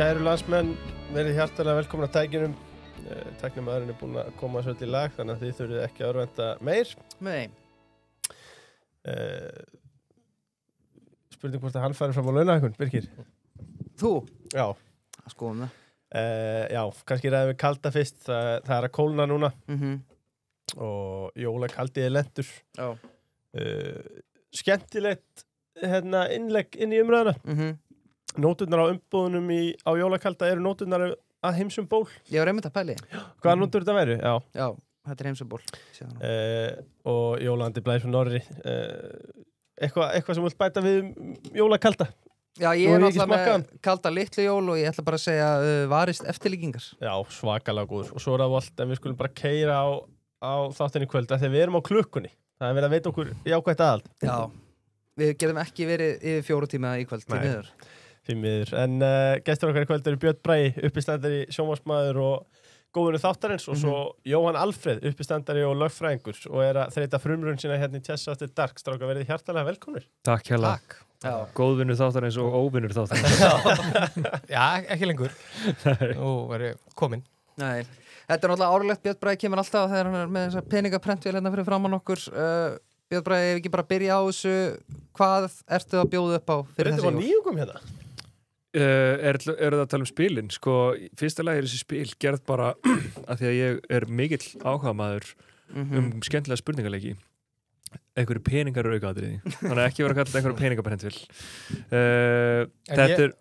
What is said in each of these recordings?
Kæru landsmenn, verið hjartalega velkomin að tækjunum. Tæknimaðurinn búinn að koma svolítið í lag, þannig að þið þurfið ekki að örvænta meir. Nei. Spurning hvort að hann fari fram á launahækkun, Birkir? Þú? Já. Skoðum það. Já, kannski ræðum við kalda fyrst. Það er að kólna núna og jólakaldi er lentur. Já. Skemmtilegt innlegg inn í umræðuna. Nóturnar á umbúðunum á jólakalda eru nóturnar að heimsum ból. Ég var einmitt að pæli. Hvaða nótur þetta væru? Já. Já, þetta er heimsum ból. Og jólandi blæs frá Norri. Eitthvað sem vilt bæta við jólakalda? Já, ég er náttúrulega með kalda litlu jól og ég ætla bara að segja varist eftirlíkingar. Já, svakalega góður. Og svo er það allt, en við skulum bara keyra á þáttinni kvöld, þegar við erum á klukkunni. Það er verið að veita okkur jákvætt aðald. Já, við getum ekki verið yfir 4 tíma í kvöld, því miður. En gestur okkar í kvöld eru Björn Bragi, uppistandari, sjónvarpsmaður og góðurinn þáttarins og svo Jóhann Alfreð, uppistandari og lögfræðingur og er að þreyta frumrun sína hérna í Chess After Dark. Strákar, verið hjartalega velkomnir. Takk hérlega. Góðvinnur þáttarins og óvinnur þáttarins. Já, ekki lengur. Nú verið komin. Nei, þetta er náttúrulega árlegt. Björn Bragi kemur alltaf þegar hann er með þessa peningaprentuvel hérna fyrir framann okkur. Björn Bragi, ef ekki bara byrja á þessu, hvað ertu að bjóða upp á fyrir þessi jól? Þetta var nýjungum hérna. Eru það að tala spilin? Sko, fyrsta lagi er þessi spil gerð bara að því að ég er mikill áhugamaður skemmtilega spurningaleiki. Einhverju peningar eru aukaatriði. Þannig að ekki vera að kalla einhverju peningaprentuvel. Þetta er...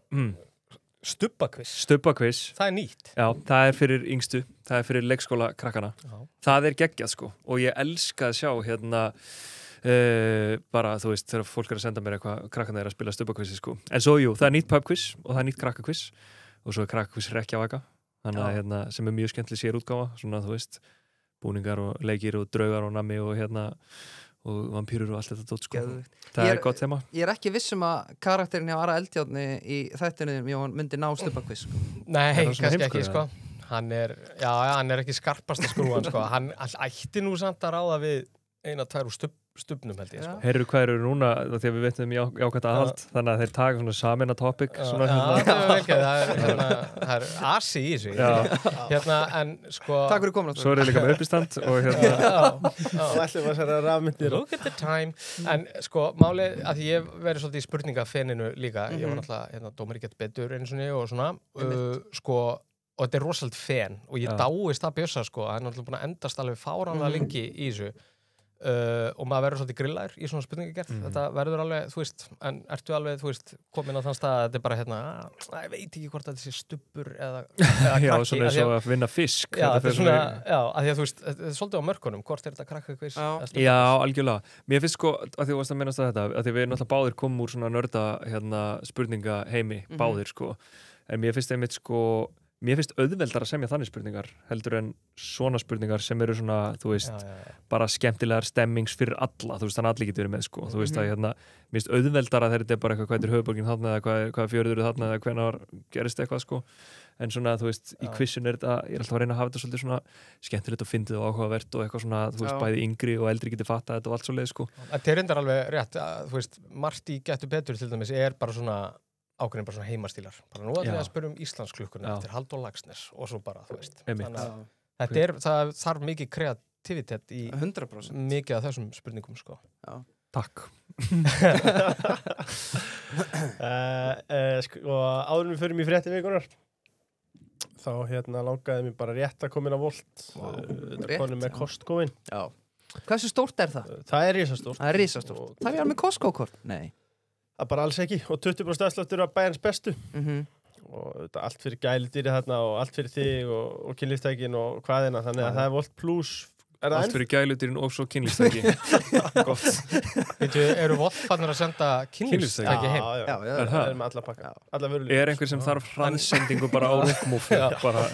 Stubbakviss. Stubbakviss. Það er nýtt. Já, það er fyrir yngstu. Það er fyrir leikskóla krakkana. Það er geggjað, sko. Og ég elska að sjá hérna bara, þú veist, þegar fólk er að senda mér eitthvað krakkana er að spila stubbakvissi, sko. En svo, jú, það er nýtt pubquiz og það er nýtt krakkakviss og svo er krakkakviss rekkjavaka. Þannig að hérna, sem er mjög skemmtileg sérútgáfa, svona, þú veist, búningar og leikir og draugar og nammi og hérna og vampýrur og allt þetta dót, sko. Það er gott þema. Ég er ekki viss að karakterin hjá Ara Eldjárni í þættinu Jóhann myndi ná stubbakviss, sko. Nei, kannski ekki, sko. Hann er ekki skarpasta skrúan, sko. Hann ætti nú samt að ráða við 1-2 úr stubbnum, held ég, sko. Heyrðu hvað eru núna, því að við veitum jákvæmt aðhald, þannig að þeir taka svona sameina topic. Það er velkið, það er asi í þessu. Hérna, en sko... Takk fyrir komin. Svo er ég líka með uppistand og hérna... Og ætlum að særa rafmyndir. Look at the time. En sko, málið, að ég verið svolítið í spurningafeninu líka, ég var náttúrulega, hérna, dómari gett betur einu sinni og svona, sko, og þetta er rosalega fen og ég dáist að Bjössa, sko, hann er náttúrulega búin að endast alveg fáránlega lengi í þessu. Og maður verður svolítið grillaður í svona spurningagerð. Þetta verður alveg, þú veist, en ertu alveg, þú veist, komin á þann stað að þetta er bara hérna, ég veit ekki hvort þetta sé stubbur eða krakki. Já, svona eins og að vinna fisk. Já, þetta er svona, að því að þú veist, þetta er svolítið á mörkunum, hvort er þetta krakkakviss? Já, algjörlega. Mér finnst sko, að því þú varst að minnast að þetta, að því við náttúrulega báðir komum úr svona nörda, hérna, spurningaheimi, báðir, sko. En mér finnst einmitt, sko, mér finnst auðveldar að semja þannig spurningar heldur en svona spurningar sem eru svona, þú veist, bara skemmtilegar stemmings fyrir alla, þú veist, þannig að allir getur verið með, sko. Þú veist að, hérna, mér finnst auðveldar að þetta er bara eitthvað, hvað er höfuðborgin þarna eða hvað fjörður eru þarna eða hvenær gerist eitthvað, sko. En svona, þú veist, í quizun er þetta, ég er alltaf að reyna að hafa þetta svolítið svona skemmtilegt og fyndið og áhugavert og eitthvað svona, þú veist, bæði yngri og eldri getur fattað þetta og allt svoleiðis, sko. Þetta er reyndar alveg rétt, þú veist, margt í Gettu betur til dæmis er bara svona ákveðin bara svona heimastílar. Bara nú að við að spyrjum Íslandsklukkunni eftir Halldór Laxness og svo bara, þú veist. Þannig að það þarf mikið kreativitet í 100% mikið af þessum spurningum, sko. Já. Takk. Og áður við förum í frétti vikunar þá hérna langaði mér bara rétt að koma inn á Volt. Konum með Costco-in. Já. Hversu stórt er það? Það er risastórt. Það er risastórt. Það er með Costco-kort? Nei. Það bara alls ekki og 20% afsláttur af bæjarins bestu og þetta allt fyrir gæludýri þarna og allt fyrir þig og kynlífstækin og hvaðina, þannig að það er Volt Plus. Allt fyrir gæludýrin og svo kynlífstæki. Gott. Veitu, eru Volt fannir að senda kynlífstæki heim? Já, það er með alla pakka. Alla vörulíf. Er einhver sem þarf hraðsendingu bara á rúkmúf?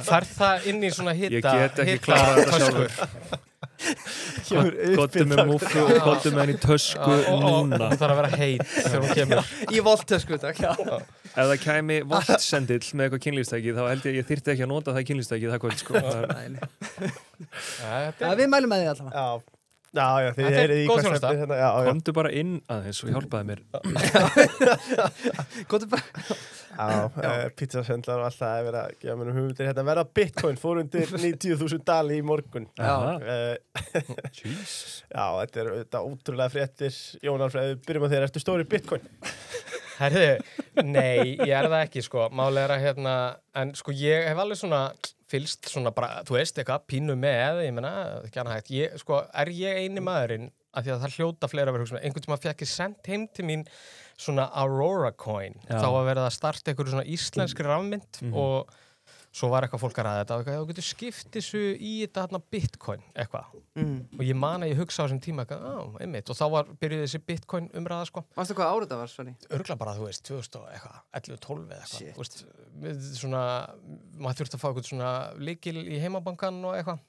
Fær það inn í svona hita? Ég get ekki klárað þetta sjálfur. Kottum með múfu og kottum með henni í tösku núna. Það þarf að vera heit þegar hún kemur. Í Volt-tösku, takk. Ef það kæmi Volt-sendill með eitthvað kynlífstæki þá held ég þyrfti ekki að nota það kynlífstæki það kvöld, sko. Við mælum með því allavega. Já. Já, þið Þetta er heyrið í góð hvað þjónusta. stefnir hérna. Já. Komdu bara inn aðeins og hjálpaði mér. Góðu bara Pizzasendlar og alltaf að vera að gefa mér hugmyndir. Hérna verða Bitcoin fór undir 90.000 dali í morgun. Aha. Jesus. Já, þetta er auðvitað ótrúlega fréttir. Jón Alfreð, byrjum á þér. Ertu stóri Bitcoin? Herðu, nei, ég er það ekki, sko. Máli er að en sko ég hef alveg svona fylst svona bara, þú veist, eitthvað, pínu með, ég meina, ekki annað hægt. Sko, er ég eini maðurinn, af því að það hljóta fleira að vera hugsa, einhvern tíma fekk ég sendt heim til mín svona Aurora coin. Já. Þá var verið að starta einhverju svona íslenskri rafmynt og svo var eitthvað fólk að ræða þetta og þú getur skipt þessu í þetta hérna Bitcoin, eitthvað. Og ég man að ég hugsa á þessum tíma eitthvað, einmitt, og þá byrjuði þessi Bitcoin umræða, sko. Varstu hvað árið það var, Svenni? Örgla bara, þú veist, 2000 og eitthvað, 11-12 eða eitthvað, þú veist, svona, maður þurfti að fá eitthvað svona lykil í heimabankan og eitthvað.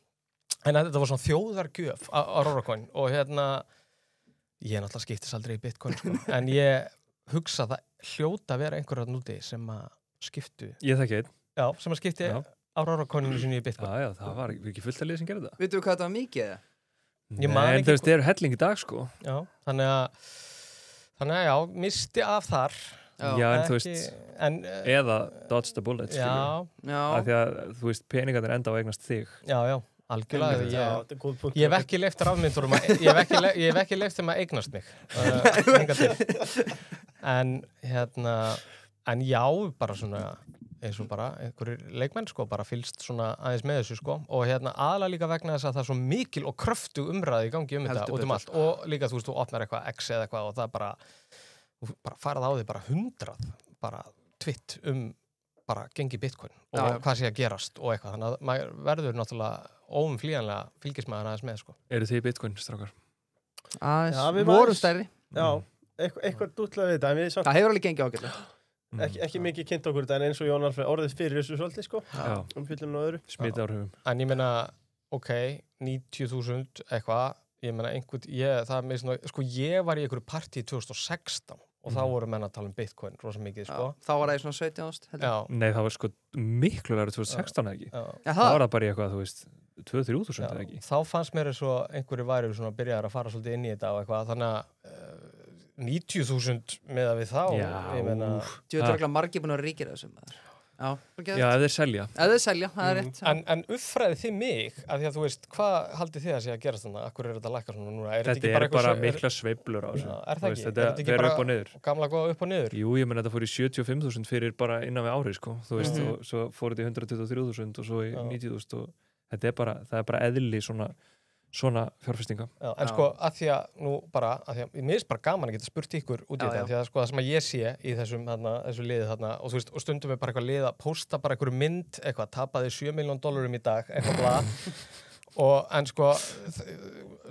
En þetta var svona þjóðargjöf á Aurora-coin og ég náttúrulega skiptist aldrei í Bitcoin, sko. En ég hugsa að það hljóta að vera einhverjar núti sem að skiptu. Ég þekki einn. Já, sem að skipti Aurora-coininu sinni í Bitcoin. Já, það var ekki fullt að liða sem gerði það. Veitu hvað þetta var mikið, eða? Ég man Nei, ekki þú veist, það eru helling í dag, sko. Já, þannig að já, misti af þar. Já, en þú veist, eða dodge the bullet, skilur. Já. Af því að, þú veist, peningarnir enda á eignast þig. Já, algjörlega. Þetta er góð punkt. Ég hef ekki leyft rafmyndurum ég hef ekki leyft þeim að eignast mig. Hingað til. En já, bara svona eins og bara einhverjir leikmenn, sko, bara fylgst svona aðeins með þessu, sko. Og aðalega líka vegna þess að það er svo mikil og kröftug umræði í gangi þetta út allt. Og líka, þú veist, þú opnar eitthvað X eða eitthvað og það bara farað á því bara 100 bara twitt bara gengi Bitcoin og hvað sé að gerast og eitthvað. Þannig að maður verður náttúrulega óumflýjanlega fylgist maður aðeins með, sko. Eru þið Bitcoin, strákar? Við vorum stærri. Já, eitthvað dútlega við þetta. Það hefur alveg gengið ágætlega. Ekki mikið kynnt okkur þetta en eins og Jón Alfreð orðið fyrir þessu svolítið, sko. Fyllunum og öðru. Smita áhrifum. En ég meina, 90.000 eitthvað, ég meina ég var í einhverju partí 2016 og þá voru menn að tala Bitcoin rosa mikið, sko. Þá var það í svona 17.000. Nei, það var sko miklu verið 2016 ekki. Það var það bara í eitthvað, þú veist, 2-3.000 eða ekki. Þá fannst mér eins og einhverju væri svona að byrja að fara svolítið inn í þetta og eitthvað, þannig að 90.000 með að við þá, ég meina... Þú veit ekki margir búin að ríkja þessum. Já, ef þeir selja. Ef þeir selja, það er rétt. En uppfræðið þið mig, af því að þú veist, hvað haldið þið að sé að gerast þannig? Akkur er þetta að lækka svona núna? Þetta er bara mikla sveiflur á þessu. Er það ekki? Þetta er upp og niður. Gamla góða upp og niður? Jú, ég menn þetta fór í 75.000 fyrir bara innan við árið, sko. Þú veist, og svo fór þetta í 123.000 og svo í 90.000 og það er bara eðli svona fjárfestinga. Já, en sko, að því að nú bara, að því að mér finnst bara gaman að geta spurt ykkur út í þetta, því að sko það sem að ég sé í þessu liði þarna, og þú veist, og stundum við bara eitthvað lið að pósta bara einhverju mynd, eitthvað, tapaði $7 million í dag, eitthvað blað, en sko,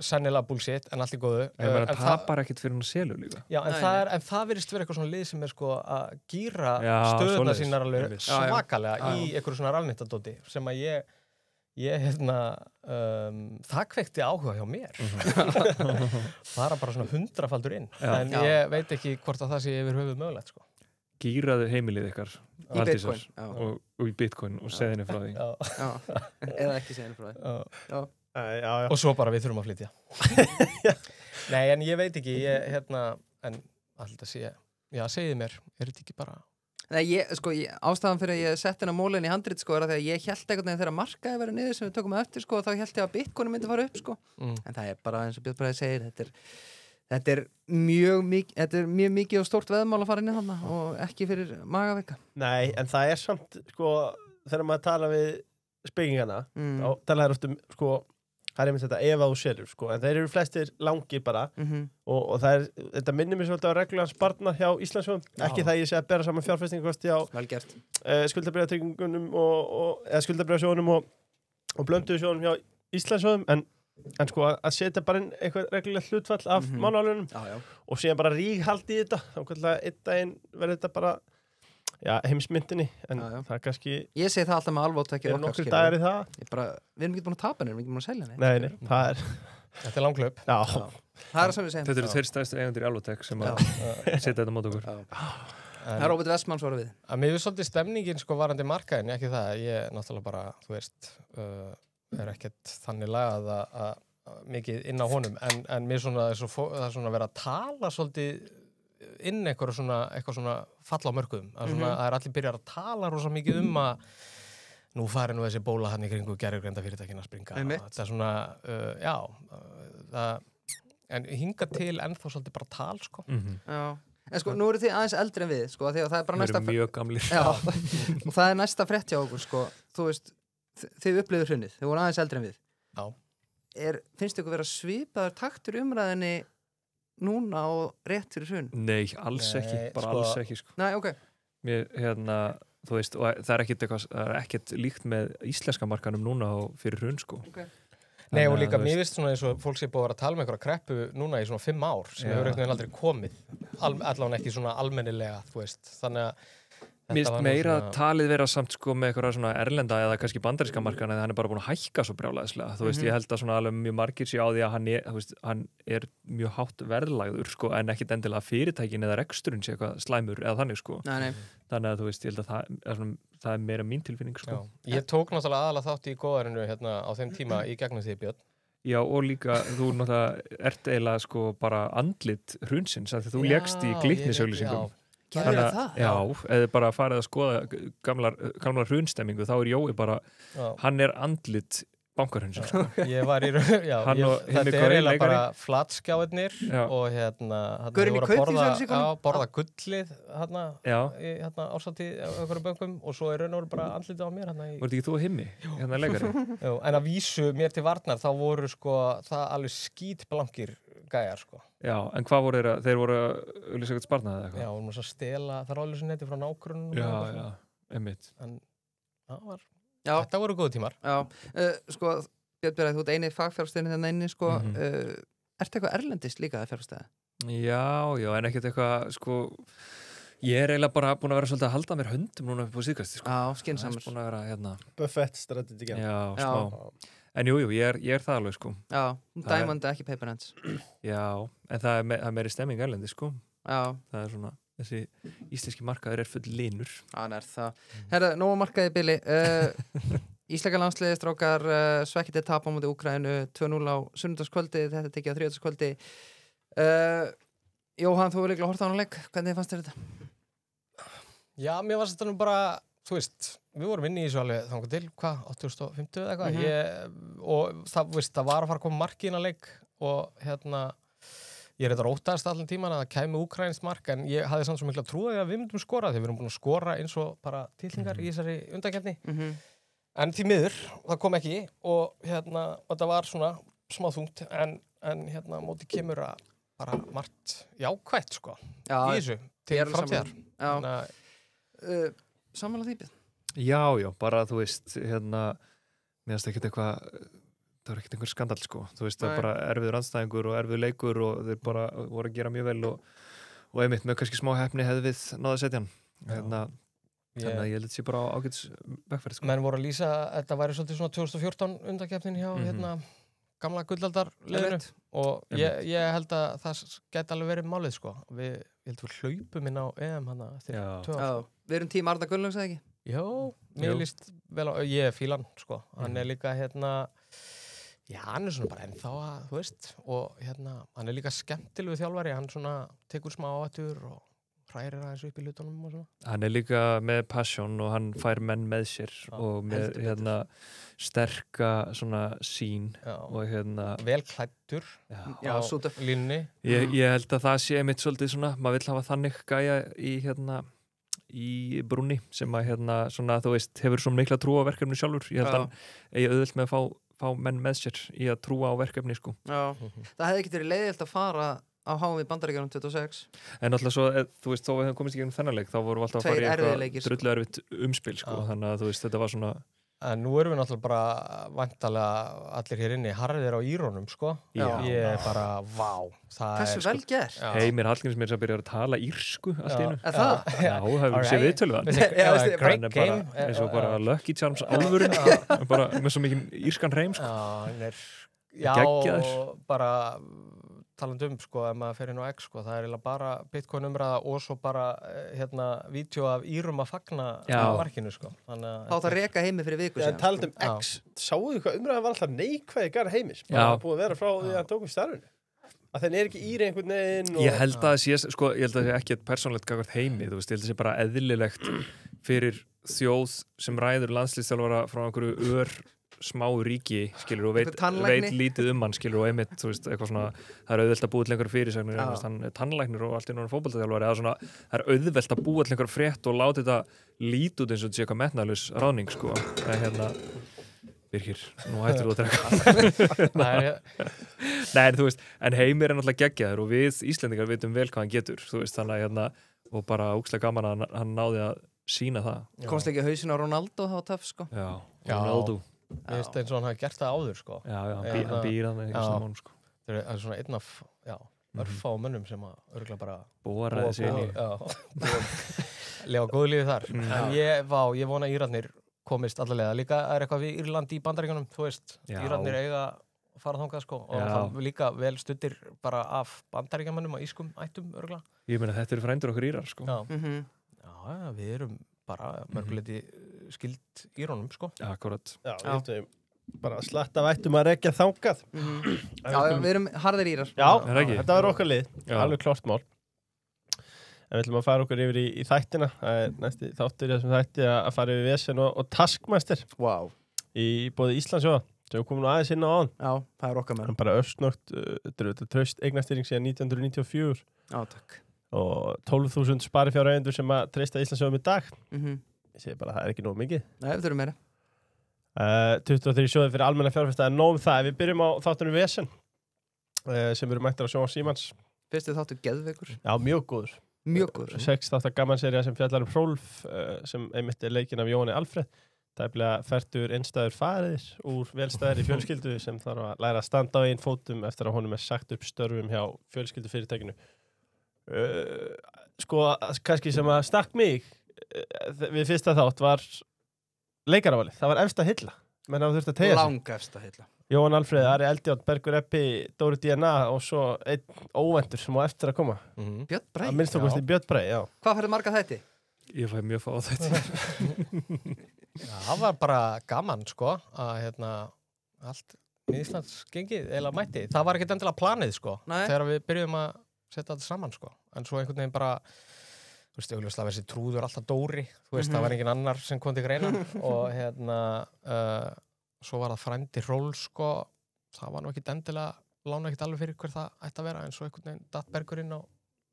sennilega bullshit, en allt í góðu. Ég meina, tapar ekkert fyrir hún selur líka. Já, en það virðist vera eitthvað svona lið sem er sko að gíra stöðuna sínar alveg svakalega í einhverju svona rafmyntadóti, sem að ég það kveikti áhuga hjá mér. Það er bara svona 100-faldur inn. En ég veit ekki hvort að það sé yfir höfuð mögulegt, sko. Gíraðu heimilið ykkar í Bitcoin og í Bitcoin og segð henni frá því. Eða ekki segð henni frá því. Og svo bara við þurfum að flytja. Nei, en ég veit ekki, en alltaf segið mér, er þetta ekki bara... Nei, ástæðan fyrir að ég sett hennar mólinn í handrit, sko, er að ég held einhvern veginn þegar markaði verið niður sem við tökum eftir, sko, þá held ég að Bitcoin myndi fara upp, sko. En það er bara eins og Björn Bragi segir, þetta er mjög mikið og stórt veðmál að fara inn í þarna og ekki fyrir magaveika. Nei, en það er samt, sko, þegar maður tala við spekingana, þá tala þær oft sko, það er einmitt þetta ef að þú selur, sko, en þeir eru flestir langir bara og þetta minnir mér svolítið á reglulega sparna hjá Íslandsjóðum, ekki það ég sé að bera saman fjárfestingakosti á skuldabréfatryggingunum eða skuldabréfasjóðunum og blönduðsjóðunum hjá Íslandsjóðum, en sko að setja bara inn eitthvað reglulega hlutfall af mánaðarlaunum og síðan bara ríghaldi í þetta, þá einn daginn verður þetta bara heimsmyndinni, en það er kannski ég segi það alltaf með alvóttækir okkar nokkur dagar í það við erum ekki búin að tapa henni, við erum ekki búin að selja henni nei, það er þetta er langklaup það er sem við segjum þetta eru þeir stærstu eigendur í Alvotech sem að setja þetta mót okkur það er Róbert Vestmann svara við að mér er svolítið stemningin sko varandi markaðin, ekki það ég náttúrulega bara, þú veist er ekkert þannig lagað að mikið inn á honum en mér svona, það er svona verið að tala svolítið inn eitthvað svona falla á mörkuðum það er allir byrjar að tala rosa mikið að nú fari nú þessi bóla hann í kringu gerjugreinda fyrirtækin að springa það er svona, en hinga til ennþá svolítið bara tal sko. Já. En sko, nú eru þið aðeins eldri en við, sko, því að það er bara næsta... Við erum mjög gamlir. Já, og það er næsta frétt hjá okkur, sko. Þú veist, þið upplifðu hrunnið, þið voru aðeins eldri en við. Já. Finnst ykkur vera svipaður taktur í umræðinni núna og rétt fyrir hrun? Nei, alls ekki, alls ekki, sko. Nei, ok. Mér, þú veist, og það er ekkert líkt með íslenska markanum núna og fyrir hrun, sko. Okay. Nei, og líka mér vist svona eins og fólk sé búið að vera að tala með einhverja kreppu núna í svona 5 ár sem hefur einhvern veginn aldrei komið allavega ekki svona almennilega, þú veist þannig að Mér finnst meira talið vera samt sko með eitthvað svona erlenda eða kannski bandaríska markan eða hann er bara búin að hækka svo brjálæðislega þú veist, ég held að svona alveg mjög margir sé á því að hann er mjög hátt verðlagður sko en ekkit endilega fyrirtækin eða reksturinn sé eitthvað slæmur eða þannig sko þannig að þú veist, ég held að það er meira mín tilfinning sko. Ég tók náttúrulega aðalega þátt í góðarinu hérna á þeim tíma í gegnum því Björn. Já, og líka þú náttúrulega ert eiginlega sko bara andlit hrunsins að þú lékst í Glitnisauglýsingum. Gerðu það? Já, eða bara farið að skoða gamla hrunstemmingu, þá er Jói bara, hann er andlit bankarhundsins. Sko. Ég var í þetta er eiginlega bara flatskjáirnir og hérna Gaurinn í Kaupþingsauglýsingunum? Borða gullið hérna árshátíð á einhverjum bönkum og svo er raun og veru bara andlitið á mér hérna í... Voru þetta ekki þú og Himmi? Hérna leikari? Jú, en að vísu mér til varnar þá voru sko það alveg skítblankir gæjar sko. Já, en hvað voru þeir voru auðvitað eitthvað sparnað eða eitthvað? Já, voru að stela, það er alveg sem neti frá nágrunum. Já, einmitt. En þetta voru góð tímar. Já, sko, Björn Björn, þú ert eini fagfjárfstæðin þarna inni, sko, ertu eitthvað erlendist líka að fjárfstæða? Já, en ekkert eitthvað, sko, ég er eiginlega bara búin að vera svolítið að halda mér höndum núna upp á síðkasti, sko. Já, skynsamur. Búin að vera, hérna. Buffett strategy. Já, smá. En jú, ég er það alveg, sko. Já, Diamond ekki Paper Hands. Já, en það er meiri stemming erlendi, sko. Já. Það er svona, þessi íslenski markaður er full linur. Það er það. Herra, nógu markaði Billy. Íslenska landsliði strákar svekkitið tap á móti Úkraínu 2-0 á sunnudagskvöldi, þetta tekið á þriðjudagskvöldi. Jóhann, þú hefur líklega hort á hann leik. Hvernig fannst þér þetta? Já, mér fannst þetta nú bara, þú veist, við vorum inni í þessu alveg þangar til, 850 eða eitthvað, og það var að fara að koma mark í hérna leik og hérna, ég er þetta óttaðast allan tíman að það kæmi úkraínst mark en ég hafði samt svo mikla trú að við myndum skora því við erum búin að skora eins og bara titlingar í þessari undankeppni en því miður, það kom ekki og hérna, þetta var svona smá þungt en hérna móti kemur að bara margt jákvætt sko í þessu til framtíðar Sammála því Björn? Já, bara þú veist hérna, mér finnst ekkert eitthvað það var ekkert einhver skandall sko þú veist, það er bara erfiður andstæðingur og erfiður leikur og þeir bara voru að gera mjög vel og einmitt með kannski smá hefni hefði við náða að setja hann þannig að ég liti sér bara á ágætis vegferð sko. Menn voru að lýsa að þetta væri svolítið svona 2014 undankeppnin hjá hérna gamla gullaldar-liðinu og ég held að það geti alveg verið málið sko ég held að við hlaupum inn á EM hana eftir 2 ár. Við erum tím Arda Gunnlaugs eða ekki? Jó, mér líst vel á, ég fíla hann sko, hann er líka hérna, já hann er svona bara ennþá að, þú veist, og hérna, hann er líka skemmtilegu þjálfari, hann svona tekur smá áhættur og hrærir aðeins upp í hlutunum og svona. Hann er líka með passion og hann fær menn með sér og með hérna sterka svona sín og hérna vel klæddur á línni. Ég held að það sé einmitt svolítið svona, maður vill hafa þannig gæja í hérna í brúnni sem að hérna svona þú veist hefur svona mikla trú á verkefni sjálfur ég held að hann eigi auðvelt með að fá menn með sér í að trúa á verkefni sko. Það hefði ekki verið leiðilt að fara á HM í Bandaríkjunum 26 en alltaf svo, þú veist, þó við hefum komist í gegnum þennan leik þá vorum við alltaf að fara í eitthvað drullu erfitt umspil sko, þannig að þú veist, þetta var svona En nú erum við náttúrulega bara vantalega allir hér inni harðir á írónum, sko. Ég er bara, vá. Hversu vel gert? Heimir Hallgrímsson sem byrjar að tala írsku allt í einu. Það? Já, hefur séð viðtölu það. Great game. Eins og bara Lucky Charms álfurinn, bara með svo mikið írskan hreim, sko. Já, og bara talandi sko, ef maður fer inn á X, sko, það eiginlega bara Bitcoin umræða og svo bara, vídeo af Írum að fagna markinu, sko. Þá það reka heimi fyrir viku síðan. Talandi X, sáu þið hvað umræða var alltaf neikvæði Garð Heimis? Bara búið að vera frá því að hann tók starfinu. Að þeir ekki íri einhvern veginn Ég held að það sé ekki persónulegt gagnvart Heimi, þú veist, ég held að það sé bara eðlilegt fyrir þjóð sem ræður landslýsþjálfara frá einhverju smá ríki, skilur, og veit lítið hann, skilur, og einmitt, þú veist, eitthvað svona, það er auðvelt að búa til einhverju fyrirsagnir, hann er tannlæknir og allt í náttúrulega fótboltaþjálfari, eða svona, það er auðvelt að búa til einhverju frétt og láta þetta lítið út eins og þetta sé eitthvað metnaðlaus ráðning, sko, Birgir, nú hættir þú að drekka. Nei, þú veist, en Heimir er náttúrulega geggjaður og við Íslendingar vitum vel hvað hann getur, þú veist, þannig að og bara ógeðslega gaman að hann náði að sýna það. Komst ekki hausinn á Ronaldo, það var töff, sko. Já, Ronaldo. Ég veist eins og hann hafi gert það áður, sko. Já, hann býr hann eitthvað saman, sko. Það er svona einn af, örfá mönnum sem að örgulega bara bóraði sig inn í. Lefa góðu lífið þar. En ég vona Írarnir komist allavega. Líka er eitthvað við Írlandi í Bandaríkjunum, þú veist, Írarnir eiga að fara þangað, sko, og það líka vel studdir bara af Bandaríkjamönnum og ískum ættum, örgulega. Ég meina, þetta eru frændur okkur Írar, sko. Já, við erum bara mörguleiti skild Írónum, sko. Akkurat. Já, við ættum bara slatta vættum að rekja þangað. Já, við erum harðir Írar. Já, þetta var okkar lið, alveg klart mál. En við ætlum að fara okkur yfir í þættina. Næsti þáttur í þessum þætti að fara yfir Vesen og Taskmaster. Wow. Í bóði Íslandsjóða. Sem við komum nú aðeins inn á án. Já, það er okkar menn. Bara örsnögt, traust eignastýring síðan 1994. Já, takk. Og 12.000 sparifjáreigendur sem að treysta Íslandsjóðum í dag. Ég segi bara að það er ekki nóg mikið. Nei, við þurfum meira. 23 sjóði fyrir almenna fjárfesta en nóg það. Við byrjum á þáttunum Vesen sem eru mættir á Sjónvarps Símans. Fyrstu þáttur geðveikur. Já, mjög góður. Mjög góður. 6 þáttar gamanserja sem fjallar Hrólf sem einmitt er leikinn af Jóhanni Alfreð. Tæplega fertur einstæður fariðir úr velstæðri fjölskyldu sem þarf að læra að standa á einn fótum eftir að honum er sagt upp störfum hjá fjölskyldufyrirtækinu. Sko, kannski sem að stakk mig við fyrsta þátt var leikaravalið. Það var efsta hilla. Menn að þurfti að tegja sig. Lang efsta hilla. Jóhann Alfreð, Ari Eldjárn, Bergur Eppi, Dóri DNA og svo einn óventur sem á eftir að koma. Björn Bragi. Að minnst okkur Björn Bragi, já. Hvað færðu marga þætti? Ég fæ mjög fá þætti. Það var bara gaman, sko, að allt í Íslands gengið eða mætti. Það var ekkert endilega planið, sko, þegar við byrjuðum að setja þetta saman, sko. En svo einhvern veginn bara, þú veist, augljóslega þessi trúður alltaf Dóri, þú veist, það var engin annar sem kom til greina og svo var það frændi Hrólfs, sko, það var nú ekkert endilega, lána ekkert alveg fyrir hver það ætti að vera, en svo einhvern veginn datt Bergurinn á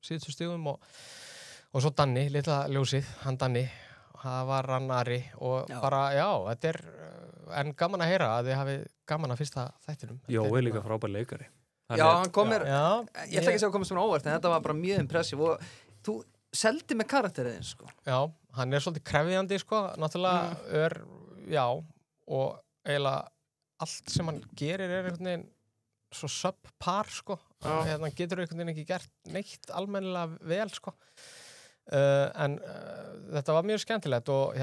síðustu stigum og svo Danni, litla ljósið, hann Danni, það var Rannari og bara, þetta er en gaman að heyra að þið hafi gaman að fyrsta þættinum. Jói líka frábær leikari. Já, hann kom mér, ég ætla ekki að segja að koma svona óvart, en þetta var bara mjög impressiv og þú seldi með karakterið eins, sko. Já, hann er svolítið krefjandi, sko, náttúrulega og eiginlega allt sem hann gerir er einhvern veginn svo subpar, sko. Hann getur einhvern veginn ekki gert neitt almennilega vel, sko. En þetta var mjög skemmtilegt og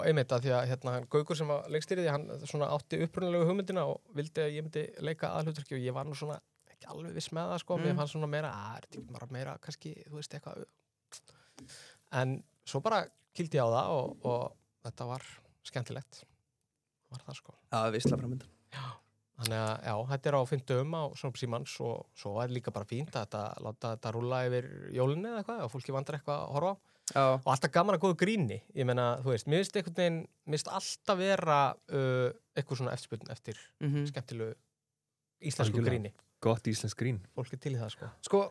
einmitt að því að Gaukur sem var leikstýrði, hann svona átti upprunalegu hugmyndina og vildi að ég myndi leika aðhlutverki og ég var nú svona ekki alveg viss með það, sko. Mér fannst svona meira, er þetta bara meira kannski, þú veist, eitthvað. En svo bara kýldi ég á það og þetta var skemmtilegt. Var það, sko. Já, vissla framöndan. Já, þannig að þetta er á 50 á Sjónvarps Símans og svo er líka bara fínt að láta þetta rúlla yfir jólinni eða eitthvað og fólki vandrar eitthvað að horfa á. Og alltaf gaman að góða gríni. Ég meina, þú veist, mér finnst alltaf vera eitthvað svona eftirspurn eftir skemmtilegu íslensku gríni. Gott íslensk grín. Fólk er til í það, sko. Sko,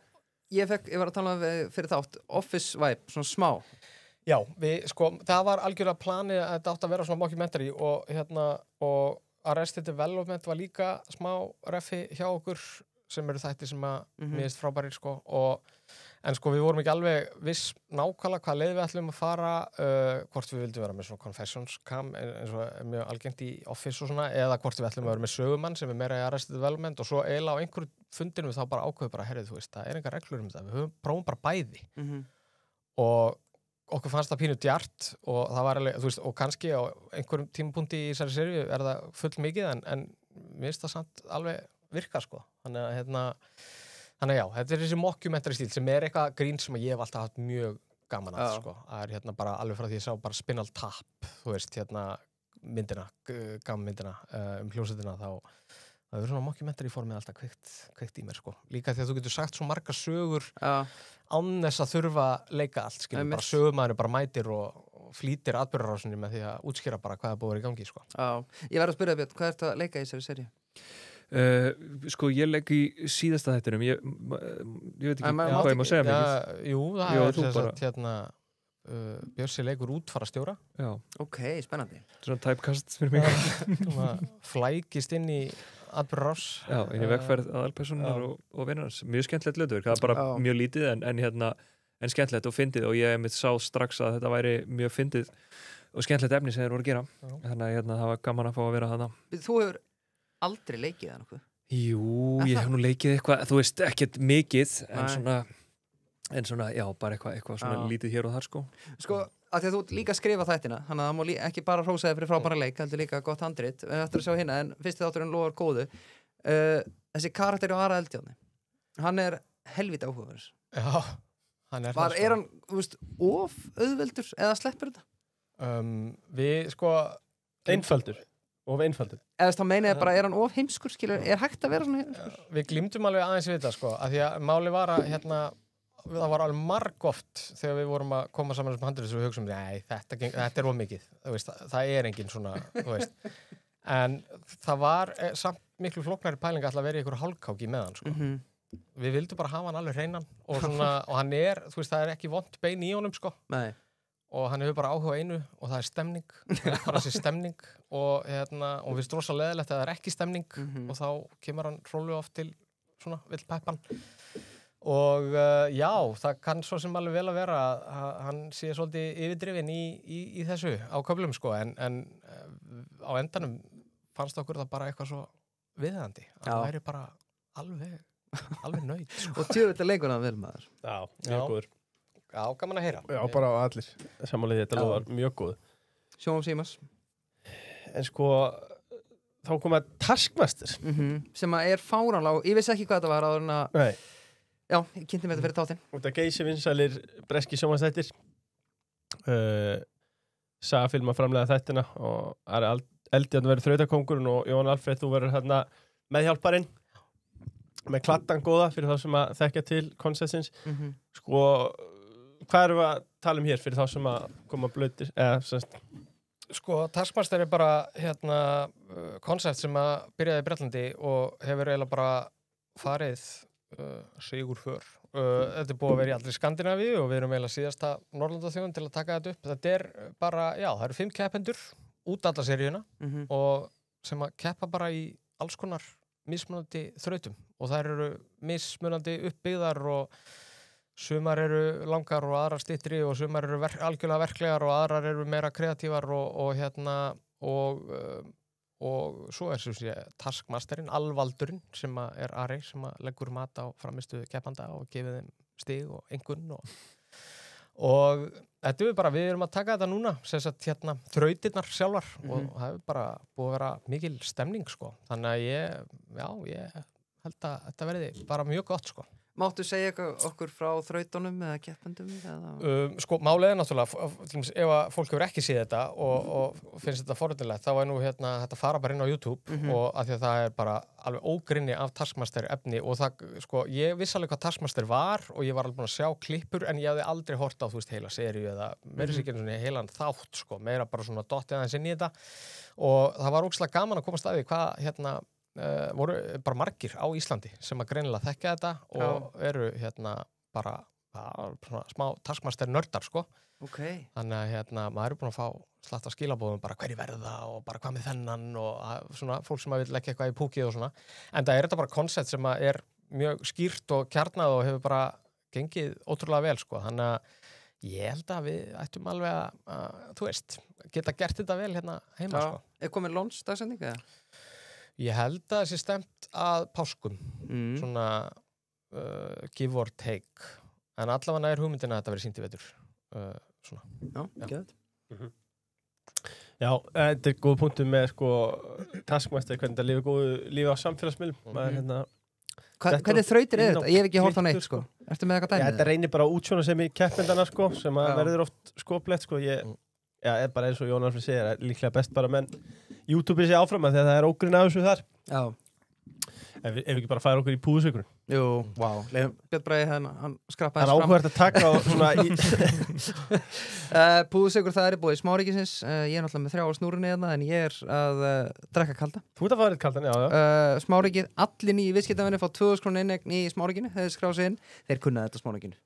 ég var að tala fyrir þátt Office vibe, svona smá. Já, það var algjörlega planið að þetta átt að vera svona mockumentary og Arrested Development var líka smá refi hjá okkur sem eru þættir sem að mér finnst frábærir, sko. En sko, við vorum ekki alveg viss nákvæmlega hvað leið við ætlum að fara, hvort við vildum vera með svona confessions cam eins og er mjög algengt í Office og svona, eða hvort við ætlum að vera með sögumann sem er meira í Arrested Development og svo eiginlega á einhverju fundinum þá bara ákveðu bara, herrið, þú veist, það er engar reglur um þetta, við prófum bara bæði. Og okkur fannst það pínu djart og það var alveg, þú veist, og kannski á einhverjum tímapunkti í þessari seríu er það full mikið en mér finnst það samt alveg virka, sko. Þannig að Þannig að já, þetta er þessi mockumentary stíl sem er eitthvað grín sem ég hef alltaf haft mjög gaman að, Já. sko. Það er hérna bara alveg frá því ég sá bara Spinal Tap, þú veist, hérna myndina, gammyndina hljómsveitina, þá það er svona mockumentary formið alltaf kveikt í mér, sko. Líka því að þú getur sagt svo margar sögur án þess að þurfa leika allt, skilur, bara sögumæður bara mætir og flýtir atburðarásinni með því að útskýra bara hvað er búið í gangi, sko. Já, ég verð að spyrja Björn, hvað ertu að leika í þessari seríu? Sko, ég legg í síðasta þættinum ég veit ekki hvað ég má segja mikið. Jú, það er þess að hérna Bjössi leikur útfarastjóra. Já. Ok, spennandi. Svona typecast fyrir mig. Flækist inn í atburðarás. Já, inn í vegferð aðalpersonar og vinnarnas. Mjög skemmtilegt hlutverk, það er bara mjög lítið en skemmtilegt og fyndið og ég mitt sá strax að þetta væri mjög fyndið og skemmtilegt efni sem þeir voru að gera. Þannig að það var gaman að fá að vera þarna. Þú hefur aldrei leikið það nokkuð? Jú, ég hef nú leikið eitthvað, þú veist, ekkert mikið, en svona, já, bara eitthvað svona lítið hér og þar, sko. Sko, að því að þú líka skrifa þættina, þannig að það má ekki bara hrósa þér fyrir frábæra leik, heldur líka gott handrit, eftir að sjá hérna, en fyrsti þátturinn lofar góðu. Þessi karakter á Ara Eldjárni, hann er helviti áhugaverður. Já, hann er það, sko. Er hann, þú veist, of auðveldur eða sleppur þetta? Við, sko, einfaldur. Of einfaldur. Eða þá meina ég bara, er hann of heimskur, skilur, er hægt að vera svona heimskur? Við glímdum alveg aðeins við þetta, sko, af því að máli var að, hérna, það var alveg margoft þegar við vorum að koma saman sem handrið og við hugsaum, nei, þetta er of mikið, þú veist, það er engin svona, þú veist, en það var samt miklu flóknari pæling alltaf að vera í einhverju hálfkáki með hann, sko. Við vildum bara hafa hann alveg hreinan og svona, og hann er, þú veist, það er ekki vont bein í honum, sko. Nei. Og hann hefur bara áhuga á einu og það er stemning, bara þessi stemning og við strósa leðilegt að það er ekki stemning og þá kemur hann hrólu oft til svona vill peppan og já, það kann svo sem alveg vel að vera að hann sé svolítið yfirdrifinn í þessu á köflum, sko, en á endanum fannst okkur það bara eitthvað svo viðeigandi að það væri bara alveg nöyt, sko. Og tjöfull leikur hann vel, maður. Já, mjög góður. Já, gaman að heyra. Já, bara allir samanlega þetta lofar mjög góð. Sjóum símas. En sko, þá kom að Taskmaster. Sem að er fáránlega, ég vissi ekki hvað þetta var áður en að... Nei. Já, ég kynnti mér þetta fyrir þáttinn. Þetta geysi vinsælir breski sjónvarpsþættir. Saga filma framlega þættina og Ari Eldjárn verður þrautakóngurinn og Jón Alfreð, þú verður hérna meðhjálparinn. Með kladdan góða fyrir þá sem að þekkja til konseptsins. Sko, hvað erum við að tala hér fyrir þá sem að koma blautir? Sko, Taskmaster er bara konsept sem að byrjaði í Bretlandi og hefur eiginlega bara farið sigur för. Þetta er búið að vera í allri Skandinavíu og við erum eiginlega síðasta Norrlandaþjóðin til að taka þetta upp. Þetta er bara, já, það eru 5 keppendur út alla seríuna og sem að keppa bara í alls konar mismunandi þrautum og þær eru mismunandi uppbyggðar og sumar eru langar og aðrar styttri og sumar eru algjörlega verklegar og aðrar eru meira kreatívar og svo er sem sé Taskmasterinn, alvaldurinn sem er Ari sem leggur mat á framistuðu keppanda og gefið þeim stig og einkunn og þetta er bara, við erum að taka þetta núna sem sagt þrautirnar sjálfar og það er bara búið að vera mikil stemning, sko, þannig að ég held að þetta verði bara mjög gott, sko. Máttu segja okkur frá þrautunum eða keppendum? Sko, málið er náttúrulega, ef að fólk hefur ekki séð þetta og finnst þetta forvitnilegt, þá er nú þetta fara bara inn á YouTube og af því að það er bara alveg ógrynni af Taskmaster efni og það, sko, ég vissi alveg hvað Taskmaster var og ég var alveg búin að sjá klippur en ég hafði aldrei hort á, þú veist, heila seríu eða meira sér ekki svona heilan þátt, sko, meira bara svona dottið aðeins inn í þetta og það var ógeðslega gaman að komast að því hvað, voru bara margir á Íslandi sem að greinilega þekkja þetta og eru bara smá Taskmaster nördar, sko. Þannig að maður er búin að fá slatt af skilabóðum bara hverju verða og bara hvað með þennan og svona fólk sem vil leggja eitthvað í púkið og svona. En það er þetta bara koncept sem er mjög skýrt og kjarnað og hefur bara gengið ótrúlega vel, sko. Þannig að ég held að við ættum alveg að þú veist, geta gert þetta vel hérna heima, sko. Er komin launch dagsending eða? Ég held að það sé stemt að páskum, svona give or take, en allavega er hugmyndina að þetta verið sýnt í vetur, svona. Já, gett. Já, þetta er góð punktur með, sko, Taskmaster, hvernig það lifir góðu lífi á samfélagsmiðlum. Maður Hvernig þrautir inn á þetta? Ég hef ekki hort á neitt, klittur, sko. Ertu með eitthvað Já, dæmið? þetta reynir bara útsjóna sem í keppmyndana sko, sem að Já. verður oft skoplegt sko. Er bara eins og Jón Alfreð segir, er líklega best bara menn YouTube sé áfram að því að það er ógrinn af þessu þar. Já. Ef við ekki bara færa okkur í púðusykurinn. Jú, vá. Björn Bragi, hann skrappaði Það er áhugavert að taka á svona í... Púðusykur, það er í búið Smáríkisins. Ég er náttúrulega með 3 á snúrunni hérna, en ég er að drekka kalda. Þú ert að fara eitt kaldan, já. Smáríkið, allir nýju viðskiptavinni fá 2000 krónu innegn í Smáríkinu, þeir skráð sig inn. Þeir kunnaði þetta Smáríkinu.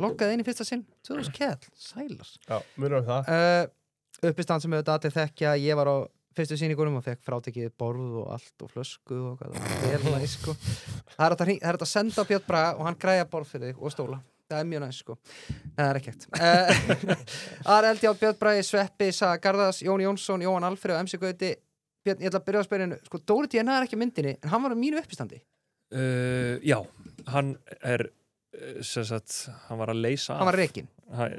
Lokkaði inn í fyrsta sinn, 2000 kall, sælar. Já, munum það. Uppistand sem auðvitað allir þekkja, ég var á fyrstu sýningunum og fekk frátekið borð og allt og flösku og hvað, það er næs sko. Það er hægt að senda á Björn Braga og hann græja borð fyrir þig og stóla. Það er mjög næs sko. Það er ekkert. Aðra held ég á Björn Bragi, Sveppi, Saga Garðars, Jón Jónsson, Jóhann Alfreð og MC Gauti. Björn, ég ætla að byrja að spyrja hennu, sko, Dóri Díana er ekki á myndinni, en hann var á mínu uppistandi. Já, hann er sem sagt, hann var að leysa af. Hann var rekinn.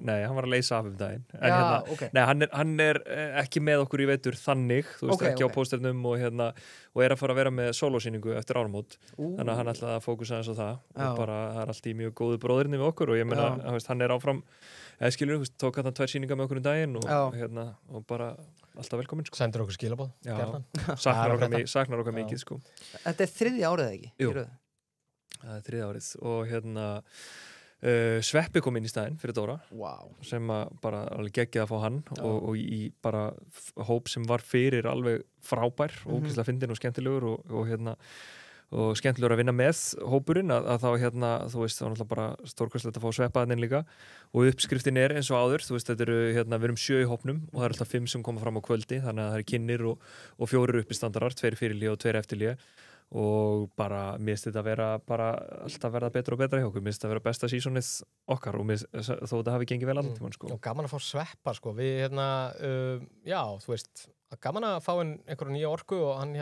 Nei, hann var að leysa af daginn. En Já, ok. Nei, hann er ekki með okkur í vetur þannig, þú veist, Ok, ekki ok. á pósternum og og er að fara að vera með sólósýningu eftir áramót. Þannig að hann ætlaði að fókusa eins á það Já. og bara það er allt í mjög góðu bróðirni við okkur og ég meina, Já. þú veist, hann er áfram eða skilur, þú veist, tók hann 2 sýningar með okkur daginn og, Já. Og bara alltaf velkominn, sko. Sendur okkur skilabóð. Já. Gjarnan. Saknar okkar Já. mikið, sko. Þetta er 3. árið ekki? Jú. Í röð? Það er 3. árið og Sveppi kom inn í staðinn fyrir Dóra Wow. sem að bara alveg geggið að fá hann og í bara hóp sem var fyrir alveg frábær og ógeðslega fyndinn og skemmtilegur og skemmtilegur að vinna með hópurinn að þá þú veist, það var náttúrulega bara stórkvæslegt að fá Sveppaðinn líka og uppskriftin er eins og áður, þú veist, þetta eru við erum 7 í hópnum og það er alltaf 5 sem koma fram á kvöldi, þannig að það er kynnir og 4 uppistandarar, 2 fyrirlíu og 2 eftirlíu og bara mér finnst þetta að vera bara alltaf verða betra og betra hjá okkur, mér finnst þetta að vera besta sísonið okkar og þó þetta hafi gengið vel allan tímann sko. Og gaman að fá Sveppa sko, við já, þú veist, gaman að fá einhverju nýja orku og hann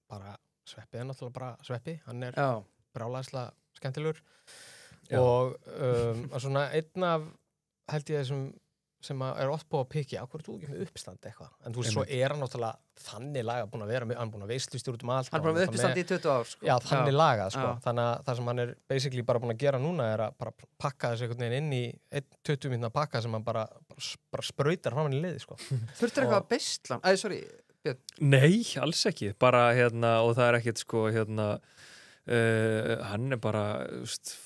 bara, Sveppi er náttúrulega bara Sveppi, hann er brálaðislega skemmtilegur Já. og svona einn af held ég sem er oft búið að pikja, ákveður þú ekki með uppstand eitthvað, en þú veist, svo er hann náttúrulega þannig laga búin að vera, hann búin að veistlustjóra út allt. Hann er bara með uppistandi í 20 ár sko. Já, þannig lagað sko, Já. þannig að það sem hann er basically bara búin að gera núna er að bara pakka þessu einhvern veginn inn í 20 mínútna pakka sem hann bara sprautar framan í liði sko. Þurftir eitthvað að beistla? Sorry, Björn. Nei, alls ekki, bara og það er ekkert sko hann er bara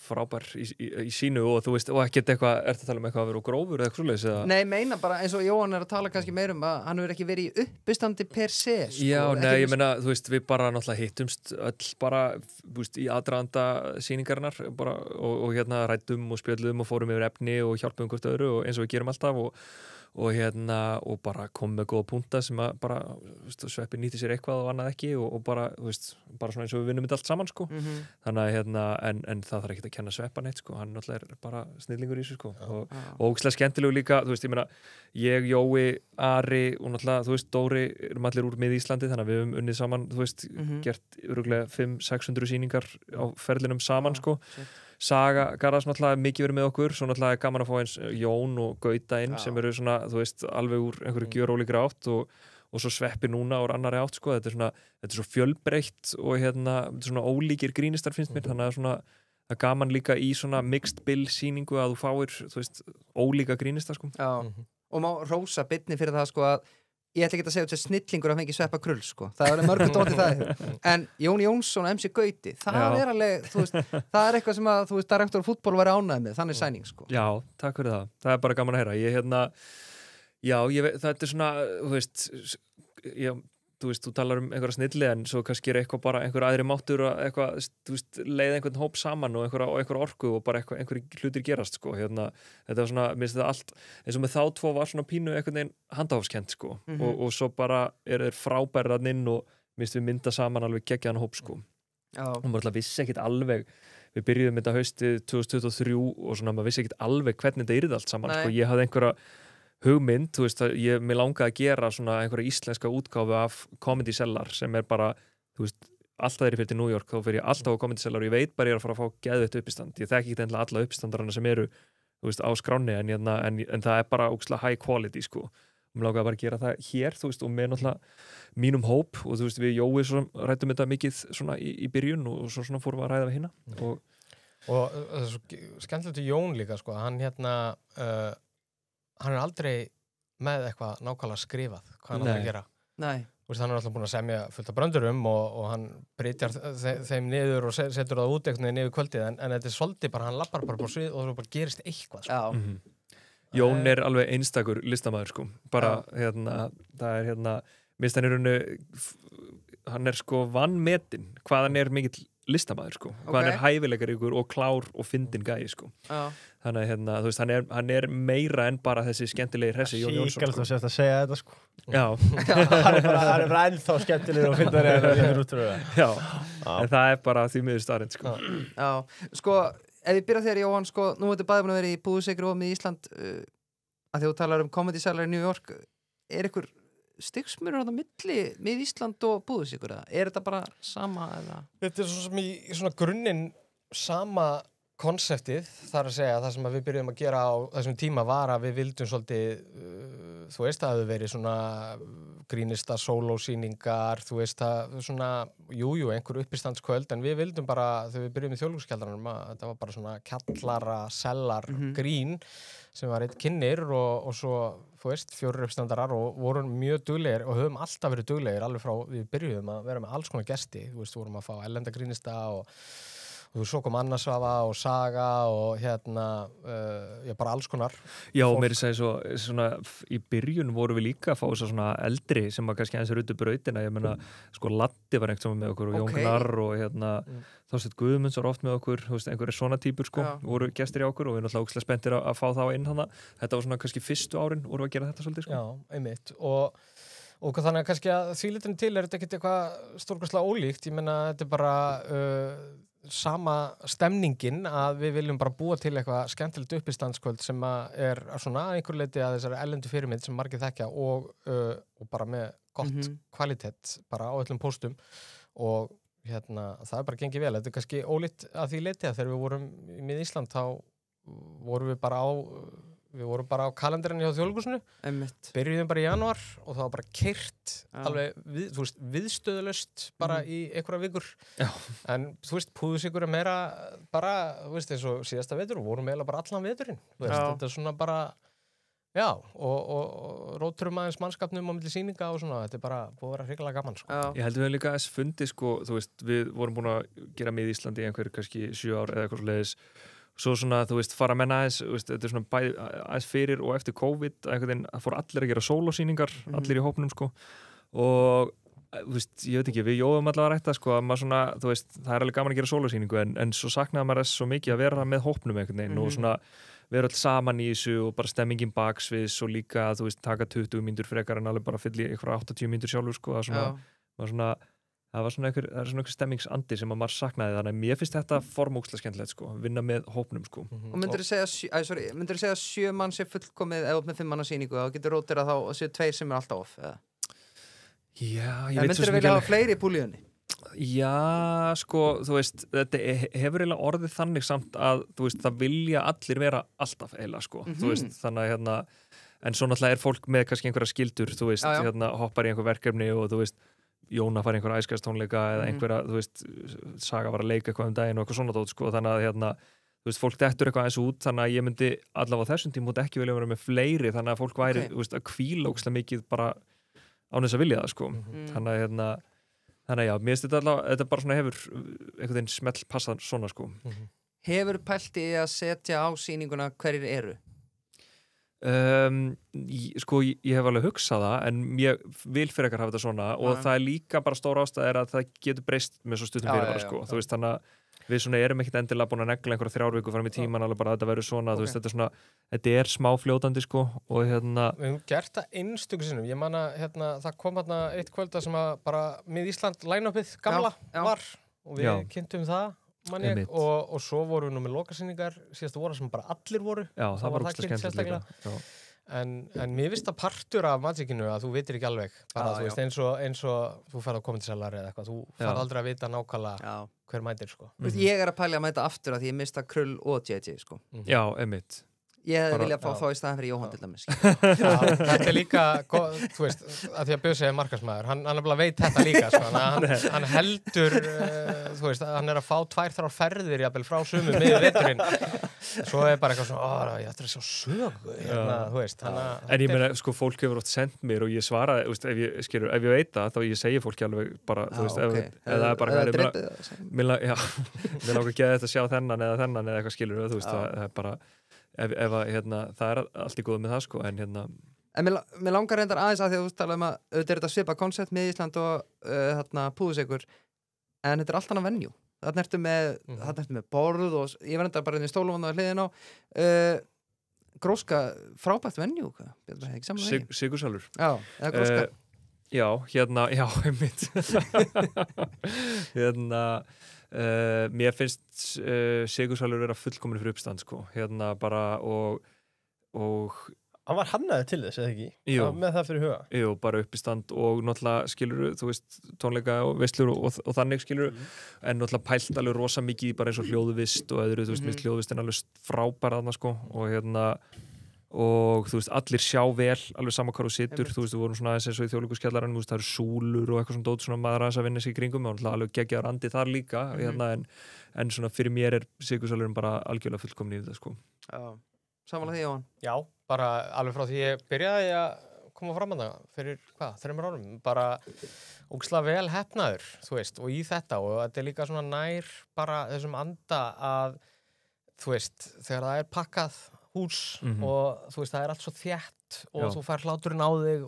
frábær í sínu og þú veist, og ekkert eitthvað, ertu að tala um eitthvað að vera grófur eða eitthvað svoleiðis eða? Nei, meina bara eins og Jóhann er að tala kannski meir að hann hefur ekki verið í uppistandi per se sko. Já, Ekki nei, ég viss- meina, þú veist, við bara náttúrulega hittumst öll bara, þú veist, í aðdraganda sýningarinnar bara, og ræddum og spjöllum og fórum yfir efni og hjálpum hvort öðru og eins og við gerum alltaf og bara kom með góða punta sem að bara, þú veist, Sveppi nýtti sér eitthvað og annað ekki og bara, þú veist, bara svona eins og við vinnum þetta allt saman, sko. Þannig að, en það þarf ekki að kenna Sveppa neitt, sko, hann náttúrulega er bara snillingur í þessu, sko, og ógeðslega skemmtilegu líka, þú veist, ég meina, ég, Jói, Ari og náttúrulega, þú veist, Dóri erum allir úr mið Íslandi, þannig að við höfum unnið saman, þú veist, gert örugglega 500-600 sýningar á ferlinum saman, sko. Saga Garðars náttúrulega mikið verið með okkur, svo náttúrulega er gaman að fá eins Jón og Gauta inn sem eru svona, þú veist, alveg úr einhverju gjörólíkri átt og svo Sveppi núna úr annarri átt, sko, þetta er svo fjölbreytt og þetta er svona ólíkir grínistar finnst mér, þannig að svona það er gaman líka í svona mixed bill sýningu að þú fáir, þú veist, ólíka grínistar, sko. Já, og má rósa Birni fyrir það, sko, að ég ætla ekki að segja út sem snillingur að fengi Sveppa Krull, sko. Það er mörgur dótt í það. En Jón Jónsson og MC Gauti, það er alveg, þú veist, það er eitthvað sem að, þú veist, direktor fútból væri ánægð með, þannig sæning, sko. Já, takk fyrir það. Það er bara gaman að heyra. Þetta er svona, þú veist, þú talar um einhverja snilli en svo kannski er eitthvað bara einhver aðri máttur og eitthvað, þú veist, leiða einhvern hóp saman og einhver orku og bara einhverjir hlutir gerast, sko. Þetta var svona, minnst þetta allt, eins og með þá 2 var svona pínu einhvern veginn handahófskent, sko. Og svo bara eru þeir frábærið inn og minnst við mynda saman alveg geggjaðan hóp, sko. Og maður alltaf vissi ekkit alveg, við byrjuðum þetta haustið 2023 og svona maður vissi ekkit alveg hvernig þetta yrði allt saman, sko. Ég hafði einhverja hugmynd, þú veist, mér langaði að gera svona einhverja íslenska útgáfu af Comedy Cellar sem er bara, þú veist, alltaf þegar ég fyrir til New York þá fyrir ég alltaf á Comedy Cellar og ég veit bara ég er að fara að fá geðveitt uppistand, ég þekki ekki alla uppistandarana sem eru, þú veist, á skránni en það er bara ógeðslega high quality, sko, Mér langaði bara að gera það hér, þú veist, og með náttúrulega mínum hóp og þú veist, við Jói rættum þetta mikið svona í byrjun og svo svona fórum við að ræða við hina og það er svo skemmtilegt Jón líka, sko, hann hann er aldrei með eitthvað nákvæmlega skrifað, hvað hann er að gera. Nei. Þú veist, hann er alltaf búin að semja fullt af bröndurum og hann breytjar þeim niður og setur það út eitthvað niður kvöldið, en þetta er svolítið bara, hann lappar bara på svið og það bara gerist eitthvað, sko. Já. Jón er alveg einstakur listamæður sko, bara það er minnst hann hann er sko vannmetinn hvað hann er mikill listamæður sko, hvað hann er hæfileikaríkur og klár og fyndin gæi sko. Þannig að þú veist, hann er meira en bara þessi skemmtilegi hressi Jón Jónsson. Síkalt þú sérst að segja þetta sko. Já. hann er bara ennþá skemmtilegur og fyndari en það lítur út úr það. Já, en það er bara því miður starrend sko. Já, sko ef ég byrja þér, Jóhann, sko, nú ertu bæði búin að vera í búðusikri og með Ísland að því þú talar Comedy Cellar í New York, er ykkur stigsmunur á það milli með Ísland og búðusikur, eða? Er þetta bara sama, eða? Þetta svo sem í svona grunninn sama konseptið, þar að segja, það sem við byrjuðum að gera á þessum tíma var að við vildum svolítið, þú veist, það hefur verið svona grínista sólósýningar, þú veist, það svona, einhver uppistandskvöld, en við vildum bara, þegar við byrjuðum í Þjóðleikhúskjallaranum, að þetta var bara svona kjallara, sellar, grín, sem var eitt kynnir og svo, þú veist, 4 uppstandarar og vorum mjög duglegir og höfum alltaf verið duglegir alveg frá við byrjuðum að vera með alls konar gesti, þú veist, vorum að fá erlenda grínista og svo kom Anna Svava og Saga og bara alls konar. Já, og mér segja svona í byrjun voru við líka að fá þess svona eldri sem var kannski aðeins ruttu brautina, ég meina, sko Latti var einhvern með okkur og Jón Gnarr og Þorsteinn Guðmunds var oft með okkur, þú veist, einhverjir svona típur sko, voru gestir í okkur og við náttúrulega ógeðslega spenntir að fá þá inn hana. Þetta var svona kannski fyrstu árin voru að gera þetta svolítið sko. Já, einmitt. Og þannig að kannski að því litinu til er þetta ekkert eitthvað stórkostlega ólíkt, ég meina þetta er bara sama stemningin að við viljum bara búa til eitthvað skemmtilegt uppistandskvöld sem er svona einhver leiti að þessari erlendu fyrirmynd sem margir þekkja og bara með gott kvalitet bara á öllum póstum og það er bara gengið vel. Þetta er kannski ólíkt að því leiti að þegar við vorum með Ísland þá vorum við bara á kalendarinn hjá Þjóðleikhúsinu, byrjuðum bara í janúar og það var bara keyrt alveg viðstöðulaust bara í einhverja vikur. En þú veist, púðusikur er meira bara, þú veist, eins og síðasta vetur og vorum eiginlega bara allan veturinn. Þetta er svona bara, og róturum aðeins mannskapnum á milli sýninga og svona, þetta er bara búið að vera hrikalega gaman sko. Ég held við hefum líka aðeins fundið sko, þú veist, við vorum búin að gera með Íslandi í einhverju kannski 7 ár eða eitthvað svoleiðis. Svo svona, þú veist, fara menna aðeins, þetta er svona bæði aðeins fyrir og eftir COVID, einhvern veginn, það fór allir að gera sólósýningar, allir í hópnum, sko, og, þú veist, ég veit ekki, við jóðum allavega rætta, sko, að maður svona, þú veist, það er alveg gaman að gera sólósýningu, en svo saknaði maður þess svo mikið að vera með hópnum einhvern veginn og svona, vera öll saman í þessu og bara stemmingin baksviðs og líka, þú veist, taka 20 mínútur frekar en alveg bara fylla í einhverja 80 mínútur sjálfur, sko, það var svona einhver stemmingsandi sem að maður saknaði, þannig að mér finnst þetta formúkslega skemmtilegt sko, vinna með hópnum sko. Og myndirðu segja 7 mann sé fullkomið eða með 5 manna sýningu og getur rótir að þá séu 2 sem er alltaf off, eða? Já, ég veit svo sem ekki. Myndirðu vilja hafa fleiri í púlíunni? Já, sko, þú veist, þetta hefur eiginlega orðið þannig samt að, þú veist, það vilja allir vera alltaf eiginlega sko, þú veist, þannig að en svo náttúrulega er fólk með kannski einhverja skyldur, þú veist, hoppar í einhver verkefni og þú veist Jóna fær einhverja æskastónleika eða einhverja, þú veist, Saga var að leika eitthvað daginn og eitthvað svona dót, sko, þannig að þú veist, fólk dettur eitthvað eins út, þannig að ég myndi allavega á þessum tíma ekki vilja vera með fleiri, þannig að fólk væri, þú veist, að hvíla ógeðslega mikið bara án þess að vilja það, sko. Þannig að já, mér finnst þetta allavega, þetta bara svona hefur einhvern veginn smell passað svona, sko. Hefur pælt í að setja á sýninguna hverjir eru? Sko, ég hef alveg hugsað það en ég vil fyrir ekkert hafa þetta svona og það er líka bara stóra ástæð að það getur breyst með svo stuttum fyrir bara sko. Þú veist, þannig að við svona erum ekkert endilega búin að negla einhverja 3 vikur fram í tíman alveg bara að þetta verður svona, þú veist, þetta er svona þetta er smá fljótandi sko og Við höfum gert það einstöku sinnum, ég man að það kom eitt kvölda sem að bara með Ísland line-upið gamla var og við kynntum það og svo vorum við nú með lokasýningar síðastu voru sem bara allir voru. Já, það var ógeðslega skemmtilegt líka. En mér finnst það partur af magíkinu að þú vitir ekki alveg bara, þú veist, eins og þú ferð á Comedy Cellar eða eitthvað, þú ferð aldrei að vita nákvæmlega hver mætir, sko. Ég er að pælja að mæta aftur að því ég mista Krull og JJ, sko. Já, einmitt. Ég hefði Bara- viljað fá þá í staðan fyrir Jóhann til dæmis. Já, þetta líka, þú veist, að því að Bjössi er markasmaður, hann nefnilega veit þetta líka, sko, hann heldur, þú veist, hann að fá 2-3 ferðir jafnvel frá sumum miður veturinn, svo bara eitthvað svona, ég ætla að sjá sögu, þú veist, En ég meina, sko, fólk hefur oft sendt mér og ég svara, þú veist, ef ég veit það, þá ég segi fólki alveg bara, þú veist, ef það er bara mér langar ekki að þetta sjá þennan eða eitthvað skilur, þú veist, það er bara ef það er allt í góðu með það, sko, en En mér langar reyndar aðeins að því að þú tala að auðvitað er þetta svipa koncept með Ísland og púðusikur, en þetta er allt annað venjú. Þarna ertu með borð og ég var reyndar bara inn í stólum á hliðin á Gróska, frábært venjú, ekki saman veginn. Sigursalur. Já, eða Gróska. Já, einmitt. Mér finnst Sigursalur vera fullkomin fyrir uppstand, sko, bara og Hann var hannaði til þess, eða ekki? Jú. Með það fyrir huga? Jú, bara uppistand og náttúrulega skiluru, þú veist, tónleika og veislur og þannig skiluru, en náttúrulega pælt alveg rosa mikið bara eins og hljóðvist og öðru, þú veist, minnst hljóðvist er alveg frábær þarna, sko, og þú veist, allir sjá vel, alveg sama hvar þú situr, þú veist, við vorum svona aðeins eins og í Þjóðleikhúskjallaranum, þú veist, það eru súlur og eitthvað svona dót, svona maður aðeins að vinna sig í kringum, og alveg geggjaður andi þar líka, en svona fyrir mér er Sigursalurinn bara algjörlega fullkomin í þetta, sko. Já, samanlega því, Jóhann. Já, bara alveg frá því ég byrjaði að koma fram að það fyrir, 3 árum, bara ógeðslega vel heppnaður, þú veist, og í þetta, og þetta er líka svona nær bara þessum anda að, þú veist, þegar það er pakkað hús og þú veist, það er allt svo þétt og þú fær hláturinn á þig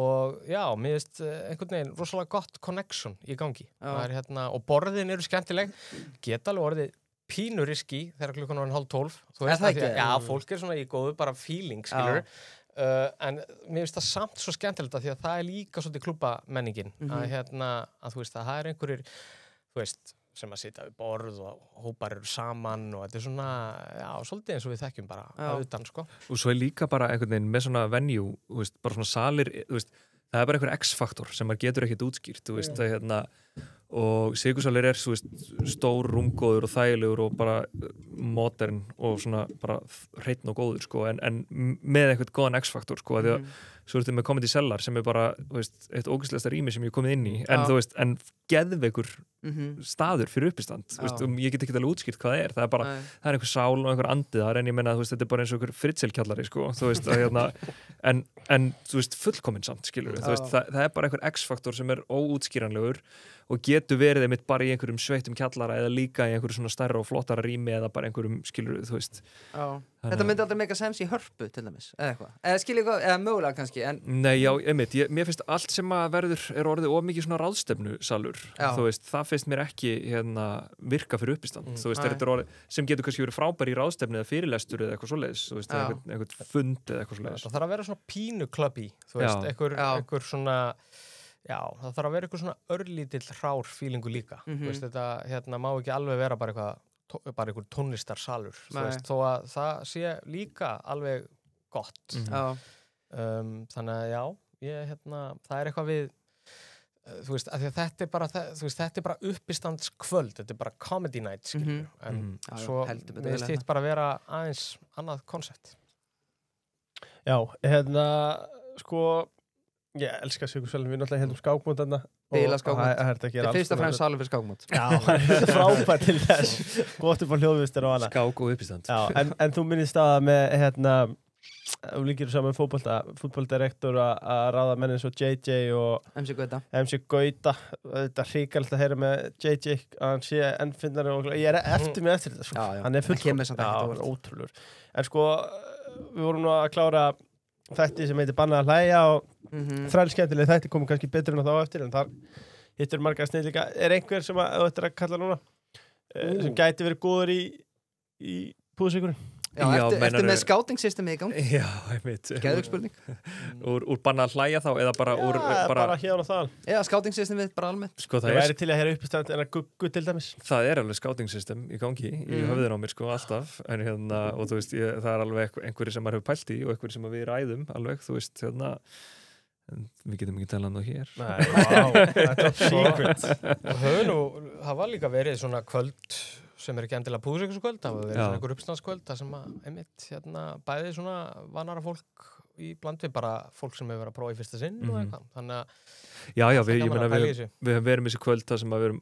og já, mér veist einhvern veginn rosalega gott connection í gangi. Það er og borðin eru skemmtileg, geta alveg orðið pínuriski þegar klukkan var 11:30, þú veist það ekki? Já, fólk er svona í góðu bara feeling, skilur, en mér finnst það samt svo skemmtilegt að því að það er líka svolítið klúbbamenningin, að þú veist, að það er einhverjir, þú veist, sem að sitja við borð og hópar eru saman og þetta er svona, já, svolítið eins og við þekkjum bara að utan, sko. Og svo er líka bara einhvern veginn með svona venue, þú veist, bara svona salir, þú veist, það er bara einhver X-faktor sem maður getur ekkert útskýrt, þú veist, og Sigursalir er, þú veist, stór, rúmgóður og þægilegur og bara modern og svona bara hreinn og góður, sko, en með einhvern góðan X-faktor, sko, því að svo ertu með Comedy Cellar sem er bara, þú veist, eitt ógeðslegasta rými sem ég komið inn í, en þú veist, en geðveikur staður fyrir uppistand, þú veist, ég get ekki alveg útskýrt hvað það er bara, það er einhver sál og einhver andi þar, en ég menna, þú veist, þetta er bara eins og einhver fritzelkjallari, sko, þú veist, en þú veist, fullkominn samt, skilur þú veist, það er bara einhver X-faktor sem er óútskýranlegur og getur verið einmitt bara í einhverjum sveittum kjallara eða líka í einhverjum svona stærra og flottara rými eða bara einhverjum, skilur þú veist. Þetta myndi aldrei mega sens í Hörpu, til dæmis, eða eitthvað. Eða skilur eitthvað, eða mögulega kannski, en... Nei, já, einmitt, mér finnst allt sem að verður er orðið of mikið svona ráðstefnusalur, þú veist, það finnst mér ekki virka fyrir uppistand, þú veist, þetta er orðið sem getur kannski verið frábær í ráðstefnu eða fyrirlestur eða eitthvað svoleiðis, þú veist, einhvern fund eða eitthvað svoleiðis. Það þarf að vera svona pínu klubbi, þú veist, einhver svona, já, það þarf að vera einhver svona örlítill hrár fílingu líka, þú veist, þetta má ekki alveg vera bara einhver tónlistarsalur, þú veist, þó að það sé líka alveg gott. Þannig að já, það er eitthvað við, þú veist, að þetta er bara, þú veist, þetta er bara uppistandskvöld, þetta er bara comedy night, skilur, en svo mér finnst bara að vera aðeins annað koncept. Já, sko, ég elska Sigursalinn, við náttúrulega heldum skákmót þarna. Bila skákmót. Þetta er fyrst og fremst salur fyrir skákmót. Já, það er frábært til þess. Gott upp á hljóðvistir og annað. Skák og uppistand. Já, en þú minnist staða með, þú líkir saman fótboltadirektor að ráða menn eins og JJ og MC Gauta. Þetta er hrikalegt að heyra með JJ að hann sé ennfinnari og ég er eftir mig eftir þetta, sko. Hann er fullkominn. Já, ótrúlegur. En sko, við vorum nú að klára þætti sem heitir Bannað að hlæja og þrælskemmtileg þætti komum kannski betur en þá eftir, en þar hittur margar snillíka. Er einhver sem þú ættir að kalla núna sem gæti verið góður í púðusikurinn? Já, ertu með scouting systemið í gangi? Já, ég veit. Geðvig spurning. Úr Bannað að hlæja þá eða bara úr... bara hérna og þaðan. Já, scouting systemið bara almennt. Sko, það væri til að heyra uppistand en að guggu til dæmis. Það er alveg scouting system í gangi í höfðin á mér, sko, alltaf. En og þú veist, það er alveg einhverju sem maður hefur pælt í og einhverju sem við ræðum alveg, þú veist, en við getum ekki talað um það hér. Nei, þetta er secret. Það var líka verið svona kvöld sem ekki endilega púðsökkuskvöld, það var verið svona einhver uppstandskvöld, það sem einmitt bæði svona vanara fólk í bland við bara fólk sem hefur verið að prófa í fyrsta sinn og eitthvað, þannig að við hefum verið með þessi kvöld það sem að við erum,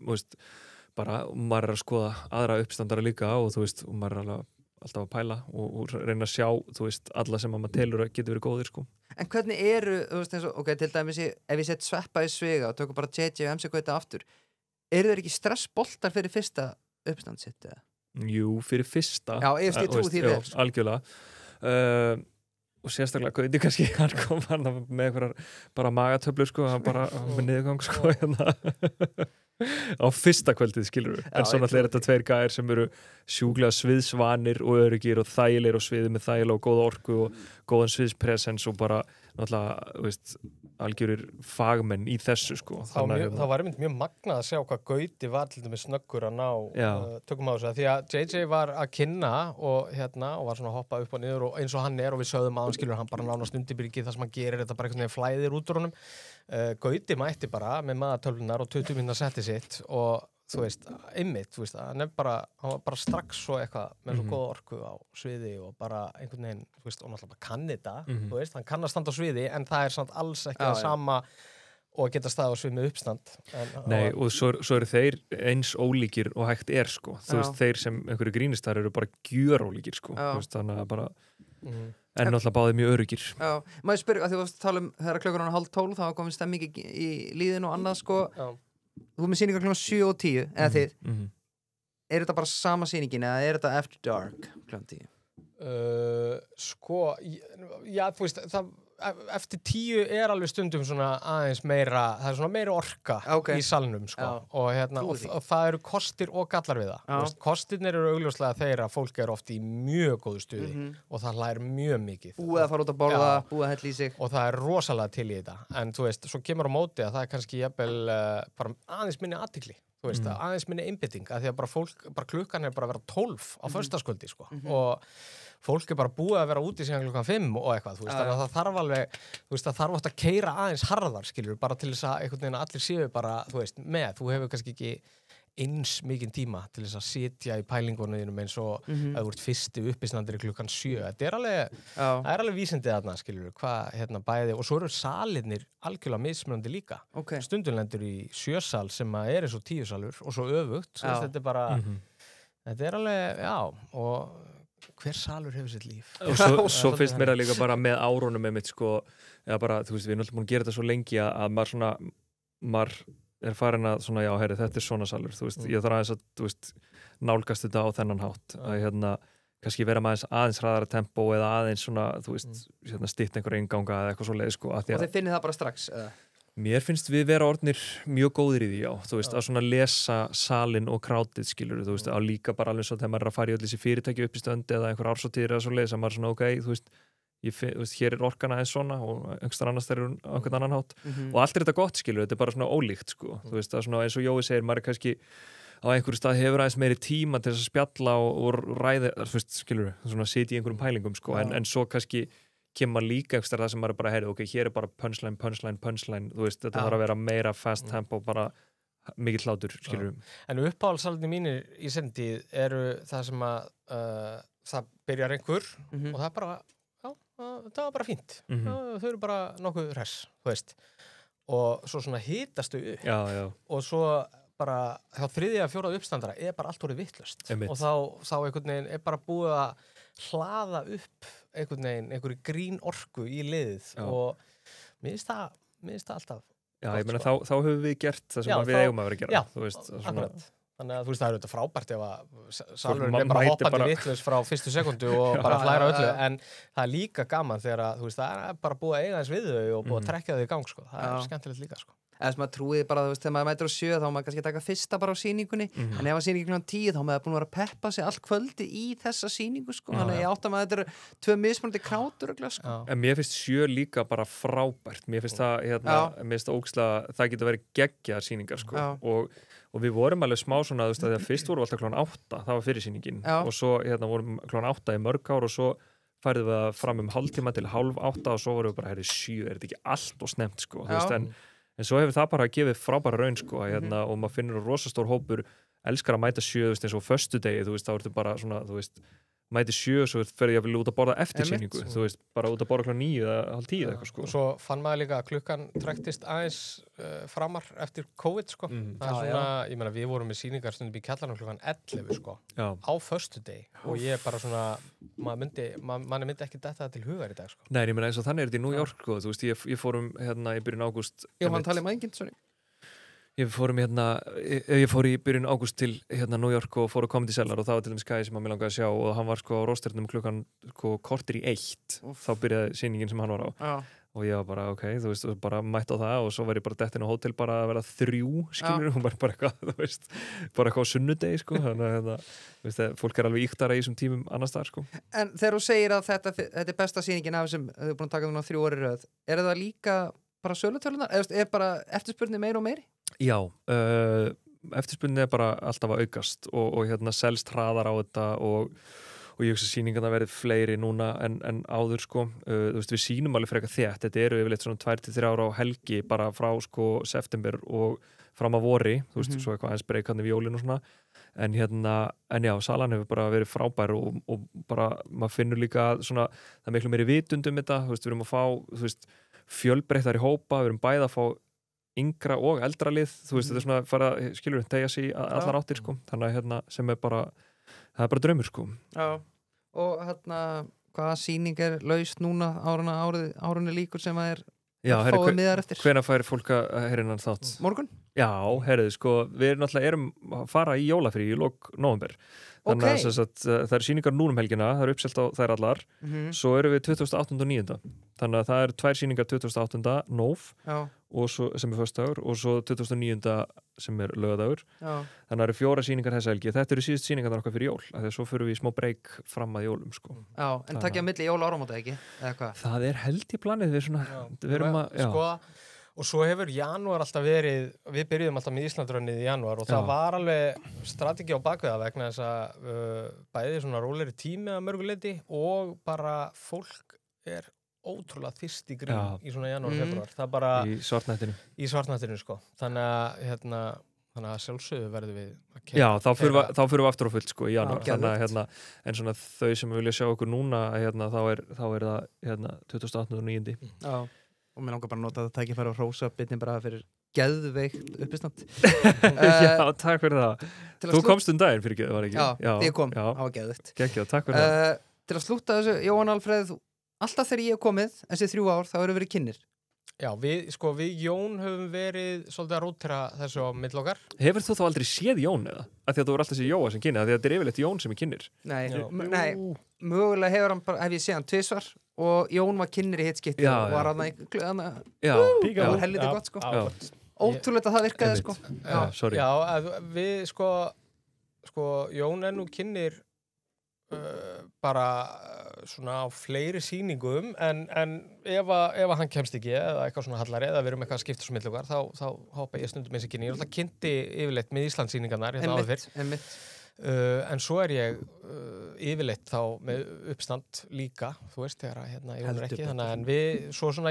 bara maður að skoða aðra uppstandara líka og þú veist, og maður alltaf að pæla og reyna að sjá, þú veist, alla sem að maður telur að geti verið góðir, sko. En hvernig eru, þú veist, eins og, ok, til dæmis ef ég sett Sveppa í Sviga og tökum bara JJ og MC Gauta aftur, eru þeir ekki stressboltar fyrir fyrsta uppstand sitt, eða? Jú, fyrir fyrsta. Já, ég trúi því vel. Algjörlega. Og sérstaklega Gauti kannski, hann kom með einhverjar bara magatöflur, sko, hann bara með niðurgang, sko, á fyrsta kvöldið, skilur við. En svo náttúrulega þetta 2 gæjar sem eru sjúklega sviðsvanir og öruggir og þægilegir og sviðið með þægilega og góða orku og góðan sviðspresens og bara náttúrulega, þú veist, algjörir fagmenn í þessu, sko. Það var einmitt mjög magnað að sjá hvað Gauti var til dæmis snöggur að ná tökum á þessu, því að JJ var að kynna og var svona að hoppa upp og niður og eins og hann og við sögðum að hann skilur hann bara nánast undirbyrgi það sem hann gerir, þetta bara einhvern veginn flæðir út úr honum. Gauti mætti bara með maðurtölvunar og 20 mínútna setti sitt og þú veist, einmitt, þú veist, hann var bara strax svo eitthvað með svo góða orku á sviði og bara einhvern veginn, þú veist, og náttúrulega bara kann þetta, þú veist, hann kann að standa á sviði en það er samt alls ekki það sama og geta staðið á svið með uppstand. Nei, og svo eru þeir eins ólíkir og hægt sko, þú veist, þeir sem einhverju grínistar eru bara gjörólíkir, sko, þú veist, þannig að bara en náttúrulega báðið mjög öruggir. Já, maður spyrir, að því að tala þegar klukkan 11:30, þá komið stemming í líðinu og annað, sko. Þú með sýningar klukkan 7 og 10, eða þið. Er þetta bara sama sýningin eða er þetta After Dark klukkan 10? Sko, já, þú veist, eftir 10 er alveg stundum svona aðeins meira, það er svona meira orka í salnum, sko. Og það eru kostir og gallar við það. Kostirnir eru augljóslega þeir að fólk er oft í mjög góðu stuði og það hlæðir mjög mikið. Búið að fara út að borða, búið að hella í sig. Og það er rosalega til í þetta. En þú veist, svo kemur á móti að það er kannski jafnvel bara aðeins minni athygli. Þú veist, aðeins minni einbeiting, að því að bara klukkan er bara að vera 12 á föstudagskvöldi, sko. Og fólk er bara búið að vera úti síðan klukkan 5 og eitthvað, þú veist, þannig að það þarf alveg, þú veist, það þarf oft að keyra aðeins harðar, skilur, bara til þess að einhvern veginn allir séu bara, þú veist, þú hefur kannski ekki eins mikinn tíma til þess að sitja í pælingunum eins og að þú ert fyrsti uppistandari klukkan 7. Þetta er alveg vísindið þarna, skilur, hvað bæði, og svo eru salirnir algjörlega mismunandi líka. Stundum lendur í 7 sal sem er eins og 10 salur og svo öfugt, svo þetta er bara, þetta er alveg, og hver salur hefur sitt líf. Og svo finnst mér það líka bara með árunum með mitt, sko, eða bara, þú veist, við erum alltaf búin að gera þetta svo lengi að maður er farin að svona, já, herri, þetta er svona salur, þú veist, ég þarf aðeins að, þú veist, nálgast þetta á þennan hátt, að kannski vera með aðeins hraðara tempó eða aðeins svona, þú veist, stytt einhver einganga eða eitthvað svo leið, sko. Og þið finnið það bara strax, eða? Mér finnst við vera orðnir mjög góðir í því, já, þú veist, að svona lesa salin og krátið, skilur, þú veist, að líka bara alveg svo þegar maður er að fara í öll þessi fyrirtæki upp í stönd eða einhver ársóttíðir eða svo leið, sem maður svona, ok, þú veist, hér er orkan aðeins svona og einhverstað annars þeir eru á einhvern annan hátt og allt er þetta gott, skilur, þetta er bara svona ólíkt, sko, þú veist, það er svona eins og Jói segir, maður er kannski á einhverju stað hefur aðeins meiri tíma til þess að spjalla og ræða, þú veist, skilur, svona sitja í einhverjum pælingum, sko, en svo kannski kemur líka einhverstað það sem maður er bara, ok, hér er bara punchline, þú veist, þetta þarf að vera meira fast tempo, bara mikill hlátur, skilur. En uppáhaldssalirnir mínir í sendið eru það sem að það byrjar einhver og það er bara það var bara fínt, þau eru bara nokkuð hress, þú veist, og svo svona hitastu upp og svo bara þá 3. að 4. uppstandara er bara allt orðið vitlaust og þá einhvern veginn er bara búið að hlaða upp einhvern veginn, einhverju grín orku í liðið og mér finnst það alltaf Já, ég meina, þá höfum við gert það sem við eigum að vera að gera, þú veist, akkurat. Þannig að þú veist, það er auðvitað frábært ef að salurinn er bara hoppandi vitlaus frá fyrstu sekundu og bara hlæra öllu, en það er líka gaman þegar að, þú veist, það er bara búið að eiga þess við þau og búið að trekkja þau í gang, sko. Það er skemmtilegt líka, sko. Eða sem maður trúið bara, þú veist, þegar maður mætir á 7 þá maður kannski taka fyrsta bara á sýningunni en ef að sýningu klukkan 10 þá maður búin að vera að peppa sig allt kvöldi í þessa sýningu, sko. Þannig að ég átta maður þetta eru 2 mismunandi krátur, sko. En mér finnst 7 líka bara frábært. Mér finnst það, mér finnst það ógeðslega, það getur verið geggjaðar sýningar, sko. Og við vorum alveg smá svona, þú veist, þegar fyrst vorum við alltaf klukkan 8, það var fyrir sýningin og svo vorum klukkan 8 í mörg ár og svo færðum við fram hálftíma til 7:30 og svo vorum við bara, 7, er þetta ekki allt og snemmt, sko, þú veist, en svo hefur það bara gefið frábæra raun, sko, og maður finnur rosastór hópur elskar að mæta 7, þú veist, eins og föstudegi, þú veist, þá ertu bara svona, þú veist, mæti 7, svo ferði ég að vilja út að borða eftir sýningu, þú veist, bara út að borða klokkan 9 eða halv 10 eða eitthvað, sko. Og svo fann maður líka að klukkan trektist aðeins framar eftir COVID, sko. Það er svona, ég meina, við vorum með sýningar stundum í kjallarnum klukkan 11, sko, á föstudegi. Og ég bara svona, manni myndi ekki detta það til hugar í dag, sko. Nei, ég meina eins og þannig þetta í New York, sko, þú veist, ég fórum hérna í byrjun ágúst. Ég fór í byrjun ágúst til hérna New York og fór á Comedy Cellar og það var til dæmis gæði sem að mér langaði að sjá og hann var sko á rósternum klukkan korter í 1 þá byrjaði sýningin sem hann var á og ég var bara þú veist, bara mætt á það og svo var ég bara dettin á hótel bara að vera 3 skilur og bara eitthvað, þú veist bara eitthvað á sunnudegi sko þannig að þú veist, fólk alveg íktara í þessum tímum annars staðar sko. En þegar þú segir að þetta er besta sýningin af sem þau búin að taka núna 3 ári röð, er það líka bara sölutölunar, er bara eftirspurnin meiri og meiri? Já, eftirspunni bara alltaf að aukast og hérna selst hraðar á þetta og ég hugsa sýningarna verið fleiri núna en áður sko, þú veist við sýnum alveg frekar þétt, þetta eru yfirleitt svona 2-3 ára á helgi bara frá sko september og fram að vori, þú veist, svo eitthvað aðeins breykandi við jólin og svona, en já, salan hefur bara verið frábær og bara, maður finnur líka svona, það er miklu meiri vitund þetta, þú veist, við erum að fá, þú veist, fjölbreyttari hópa, við erum bæði að fá yngra og eldra lið, þú veist, þetta er svona fara, skilur, tegja sig allar áttir, sko, þannig að hérna, sem er bara, það er bara draumur, sko. Já, og hérna, hvaða sýning er laust núna árunni líkur sem að fáið miðar eftir? Hvenær fær fólk að heyrinnan þátt? Morgun? Já, heyrðu, sko, við erum að fara í jólafrí í lok nóvember. Þannig að það er sýningar núna helgina, það er uppselt á þær allar, svo erum við 28. og 9. Þannig að það er 2 sýningar 28. nóv og svo, sem er föstudagur og svo 29. sem er laugardagur. Þannig að það eru 4 sýningar þessa helgi. Þetta eru síðust sýningarnar okkar fyrir jól, af því að svo fyrir við í smá break fram að jólum, sko. Já, en takk ég að milli jól og áramóta ekki, eða hvað? Það er held í planið, við erum að, sko, og svo hefur janúar alltaf verið, við byrjuðum alltaf með Íslandrönnið í janúar og það var alveg strategi á bakveða vegna þess að bæði svona rólegri tími að mörguleiti og bara fólk er ótrúlega þyrst í grín í svona janúar og februar. Það bara í svartnættinu sko. Þannig að sjálfsögðu verðum við að Já, þá fyrir við aftur á fullt sko í janúar. Þannig að en svona þau sem vilja sjá okkur núna þá er það 28. og 9. Já. Og mér langar bara að nota þetta tækifæri og hrósa bitnin bara fyrir geðveikt uppistand. Já, takk fyrir það. Þú komst daginn fyrir geð, var ekki? Já, ég kom, það var geðveikt. Geggjað, takk fyrir það. Til að slúta þessu, Jóhann Alfreð, alltaf þegar ég hef komið, þessi 3 ár, þá eru verið kynnir. Já, við Jón höfum verið svolítið að rótera þessu á milli okkar. Hefur þú þá aldrei séð Jón eða? Af því að þú er alltaf séð Jóa sem kynir, af því að þetta er yfirleitt Jón sem er kynir. Nei, mögulega hef ég séð hann 2 svar og Jón var kynnir í hitskipti og var hann það var helviti gott sko. Ótrúlega það virkaði sko. Já, við sko Jón er nú kynnir bara svona á fleiri sýningum en ef hann kemst ekki eða eitthvað svona hallari eða við erum eitthvað að skipta svo milli okkar þá hoppa ég stundum eins og kynni. Ég er alltaf kynnti yfirleitt með Íslandssýningarnar hérna áður fyrr. En svo er ég yfirleitt þá með uppstand líka, þú veist, þegar hérna ég er ekki, þannig en við svo svona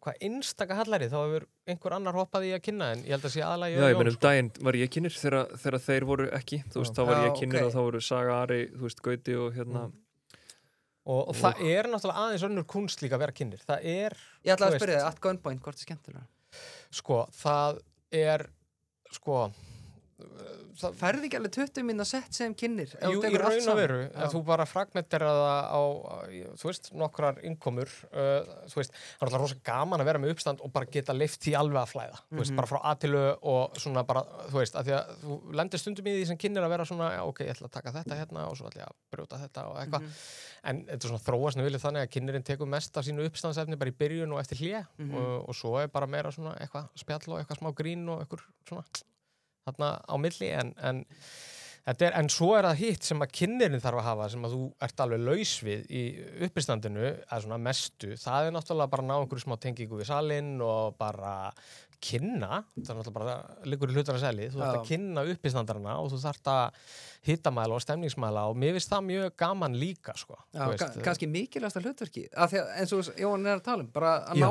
hvað einstaka hallari þá hefur einhver annar hoppað í að kynna en ég held að sé aðalagi Já, ég menn daginn var ég kynnir þegar þeir voru ekki, þú veist, þá var ég kynnir og þá voru Saga, Ari, þú veist, Gauti og hérna og það er náttúrulega aðeins önnur kunst líka að vera kynnir, það er Ég ætlaði að spyrja þig, at gunpoint, hvort er skemmtilega? Sko, það er Færði ekki alveg 20 minna sett sem kynnir? Jú, í raun og veru, að þú bara fragmentir það á, þú veist, nokkrar innkomur, þú veist, það er alltaf rosa gaman að vera með uppstand og bara geta leyft því alveg að flæða, þú veist, bara frá A til Ö og svona bara, þú veist, að því að þú lendir stundum í því sem kynnir að vera svona, já, ok, ég ætla að taka þetta hérna og svo ætla ég að brjóta þetta og eitthvað, en þetta er svona þróasnu vilja þannig að kynnirinn tekur mest af sínu uppstandsefni bara í byrjun og eftir hlé og svo er bara meira svona eitthvað spjall og eitthvað smá grín og eitthvað svona þarna á milli en svo er það hitt sem að kynnirinn þarf að hafa sem að þú ert alveg laus við í uppistandinu, eða svona mestu það er náttúrulega bara að ná einhverju smá tengingu við salinn og bara kynna, það er náttúrulega bara liggur í hlutar að selji, þú þarft að kynna uppistandarana og þú þarft að hittamæla og stemningsmæla og mér finnst það mjög gaman líka sko. Já, kannski mikilvægasta hlutverki af því að eins og Jóhann er að tala bara að ná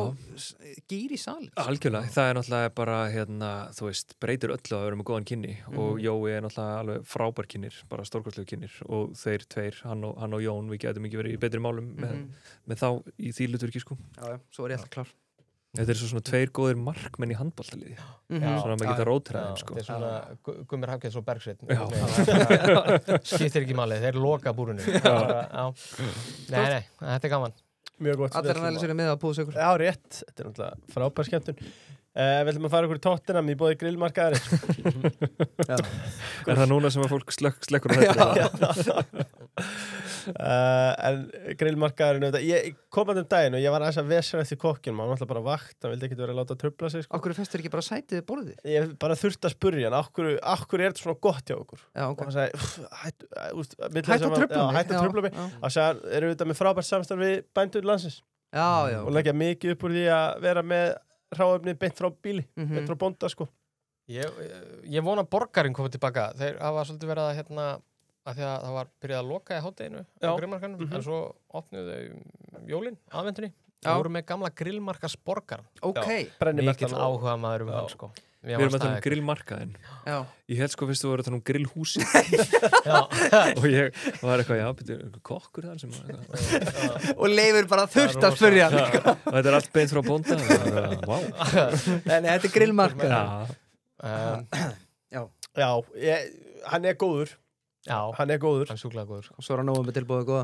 gýr í salin. Algjörlega, það er náttúrulega bara þú veist, breytir öllu að vera með góðan kynni og Jói er náttúrulega alveg frábær kynnir, bara stórkostlegu kynnir og þeir tveir, hann og Jón, við getum ekki verið í betri málum með þá í því hlutverki sko. Já, svo er ég alltaf klár. Þetta er svona tveir góðir markmenn í handboltaliði. Svona maður geta rótræðum, sko. Þetta er svona Guðmur Hafkens og Bergsveinn. Skiptir ekki máli, þeir loka búrunum. Nei, þetta er gaman. Mjög gott. Allir hann alveg sér með að púsa ykkur. Já, rétt. Þetta er náttúrulega frábær skemmtun. Við ætlum að fara okkur í Tottenham í bóði grillmarkaðarins. Er það núna sem að fólk slekkur á þetta? En grillmarkaðurinn ég kom að daginn og ég var aðeins að vesra eftir kokkinn, maður náttúrulega bara vakt, hann vildi ekki vera að láta trufla sig sko. Akkur festur ekki bara sætið við borðið? Ég bara þurfti að spurja hann, akkur er þetta svona gott hjá okkur? Já, ok. Og hann sagði, hættu að trufla mig. Og sagði, erum við þetta með frábært samstarf við bændur landsins? Já. Og leggja mikið upp úr því að vera með hráefni beint frá bíli, beint frá bónda sko. Ég vona borgarinn komið tilbaka, þeir hafa svolítið verið að að því að það var byrjað að loka í hádeginu á grillmarkanum, en svo opnuðu þau jólin, aðvendunni og voru með gamla grillmarkasborgaran. Ok. Mikill áhuga maður hann sko. Við erum að tala grillmarkaðinn. Já. Ég held sko fyrst þú voru að tala grillhúsi. Og ég var eitthvað, kokkur þar sem og Leifur bara þurft að spyrja. Og þetta er allt beint frá bónda. Vá. Nei, þetta er grillmarkað. Já, hann er góður. Já, hann er góður. Hann er sjúklega góður. Og svo er hann nógu með tilbúið góða.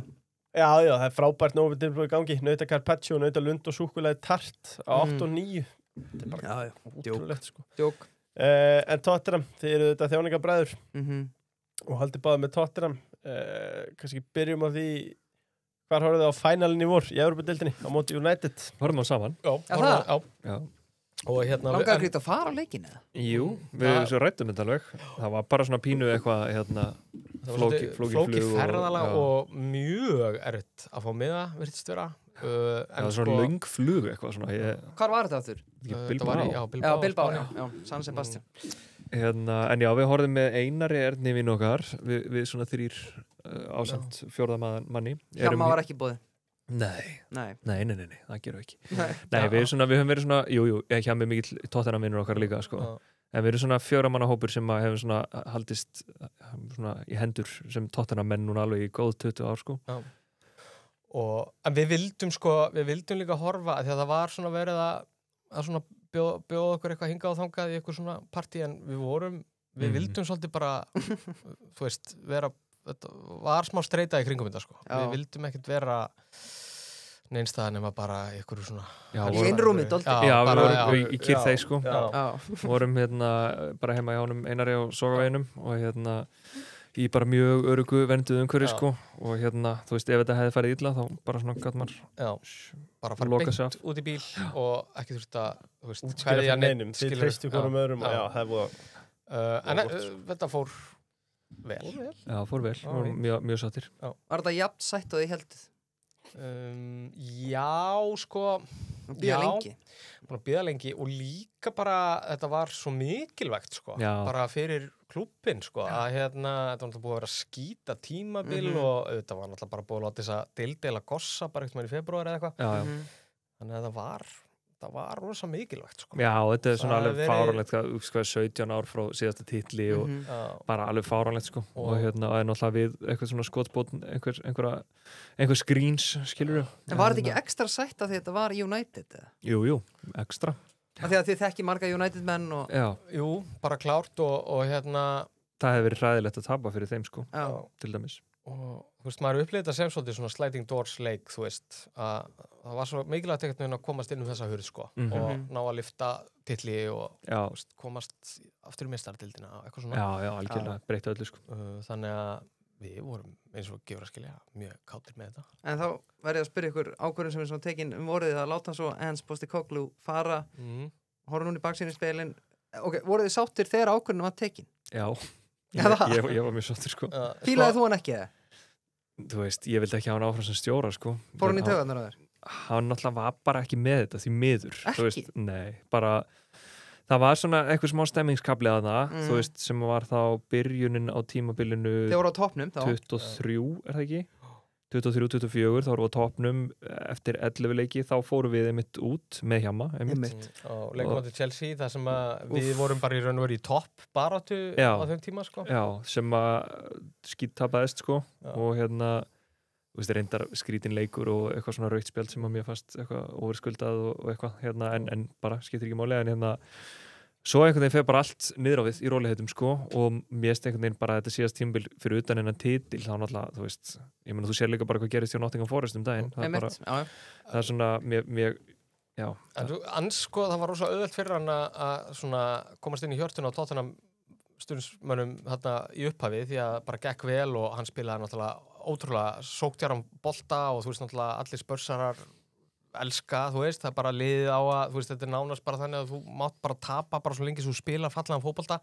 Já, það er frábært nógu með tilbúið í gangi. Nauta carpaccio, nauta lund og súkkulaði tart á 8 og 9. Þetta er bara ótrúlegt sko. Djók. En Tottenham, þið eru þetta þjáningabræður og haldið báðið með Tottenham. Kannski byrjum á því hvar horfðu þið á finalin í vor í Evrópudeildinni á móti United. Horfum á saman. Já. Og langaði ekki að fara á leikinu eða? Jú, við svo rættum þetta alveg. Það var bara svona pínu eitthvað flókið ferðalag og mjög erfitt að fá miða, virtist vera. Það var svona löng flug eitthvað svona. Hvar var þetta aftur? Bilbao. Já, San Sebastian. En já, við horfðum með Einari Erni vinn okkar, við svona 3 ásamt 4. manni. Hjálma var ekki búið. Nei, það gerum við ekki. Nei, við höfum verið svona, ég hjá með mikill Tottenham vinnur okkar líka, sko. En við erum svona 4 manna hópur sem hefur svona haldist svona í hendur sem Tottenham menn núna alveg í góð 20 ár, sko. En við vildum líka horfa, því að það var svona verið að svona bjóða okkur eitthvað hingað og þangað í eitthvað svona partí, en við vildum svolítið bara, þú veist, þetta var smá streita í kringum þetta sko. Við vildum ekkert vera neinstað nema bara ykkur svona í einrúmi við vorum í Kyrþey sko. Vorum bara heima í ánum Einari og Sogaveginum og í bara mjög öruggu vernduð umhverfi sko. Og þú veist, ef þetta hefði farið illa þá bara svona gæt maður bara fara beint út í bíl og ekki þurft að útskýra fyrir neinum, þið treystu hverjum öðrum en þetta fór vel. Já, fór vel, mjög sáttir. Var þetta jafn sætt og þið heldið? Já, sko bíða lengi og líka bara þetta var svo mikilvægt sko. Bara fyrir klúbbinn sko. Að þetta var náttúrulega búið að vera skýta tímabil og þetta var náttúrulega bara búið að láta þess að deildela gossa bara eitthvað í febrúar eða eitthvað. Þannig að það var rosa mikilvægt sko. Já, þetta er svona alveg fáránlegt 17 ár frá síðasta titli og bara alveg fáránlegt sko. Og það er náttúrulega við eitthvað svona skotbótn einhver screens, skilur við. En var þetta ekki ekstra sætt að þetta var United? Jú, ekstra. Af því að þið þekki marga United menn og... Jú, bara klárt og það hefur verið hræðilegt að tapa fyrir þeim sko, til dæmis. Og þú veist, maður upplifði þetta sem svolítið svona sliding doors leik, þú veist, að það var svo mikilvægt ekkert að komast inn þessa hurð, sko, og ná að lyfta titli og veist, komast aftur í meistardildina og eitthvað svona. Já, algjörlega, breytta öllu, sko. Þannig að við vorum, eins og gefur að skilja, mjög kátir með þetta. En þá verði að spyrja ykkur ákvörðun sem er svona tekin voruð að láta svo Ange Postecoglou fara, horfa núna í baksýnisspegilinn. Ok, voruð þið sáttir þegar ákvörðun var tekin? Já, ég var mjög sáttur, sko. Fílaði þú hann ekki eða? Þú veist, ég vildi ekki hafa hann áfram sem stjóra, sko. Fór hann í taugarnar á þér? Hann náttúrulega var bara ekki með þetta, því miður. Ekki? Þú veist, nei, bara Það var svona eitthvað smá stemmingskafli að það, þú veist, sem var þá byrjunin á tímabilinu Þeir voru á toppnum þá 23, er það ekki? 23-24, þá voru við á toppnum eftir 11 leiki, þá fórum við einmitt út með hjama, einmitt. Og leikum til Chelsea, þar sem að við vorum bara í raun og verið í topp baráttu Já. á þeim tíma, sko. Já, sem að skíttapaðist, sko, og hérna, þú veist, reyndar skrítin leikur og eitthvað svona rautt spjald sem að mér fannst eitthvað overskuldað og eitthvað, hérna, en bara skiptir ekki máli, en hérna, svo einhvern veginn fer bara allt niður á við í róliheitum, sko, og mér finnst einhvern veginn bara að þetta síðast tímabil fyrir utan enn titil, þá náttúrulega, þú veist, ég meina, þú sér líka bara hvað gerist hjá Nottingham Forest daginn, það er bara, það er svona, já. En sko, það var rosa auðvelt fyrir hann að svona komast inn í hjörtuna á Tottenham stundsmönnum þarna í upphafi, því að bara gekk vel og hann spilaði náttúrulega ótrúlega sóktjaran bolta og þú veist náttúrulega allir spörsarar elska, þú veist, það er bara liðið á að, þú veist, þetta er nánast bara þannig að þú mátt bara tapa bara svo lengi sem þú spilar fallegan fótbolta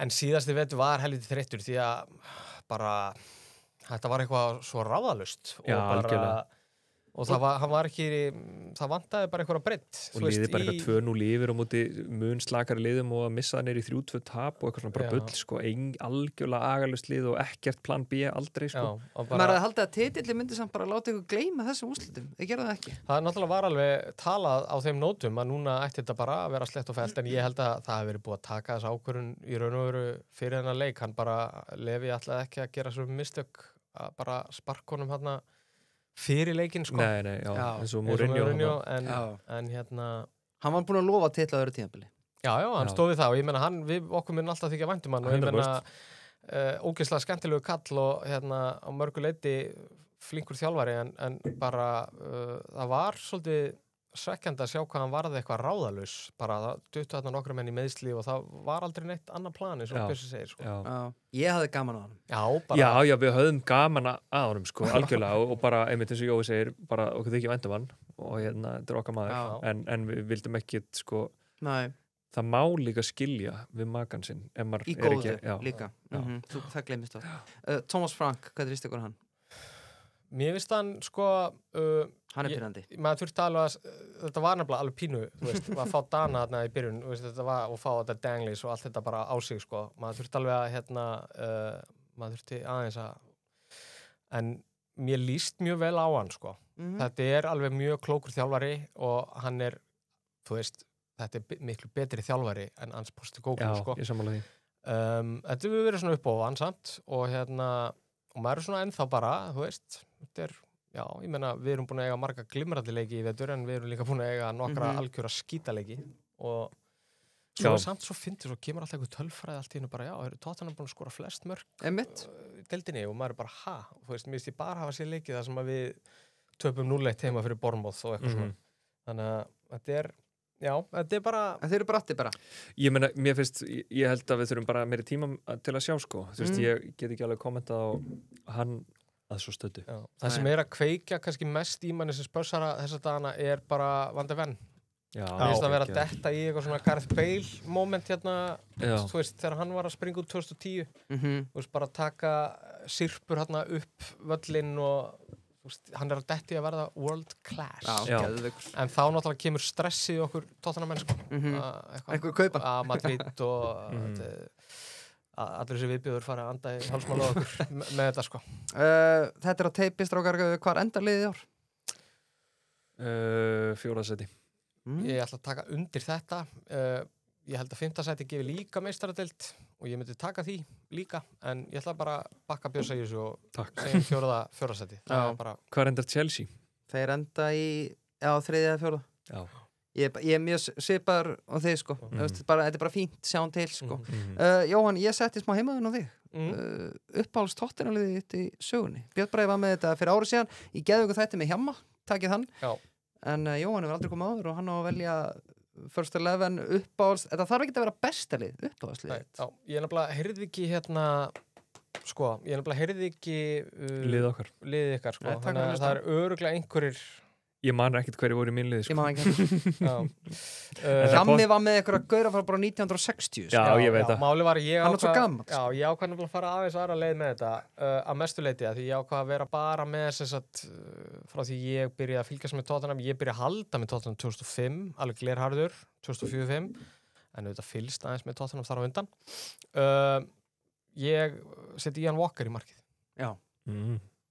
en síðasti vetur var helviti þreyttur því að bara þetta var eitthvað svo ráðalust og Já, bara algjörlega. og hann var ekki, það vantaði bara eitthvað breytt Og liðið bara eitthvað 2-0 yfir og múti mun slakari liðum og að missa það neyri 3-2 tap og eitthvað svona bara bull, sko, algjörlega agalust lið og ekkert plan B aldrei, sko. Maður að halda að titilli myndi samt bara láta ykkur gleyma þessum úrslitum, þið gerðu það ekki. Það náttúrulega var alveg talað á þeim nótum að núna ætti þetta bara að vera slett og fellt en ég held að það hefur verið búið að taka þessa ákvörðun í raun og veru fyrir þennan leik, hann bara Levi ætlaði ekki að gera svo mistök að bara sparka honum hérna fyrir leikinn, sko. Nei, já, eins og Mourinho en hérna Hann var búinn að lofa titla á öðru tímabili. Já, hann stóð við það og ég meina okkur mun alltaf þykja vænt hann og ég meina ógeðslega skemmtilegu kall og hérna á mörgu leyti flinkur þjálfari en bara það var svolítið svekkjandi að sjá hvað hann varði eitthvað ráðalaus bara það duttu þarna nokkra menn í meiðsli og það var aldrei neitt annar plan eins og Bjössi segir, sko. Ég hafði gaman á hann. Já, við höfðum gaman að honum, sko, algjörlega og bara, einmitt eins og Jói segir, bara okkur þykja vænt hann og hérna, þetta er okkar maður en við vildum ekki, sko það má líka skilja við makan sinn ef maður í er góðu ekki líka, það gleymist það. Thomas Frank, hvað rýst ykkur hann? Mér finnst hann, sko hann er pyrrandi. Maður þurfti alveg að þetta var nefnilega alveg pínu, þú veist, að fá Dana þarna í byrjun, þú veist, þetta var og fá þetta Danglis og allt þetta bara á sig, sko. Maður þurfti alveg að, hérna, maður þurfti aðeins að en mér líst mjög vel á hann, sko. Þetta er alveg mjög klókur þjálfari og hann er, þú veist, þetta er miklu betri þjálfari en hans Postecoglou, sko. Já, ég sammála því. Þetta hefur verið svona upp á vansamt og hérna, og maður er svona ennþá bara, þú veist, þetta er já, ég meina, við erum búin að eiga marga glimrandi leiki í vetur en við erum líka búin að eiga nokkra algjöra skítaleiki og svo samt svo fyndið, svo kemur alltaf eitthvað tölfræði allt í hennu bara, já, Tottenham búin að skora flest mörg í deildinni og maður er bara, þú veist, mér finnst ég bara hafa sér leikið þar sem að við töpum 0-1 heima fyrir Bournemouth og eitthvað svona þannig að þetta er, já, þetta er bara en þeir eru bratti bara ég meina, mér finnst, ég held að við þurfum bara meiri tíma til að sjá, sko, þú veist, ég get ekki alveg kommentað á hann að svo stöddu. Það sem er að kveikja kannski mest í manni sem spörsara þessa dagana er bara Van de Ven. Það finnst að vera að detta í eitthvað svona Gareth Bale moment hérna, þú veist, þegar hann var að springa út 2010, þú veist, bara taka sirpur hérna upp völlinn og þú veist, hann er að detti að verða world class. En þá náttúrulega kemur stressið okkur Tottenham-menn, sko. Einhver kaupa. Madrid og allir þessi viðbjóður fara að anda í hálsmála okkur með þetta, sko. Þetta er á teipi, strákar, hvar endar liðið í ár? 4. sæti. Ég ætla að taka undir þetta. Ég held að 5. sæti gefi líka meistaradeild og ég myndi taka því líka, en ég ætla bara að bakka Björsa í þessu og segjum 4. sæti. Hvað endar Chelsea? Þeir enda í, 3. eða 4. Já. Ég er mjög svipaður á þig, sko. Þetta er bara fínt, sjáum til, sko. Jóhann, ég setti smá heimaðun á þig. Uppáhalds Tottenham-liðið þitt í sögunni. Björn Bragi var með þetta fyrir árið síðan. Ég geði ykkur þetta með hjamma, takið hann. Já. En Jóhann hefur aldrei komið áður og hann á að velja first 11 uppáhalds. Þetta þarf ekki að vera besta lið, uppáhaldslið. Já, ég nefnilega heyrði ekki hérna, sko, heyrði ekki liðið okkar. Liðið ykkar, sko. Þannig að það er örugglega einhverjir Ég man ekkert hverju voru í minn liði, sko. Ég man ekki. Hrammi var með eitthvað gaura frá bara 1960. Já, ég veit það. Máli var ég hann er svo gammal. Já, ég ákvað nefnilega að fara aðeins aðra leið með þetta að mestu leiti því ég ákvað að vera bara með þess að frá því ég byrjaði að fylgjast með Tottenham, ég byrjaði að halda með Tottenham 2005, alveg glerharður 2004-05 en auðvitað fylgst aðeins með Tottenham þar á undan. Ég seti Ian Walker í markið. Já.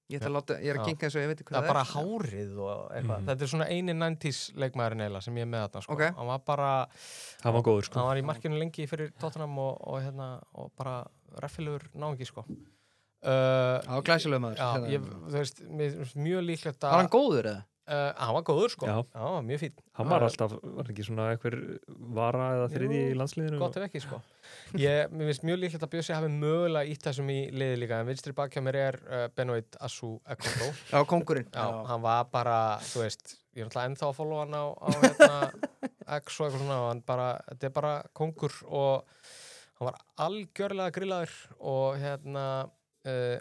Ég er að kinka þessu, ég veit ekki hvað það er. Bara hárið og eitthvað. Þetta er svona eini 90s leikmaðurinn eiginlega sem ég er með þarna, sko. Okay. Hann var bara... Hann var góður, sko. Hann var í markinu lengi fyrir Tottenham og bara reffilegur náungi, sko. Á glæsilega maður. Já, þú veist, mjög líklegt að... Var hann góður, eða? Hann var góður, sko. Já, mjög fín. Hann var alltaf, var ekki svona einhver vara eða þriði í landsliðinu? Gott ef ekki, sko. Mér finnst mjög líklegt að Bjössi hafi mögulega ítt þessum í liði líka, en vinstri bak hjá mér er Benoit Assou Ekotó. Já, kóngurinn. Já, hann var bara, þú veist, ég er náttúrulega ennþá að followa hann á X og eitthvað svona, og hann bara, þetta er bara kóngur og hann var algjörlega grillaður og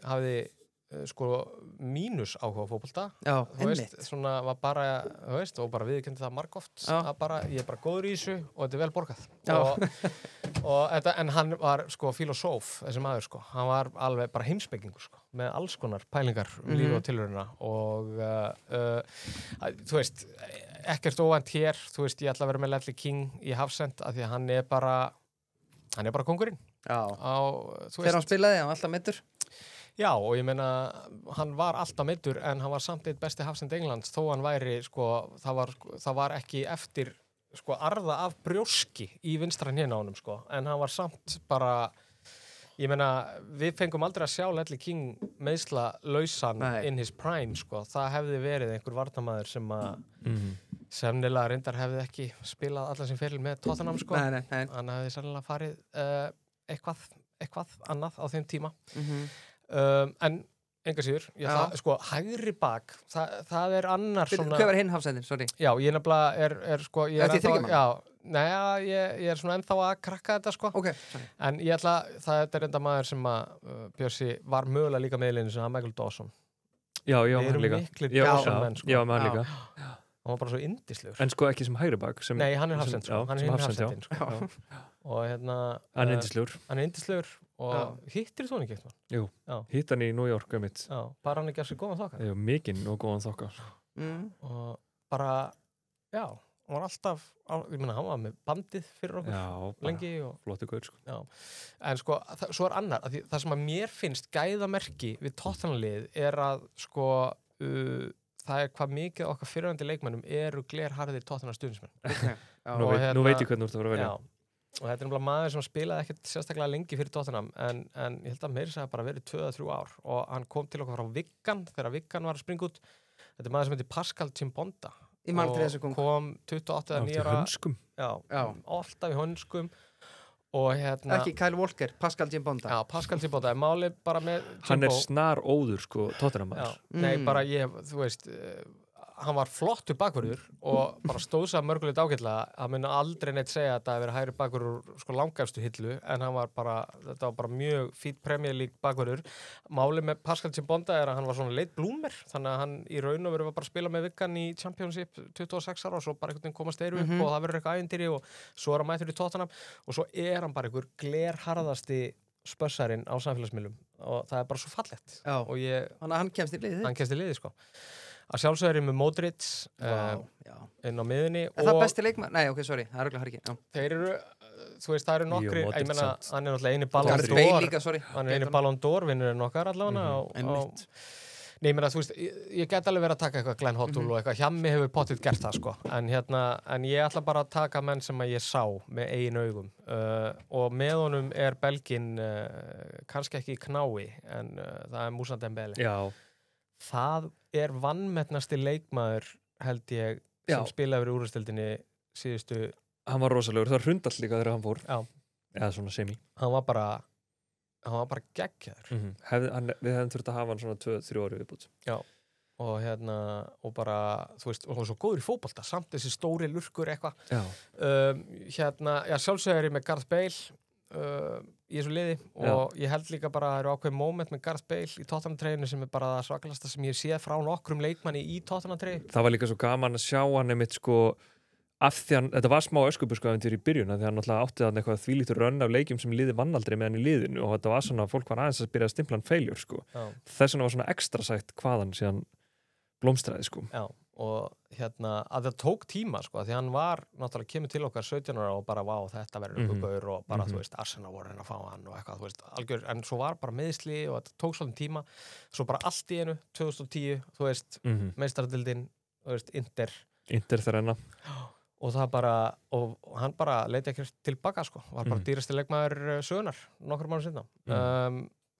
hafði sko mínus áhuga á fótbolta. Já, einmitt. Svona var bara, þú veist, og bara viðurkenndi það margoft að bara, ég er bara góður í þessu og þetta er vel borgað. En hann var sko filosóf, þessi maður, sko. Hann var alveg bara heimspekingur, sko, með alls konar pælingar lífi og tilhöruna og þú veist, ekkert óvænt hér, þú veist, ég ætla að vera með Ledley King í Hafsend af því að hann er bara kóngurinn. Já. Þegar hann spilaði, hann var alltaf meiddur. Já, og ég meina, hann var alltaf meiddur en hann var samt eitt besti Hafsend Englands þó hann væri, sko, það var ekki eftir, sko, arða af brjóski í vinstra hnén á honum, sko, en hann var samt bara, ég meina, við fengum aldrei að sjá Ledley King meiðsla lausan in his prime, sko, það hefði verið einhver varnarmaður sem að semnilega reyndar hefði ekki spilað allar sem feril með Tottenham, sko, nei. Hann hefði sannlega farið eitthvað annað á þeim tíma. En enga síður, sko, hægri bak, það er annar svona... Hver var hinn Hafsendin, sorry? Já, ég nefnilega er sko... Ég er svona ennþá að krakka þetta, sko. Ok, sorry. En það er enda maður sem að Bjössi var mögulega líka meðlinu sem að Michael Dawson. Já, með hann líka. Við erum miklir Dawson-menn, sko. Já, með hann líka. Hann var bara svo yndislegur. En sko ekki sem hægri bak. Nei, hann er Hafsend, sko. Hann er hinn Hafsendin, sko. Og hann er yndislegur. Hann er yndislegur og hittir þú hann ekki eitthvað? Jú, hitt hann í New York mitt. Já, bara hann ekki að sér góðan þokka. Jú, mikinn og góðan þokka. Og bara, já, hann var alltaf, ég meina, hann var með bandið fyrir okkur lengi. Og flottu gaur, sko. Já, en sko, svo er annar, það sem að mér finnst gæðamerki við Tottenham-lið er að, sko, það er hvað mikið okkar fyrirvændi leikmennum eru glerharðir Tottenham stuðningsmenn. Nú veit ég hvernig þú ert að vera að velja. Já. Og þetta er náttúrulega maður sem spilaði ekkert sérstaklega lengi fyrir Tottenham en ég held að meira segja bara verið 2-3 ár og hann kom til okkur frá Wigan þegar Wigan var að springa út. Þetta er maður sem heitir Pascal Chimbonda og kom 28 eða 9 ára. Hönskum. Já, alltaf í hönskum og Ekki Kyle Walker, Pascal Chimbonda. Já, Pascal Chimbonda, málið bara með Chimbo. Hann er snar óður, sko, Tottenham maður. Nei, bara þú veist... Hann var flottur bakvörður og bara stóð sér mörgulegt ágætlega. Hann myndi aldrei neitt segja að það hefði verið hægri bakvörður sko langefstu hillu en þetta var bara mjög fínn Premier League bakvörður. Málið með Pascal Chimbonda er að hann var svona late bloomer þannig að hann í raun og veru var bara að spila með Wigan í Championship 26 ára og svo bara einhvern veginn komast þeir upp og það verður eitthvað ævintýri og svo er hann mættur í Tottenham og svo er hann bara einhver glerharðasti spössarinn á samfélagsmiðlum og það er bara svo fallegt. Og hann kemst í liðið. Hann kemst í liðið, sko. Að sjálfsögur er ég með Modric inn á miðunni. Er það besti leikmann? Nei, ok, sorry, það er örugglega ekki. Þeir eru, þú veist, það eru nokkri, ég meina, hann er náttúrulega eini Ballon d'Or. Bale líka, sorry. Hann er eini Ballon d'Or vinnurinn okkar allavega. Nei, ég meina, þú veist, ég get alveg verið að taka eitthvað Glenn Hoddle og eitthvað, Hjammi hefur pottitt gert það, sko. En ég ætla bara að taka menn sem að ég sá með eigin augum. Og með honum er Belginn kannski ekki í knái, en það er Moussa Dembele. Já. Það er vannmetnasti leikmaður held ég sem spilaði verið úrvarsdeildinni síðustu. Hann var rosalegur, það hrundall líka þegar hann fór. Já. Eða svona semi. Hann var bara geggjaður. Við hefðum þurft að hafa hann svona 2-3 ári viðbútt. Já. Og bara, þú veist, og svo góður í fótbolta, samt þessi stóri lurkur eitthvað. Já. Sjálfsögur er ég með Gareth Bale í þessu liði og ég held líka bara að það eru ákveðin moment með Gareth Bale í Tottenham-treyjunni sem er bara það svakalasta sem ég séð frá nokkrum leikmanni í Tottenham-treyju. Það var líka svo gaman að sjá hann einmitt sko af því að þetta var smá öskubuskuæventyr í byrjun því hann náttúrulega átti þarna eitthvað þvílíkt rönn af leikjum sem liði vann aldrei með hann í liðinu og þetta var svona, fólk var aðeins að byrja að stimpla hann failure sko. Þess vegna var svona ekstra sætt hvaðan síðan blómstræði sko. Já, og að það tók tíma sko, því hann var náttúrulega kemur til okkar 17 ára og bara vá, þetta verður gaur og bara, þú veist, Arsenal voru að fá hann og eitthvað, þú veist, algjör, en svo var bara meiðsli og þetta tók svolítið tíma, svo bara allt í einu 2010, þú veist, meistaradildin, þú veist, Inter þrenna og það bara, og hann bara leiti ekki tilbaka sko, var bara dýrasti leikmaður sögunar, nokkur mánuð sinna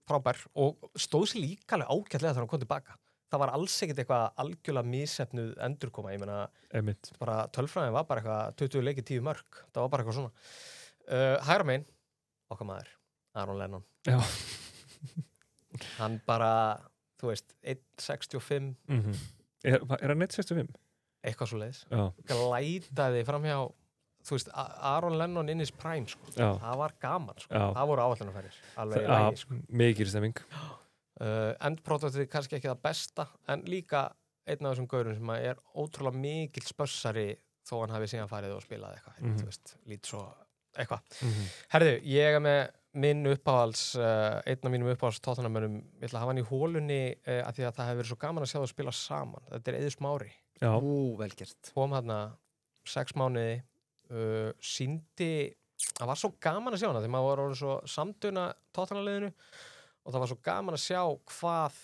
frábær og stóð sér líka alveg ágætlega þegar hann kom tilbaka. Það var alls ekkert eitthvað algjörlega misefnuð endurkoma, ég meina bara tölfræðin var bara eitthvað 20 leiki 10 mörk, það var bara eitthvað svona hægra megin, okkar maður Aron Lennon Já. Hann bara, þú veist 1.65 Er hann 1.65? Eitthvað svo leiðis glætaði framhjá, þú veist, Aron Lennon in his prime sko. Það var gaman, sko. Það voru áætlunarferðir alveg í lagi sko. Mikil stemming endprodúktið kannski ekki það besta en líka einn af þessum gaurum sem er ótrúlega mikill spössari þó hann hafi síðan farið og spilað eitthvað þú veist, lít svo eitthvað Herðu, ég er með minn uppáhalds einn af mínum uppáhalds Tottenhamönnum, ég ætla að hafa hann í hólunni af því að það hefur verið svo gaman að sjá það spila saman þetta er Eiður Smári velgert kom hérna 6 mánuði sýndi, það var svo gaman að sjá hana því maður voru svo samduna Tottenham-liðinu og það var svo gaman að sjá hvað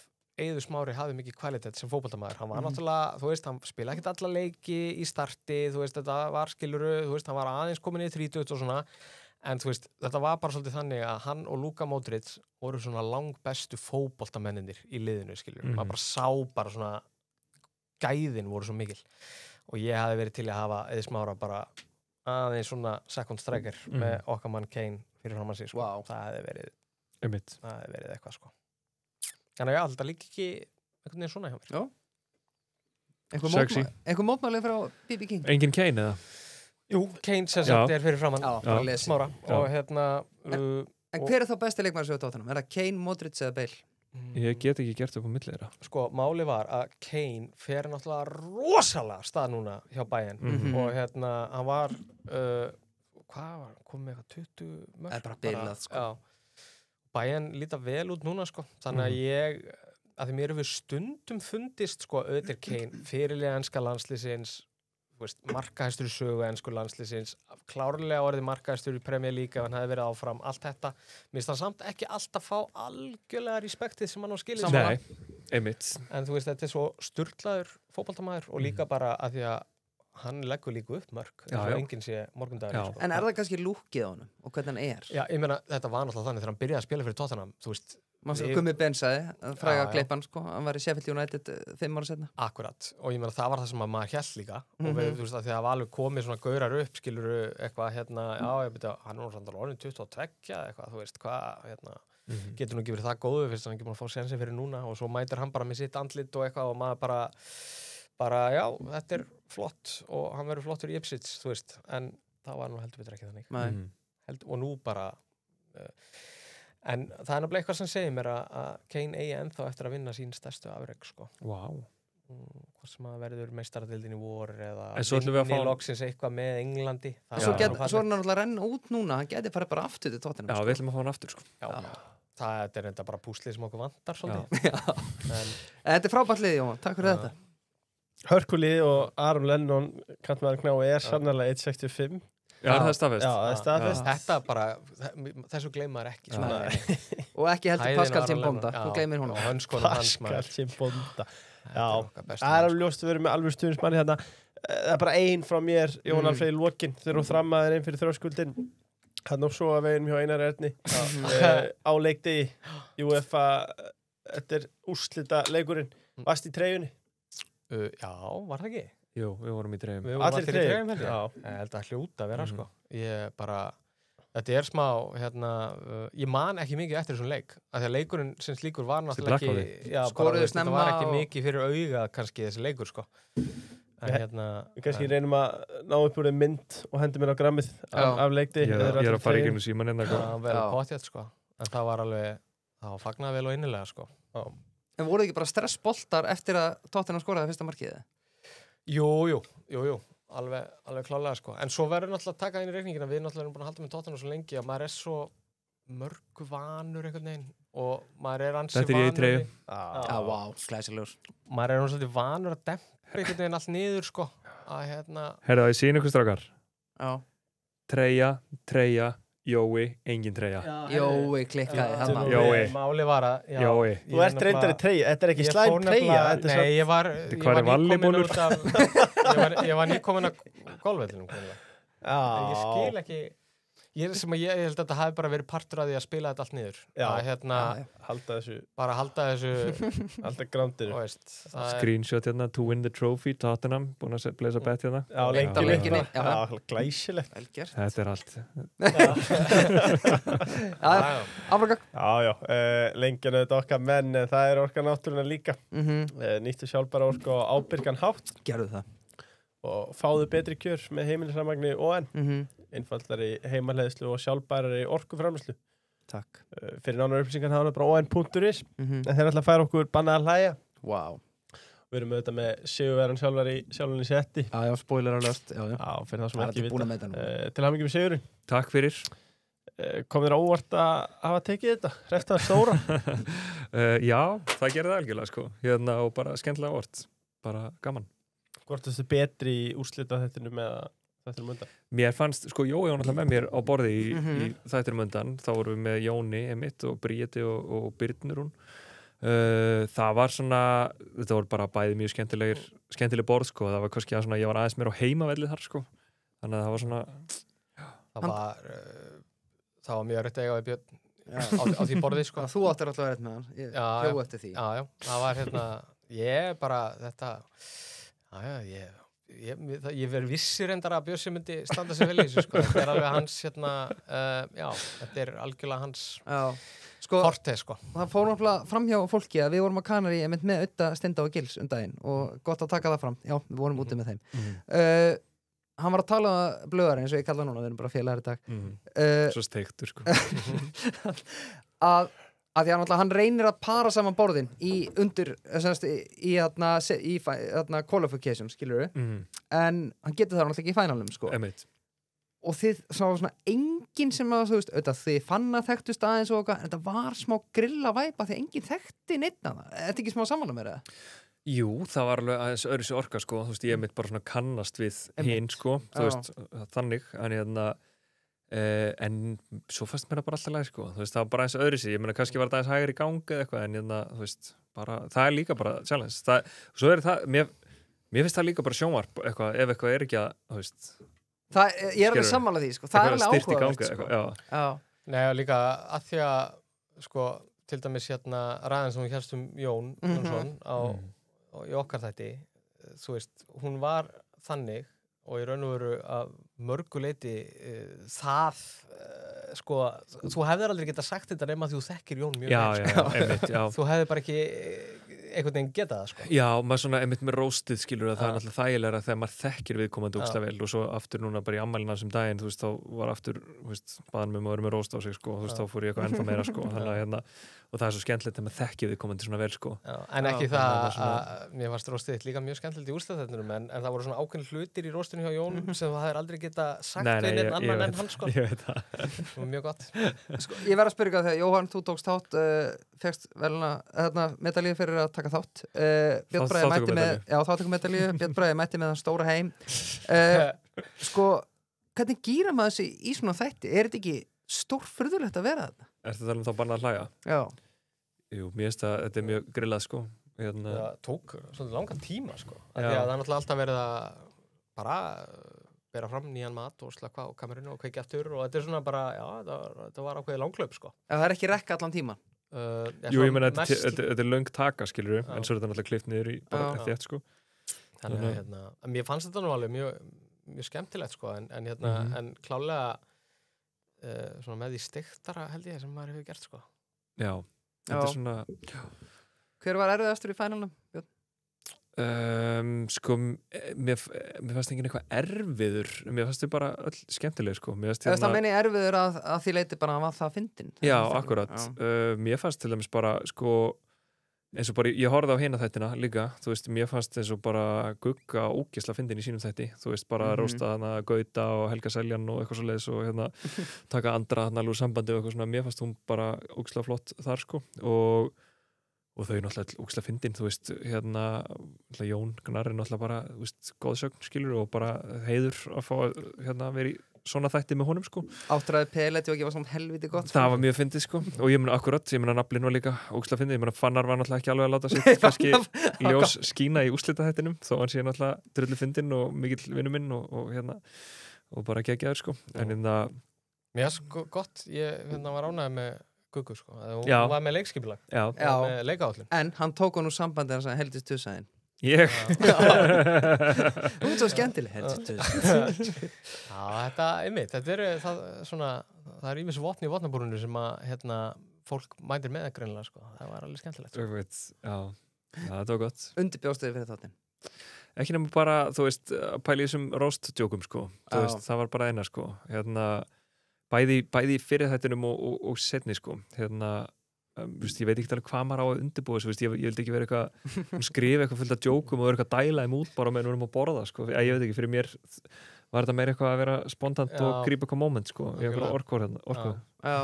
Eiður Smári hafði mikið kvalitet sem fótboltamaður. Hann var náttúrulega, þú veist, hann spilaði ekkert alla leiki í starti, þú veist, þetta var skiluru, þú veist, hann var aðeins komin í 30 og svona, en þú veist, þetta var bara svolítið þannig að hann og Luka Modric voru svona langbestu fótboltamennir í liðinu, skiluru. Maður bara sá bara svona, gæðin voru svo mikil. Og ég hafði verið til að hafa Eiður Smára bara aðeins svona second striker með okkar mann Kane fyrir framan sig, sko. Það hefði verið það hefði verið eitthvað sko þannig að þetta líka ekki einhvern veginn svona hjá mér einhver mótmæli frá B.B. King engin Kane eða? Jú, Kane sem sagt er fyrir framann Smára og en hver er þá besti leikmaður sem við tóttanum? Er það Kane, Modric eða Bale? Ég get ekki gert upp á milli þeirra sko, máli var að Kane fer náttúrulega rosalega stað núna hjá Bayern og hann var hvað var, kom með eitthvað 20 mörg það er bara bilað sko Bayern líta vel út núna sko þannig að að því mér hefur stundum fundist sko auðvitað Kane fyrirlega enska landslýsins markahæstur í sögu ensku landslýsins klárlega orðið markahæstur í Premier League ef hann hefði verið áfram, allt þetta mér finnst það samt ekki alltaf fá algjörlega respektið sem hann á skilið en þú veist þetta er svo sturlaður fótboltamaður og líka bara að því að hann leggur líka upp mörg eins og enginn sé morgundagur sko. En er það kannski lúkið á honum og hvernig hann er? Já, ég meina, þetta var náttúrulega þannig þegar hann byrjaði að spila fyrir Tottenham þú veist Gummi Ben sagði, fræga klippan sko hann var í Sheffield United 5 ára setna Akkurat, og ég meina það var það sem að maður hélt líka og við, þú veist að því að það var alveg komið svona gaurar upp skiluru eitthvað já, ég byrja, hann er náttúrulega orðin 22 eitthvað, þú veist, hvað getur nú ekki verið það góðu fyrst hann ekki búin að fá sensi fyrir núna og svo mætir hann bara með sitt andlit og eitthvað og maður bara já, þetta er flott og hann verður flottur í Ipswich, þú veist en það var nú heldur betur ekki þannig og nú bara en það er náttúrulega eitthvað sem segir mér að Kane eigi ennþá eftir að vinna sín stærstu afrek sko hvort sem að verður meistaradeildin í vor eða vinni loksins eitthvað með Englandi svo er hann náttúrulega að renna út núna hann geti farið bara aftur til Tottenham Já, við ætlum að fá hann aftur sko það er enda bara púslið sem okkur vantar svolítið Þetta er frábært lið, Jóhann, takk fyrir þetta Hörkulið og Aron Lennon kantmaður knái sannarlega 1.65 Já, það er staðfest Já, það er staðfest Þetta bara, þessu gleymar ekki og ekki heldur Pascal Chimbonda þú gleymir honum Pascal Chimbonda Já, það er alveg ljóst að vera með alveg stuðnismanni hérna það er bara ein frá mér, Jón Alfreð Lokin þegar hún þrammaðir einn fyrir þrjóðskuldin hann og svo að veginum hjá Einar Erni á leikdegi UEFA, þetta er úrslita leikurinn varst í treyjunni Já, var það ekki? Jú, við vorum í treyjum Allir treyjum? Já, ég held að hljóta að vera sko ég bara, þetta er smá ég man ekki mikið eftir þessum leik af því að leikurinn sem slíkur var náttúrulega ekki skoruðu snemma það var ekki mikið fyrir auga kannski þessi leikur sko en við kannski reynum að ná upp úr þeim mynd og hendum mér á grammið af leikdi Ég er að fara í gegnum síman það var potjætt sko en það var alveg, það var fagnað vel og innilega sko En voru ekki bara stressboltar eftir að Tottenham skoraði fyrsta markið? Jú, alveg klálega sko. En svo verður náttúrulega að taka inn í reikningina við náttúrulega erum búin að halda með Tottenham svo lengi að maður er svo mörgu vanur einhvern veginn og maður er ansi Þetta er ég í treyju. Já, vá, glæsilegur. Maður er svolítið vanur að dempa einhvern veginn allt niður sko að Herra, ég sín ykkur strákar. Já. Treyja, Jói, engin treyja. Jói klikkaði þarna. Jói. Máli var að Jói. Þú ert reyndar í treyju, þetta er ekki slæm treyja. Nei, ég var Valleybólur? ég var nýkomin að golfvellinum. Ég skil ekki ég held að þetta hafi bara verið partur af því að spila þetta allt niður. Halda þessu alltaf grándir. Screenshot hérna, to win the trophy, Tottenham, búin að blesa bet hérna. Já, lengjunni. Já, glæsilegt. Þetta er allt. Áfragak. Já, lengjunni þetta okkar menn, en það er okkar náttúrulega líka. Nýttu sjálfbara orku á ábyrgan hátt. Gerðu það. Og fáðu betri kjör með heimilisrafmagni ON. Einfaldari heimaleiðslu og sjálfbærari orkuframleiðslu. Takk. Fyrir nánar upplýsingar það er bara on.is en þeir ætla að færa okkur bannað að hlæja. Wow. Við erum auðvitað með sigurvegaran sjálfan í setti. Já, spoiler alert. Já, fyrir það sem ekki vita. Til hamingju með sigurinn. Takk fyrir. Kom þér óvart að hafa tekið þetta? Reftaði stóra? Já, það gerði það algjörlega sko. Og bara skemmtilega óvart. Bara gaman. Hvort þessi betri í úrslita þættinu með þættinum undan? Mér fannst, sko, Jói var náttúrulega með mér á borði í þættinum undan. Þá vorum við með Jóni, Emitt og Bríeti og Birnirún. Það var svona, þetta voru bara bæði mjög skemmtileg borð, sko. Það var kannski að svona, ég var aðeins meira á heimavelli þar, sko. Þannig að það var svona... Það var mjög rétt að eiga við Björn á því borði, sko. Þú áttir alltaf rétt með hann. Ég hljóð eftir því. Já, það var ég bara, þetta... Ég verið vissir endar að Björsi myndi standa sig vel í þessu sko. Þetta er alveg hans þetta er algjörlega hans forte sko. Það fór náttúrulega fram hjá fólki að við vorum á Kanari með Udda, Steinda og Gils daginn og gott að taka það fram. Já, við vorum úti með þeim. Hann var að tala blöðar eins og ég kalla núna, við erum bara félagar í dag. Svo steiktur sko. Að því að hann reynir að para saman borðin í qualification, skilur við, en hann getur það náttúrulega ekki í finalum, sko. Og þið sá svona enginn sem að, þú veist, þið fann að þekktust aðeins og okkar, en þetta var smá grilla væpa því að enginn þekkti neitt að það. Þetta ekki smá sammála með það? Jú, það var alveg aðeins öðru sér orka, sko. Þú veist, ég mitt bara svona kannast við hinn, sko. Þú veist, þannig, en svo fannst mér það bara alltaf læg sko. Þú veist, það var bara eins öðru sig, ég meina kannski var það eins hægri í gangi eða eitthvað en þú veist, bara, það er líka bara challenge, svo er það, mér finnst það líka bara sjónvarp eitthvað, ef eitthvað er ekki að, þú veist ég er alveg sammála því, sko, það er alveg áhugavert sko. Nei, og líka að því að, sko, til dæmis ræðan sem við hérstum Jón Jónsson í okkar þætti, þú veist, hún var þannig og í raun og veru að mörgu leyti sko, þú hefðir aldrei getað sagt þetta nema því þú þekkir Jón mjög vel. Þú hefðir bara ekki einhvern veginn getað það, sko. Já, maður svona einmitt með róstið skilur að það er náttúrulega þægilega þegar maður þekkir viðkomandi ógeðslega vel og svo aftur núna bara í ammælina sem daginn, þú veist, þá var aftur, þú veist, baðan með maður með róst á sig, sko, þú veist, þá fór ég eitthvað ennþá meira, sko, þannig að og það er svo skemmtilegt þegar maður þekkir viðkomandi svona vel, sko. En ekki það að mér fannst róstið líka mjög skemmtilegt í úrslitaþættinum en það voru svona ákveðin hlutir í róstinu hjá Jón sem það hefur aldrei getað sagt við einn annan en hann, sko. Ég veit það. Það var mjög gott. Sko, ég verð að spyrja þegar Jóhann, þú tókst þátt, fékkst medalíu fyrir að taka þátt. Björn Bragi mætti með, þáttakumedalíu, Björn Bragi mætti með þann stóra heim. Sko, hvernig gýra maður þessi í svona þætti? Er þetta ekki stórfurðulegt að vera þetta? Ertu það þá bara að hlæja? Já. Jú, mér finnst að þetta er mjög grillað, sko. Það tók svolítið langan tíma, sko. Því að það er náttúrulega alltaf verið að bara bera fram nýjan mat og slaka á kamerunni og kveikja aftur og þetta er svona bara, þetta var ákveðið langhlaup, sko. Það er ekki rekka allan tíman? Jú, ég meina, þetta er löng taka, skilur við, en svo er þetta náttúrulega klift niður í bara þétt, sko. Þannig að mér fannst þetta nú alveg mjög skemmtilegt, sko, en klálega svona með því steiktara held ég sem maður hefur gert, sko. Já, þetta er svona... Hver var erfiðastur í finalnum, Björn? Sko, mér fannst enginn eitthvað erfiður, mér fannst þau bara öll skemmtileg, sko. Það meini erfiður að því leiti bara að það fyndin. Já, akkurat. Mér fannst til dæmis bara, sko, eins og bara, ég horfði á hina þættina líka, þú veist, mér fannst eins og bara Gugga ógeðslega fyndin í sínum þætti, þú veist, bara rósta hana Gauta og Helga Seljan og eitthvað svo leiðis og hérna taka Andra hana alveg úr sambandi og eitthvað svona, mér fannst hún bara ógeðslega flott þar sko og þau náttúrulega ógeðslega fyndin, þú veist, hérna Jón Gnarr náttúrulega bara, þú veist, góðsögn skilur og bara heiður að fá hérna verið svona þætti með honum sko. Áttræði Peleti og ekki var svona helviti gott. Það var mjög fyndið sko og ég meina akkurat, ég meina naflinn var líka ógeðslega fyndið, ég meina Fannar var náttúrulega ekki alveg að láta sig kannski ljós skína í úrslitahættinum þó hann sé náttúrulega drullu fyndinn og mikill vinur minn og hérna og bara geggjaður sko en hérna Mér sko gott, ég hérna var ánægð með Guggu sko, hún Já. var með leikskipulag Já, með leikaállin En hann tók hann úr sambandi hans að heldist tusaðinn. ég Hún er svo skemmtileg, heldist tusaðinn. Já, þetta, einmitt, þetta það er ímis vopn í vopnabúrunu sem að, hérna, fólk mætir með greinilega, sko. Það var alveg skemmtilegt. Sko. Já, það var gott Undirbjóðstöði fyrir þáttinn. Ekki nema bara, þú veist, að pæla í þessum roast-djókum sko, þú Já. veist, það var bara eina sko, hérna bæði fyrir þættinum og setni sko, hérna Vist, ég veit ekki alveg hvað maður á að undirbúa þessu, ég vildi ekki vera eitthvað skrifa eitthvað fullt af djókum og vera eitthvað dæla þeim út bara meðan við erum að borða sko. Ég veit ekki, fyrir mér var þetta meira eitthvað að vera spontant og grípa eitthvað moment sko. Ég hef bara orku. Já.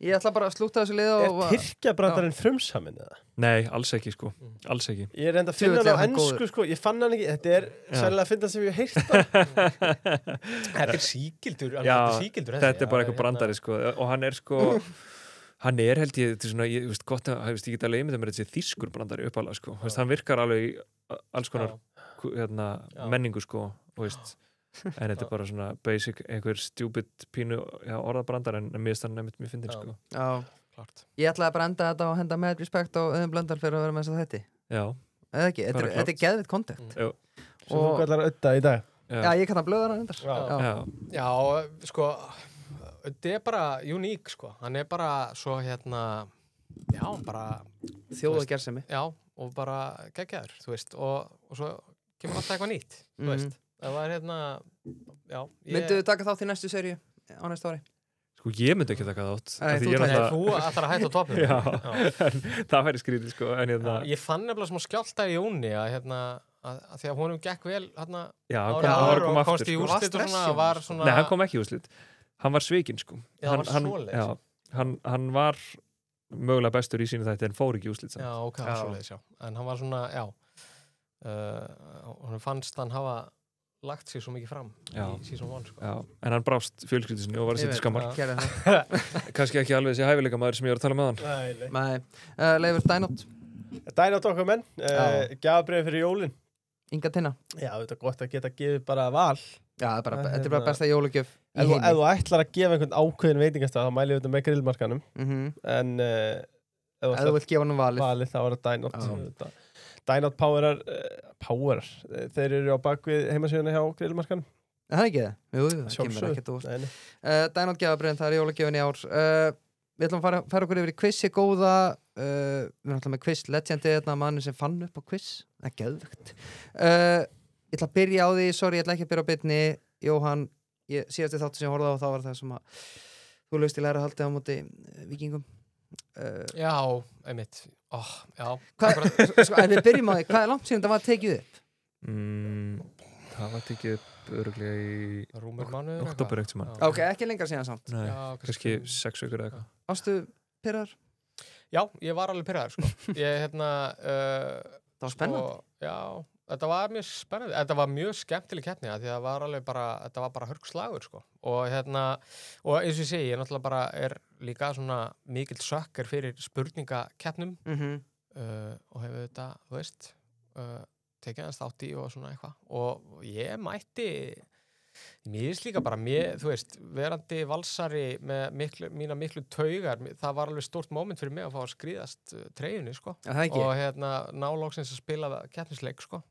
Ég ætla bara að slúta þessu lið og... Tyrkjabrandarinn frumsaminn eða? Nei, alls ekki sko, alls ekki. Ég er enda að finna hann á ensku sko, ég fann hann ekki, þetta er sannlega að finna sem ég heilt Þetta er síkildur, þetta er bara eitthvað brandari sko og hann er sko hann er held ég, þetta er svona, ég veist gott að ég get alveg einmitt að mér þetta sé þýskur brandari uppalega sko, hann virkar alveg í alls konar hérna, menningu sko, veist en þetta er bara svona basic, einhver stupid pínu orðabrandar en mér finnst hann nefnt mjög fyndin sko. Já, klart. Ég ætlaði að branda þetta og henda með respekt og Auðun Blöndal fyrir að vera með þess að þetta. Já. Eða ekki, þetta er geðvitt content. Já. Svo þú kallar að ödda í dag. Já, ég kann að blöða hann endar. Já, sko þetta er bara uník sko, hann er bara svo hérna, já, bara þjóðagersemi. Já, og bara geggjaður, þú veist, og svo kemur alltaf eitthvað nýtt, þú veist. Það var hérna, já. Myndu þið taka þátt í næstu seríu á næsta ári? Sko, ég myndi ekki taka þátt. Þú ætlar að hætta á toppinu. Já, það væri skrítið sko, en hérna. Ég fann nefnilega smá skjálta í Jóni að hérna, að því að honum gekk vel hérna ára og komst í úrslit og svona, var svona... Nei, hann kom ekki í úrslit. Hann var svikinn sko. Já, hann var svoleiðis. Hann var mögulega bestur í sínu þætti en fór ekki í úrslit. Já, ok, hann svoleiðis, já. En hann var svona, já, honum fannst hann hafa lagt sér svo mikið fram í season 1 sko. Já, en hann brást fjölskyldusinni og var að setja skammar. Kannski ekki alveg þessi hæfileika maður sem ég var að tala með hann. Nei. Leifur, Dænótt. Dænótt okkar menn, gjafabréf fyrir jólin. Inga Tinna. Já, þetta er gott að geta gefið bara val. Já, þetta er bara besta jólagjöf í heimi. Ef þú ætlar að gefa einhvern ákveðin veitingastað, þá mæli við þetta með grillmarkanum. En ef þú vilt gefa hann valið, þá er það Dænótt. Dænótt Powerar, þeir eru á bakvið heimasíðuna hjá grillmarkanum. Það er ekki það? Jú, það kemur ekkert úr. Dænótt gjafabréfin, það er jólagjöfin í ár. Við ætlum að fara okkur yfir í quizi góða. Við erum alltaf með quiz legendi, þetta manni sem fann upp á quiz. Það er geðvögt. Ég ætla að byrja á því, sorry, ég ætla ekki að byrja á byrni. Jóhann, síðasti þáttu sem ég horfði á, þá var það sem að þú laust í læra haldið á móti Víkingum. Já, einmitt. Já. Ef við byrjum á því, hvað er langt síðan það var tekið upp? Það var tekið upp öruglega í rúmur mánuður. Október eftir mann. Ok, ekki lengra síðan samt. Nei, kannski 6 vikur eða eitthvað. Varstu pirraður? Já, ég var alveg pirraður, sko. Það var spennandi. Já, þetta var mjög spennandi. Þetta var mjög skemmtileg keppni, því það var alveg bara, þetta var bara hörgslagur, sko. Og og eins og ég segi, ég náttúrulega bara er líka svona mikill sökker fyrir spurningakeppnum og hefur þetta, þú veist, tekið hans þátt í og svona eitthvað. Og ég mætti, mér finnst líka bara, þú veist, verandi valsari með mína miklu taugar, það var alveg stórt moment fyrir mig að fá að skríðast treyjunni, sko. Og nálóksins að spila keppnisleik, sko.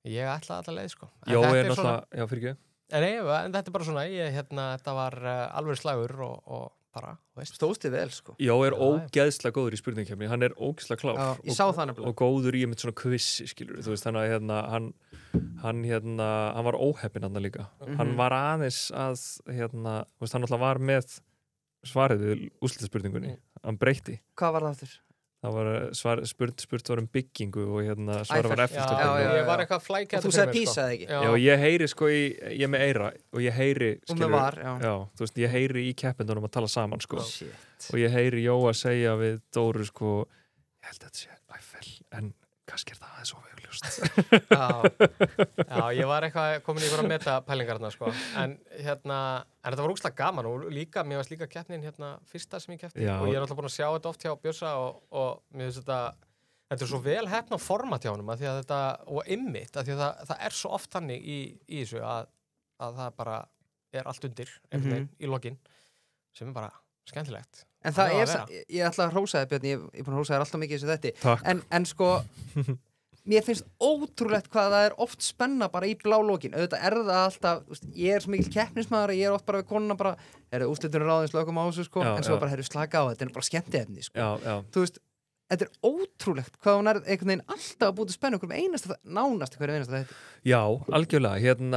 Ég ætlaði alla leið, sko. Jó, ég er náttúrulega, já, fyrir ekki. En þetta er bara svona, þetta var alveg slagur og bara, veist. Stóðst þið vel, sko. Jó, er ógeðslega góður í spurningkeppni, hann er ógeðslega klár. Ég sá það nefnilega. Og góður í með svona kvissi, skilur, þú veist, þannig að hann var óheppinn hann líka. Hann var aðeins að, þú veist, hann alltaf var með svarið við úrslitaspurningunni. Hann breytti. Hvað var það aftur? það var spurt var byggingu og svara var Eiffel. Ég var eitthvað flækjað og þú sagði Písa eða ekki? Já, ég heyri ég með eyra og ég heyri og með var, þú veist, ég heyri í keppendunum að tala saman Shit. og ég heyri Jóa segja við Dóru ég held að þetta sé Eiffel en kannski það aðeins óvegljóst Já, ég var eitthvað komin í einhverja metapælingarna en þetta var úkslega gaman og líka, mér varst líka keppnin fyrsta sem ég keppti og ég alltaf búin að sjá þetta oft hjá Bjössa og mér finnst þetta svo vel heppna format hjá honum og einmitt, af því að það svo oft þannig í þessu að það bara allt undir í lokin sem bara skemmtilegt. En það ég ætla að hrósa þér Björn, ég er búin að hrósa þér alltaf mikið þessu þetta en mér finnst ótrúlegt hvað það oft spenna bara í blálókin, auðvitað það alltaf, ég svo mikil keppnismæður að ég oft bara við konuna bara, úrslitunum ráðins lögum á þessu en svo bara slaka á þetta bara skemmtiefni þú veist, þetta ótrúlegt hvað hún einhvern veginn alltaf að búið spennu nánast hverju einasta þetta. Já, algjörlega,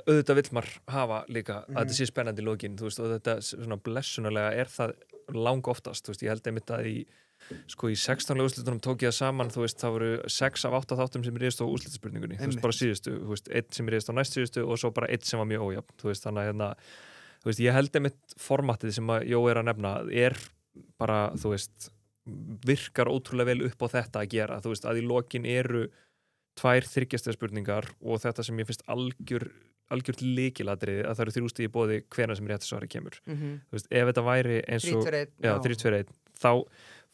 auðvitað vill maður hafa líka að þetta sé spennandi í lokin, þú veist, og þetta svona blessunarlega það lang oftast, þú veist, ég held einmitt að í 16 úrslitunum tók ég það saman, þú veist, það voru 6 af 8 þáttum sem réðst á úrslitaspurningunni, þú veist, bara síðustu, þú veist, 1 sem réðst á næst síðustu og svo bara 1 sem var mjög ójafn, þú veist, þannig að þú veist, ég held einmitt formatið sem að Jó að nefna bara, þú veist, virkar ótrúlega vel upp á þetta að gera, þú veist, að í lokin eru 2 þriggjastiga spurningar og þetta sem ég finnst algjört lykilatriði að það eru 3 stig í boði hvenær sem rétt svari kemur. Þú veist, ef þetta væri eins og 3-2-1, þá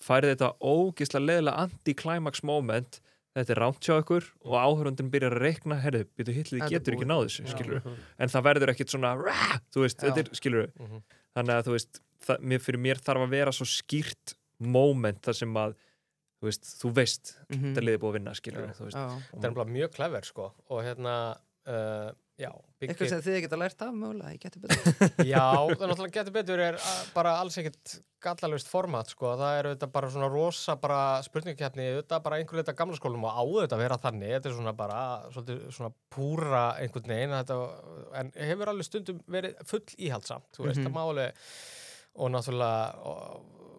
færi þetta ógeðslega leiðilega anti-climax moment, þetta rangt hjá ykkur og áhörundin byrjar að reikna, hitlið getur ekki náð þessu, skilur en það verður ekkit svona, þú veist, þetta skilur þannig að þú veist, fyrir mér þarf að vera svo skýrt moment þar sem að þú veist, þetta liði búið að vinna, skilur þetta mjög clever, og eitthvað sem þið geta lært af mögulega, ég geti betur Já, það náttúrulega geti betur bara alls ekkert gallalust format, það þetta bara svona rosa bara spurningkeppni, þetta bara einhver leita gamla skólum og á þetta vera þannig, þetta svona bara svolítið svona púra einhvern veginn, en hefur alveg stundum verið full íhaldsamt, þú veist, það má alveg og náttúrulega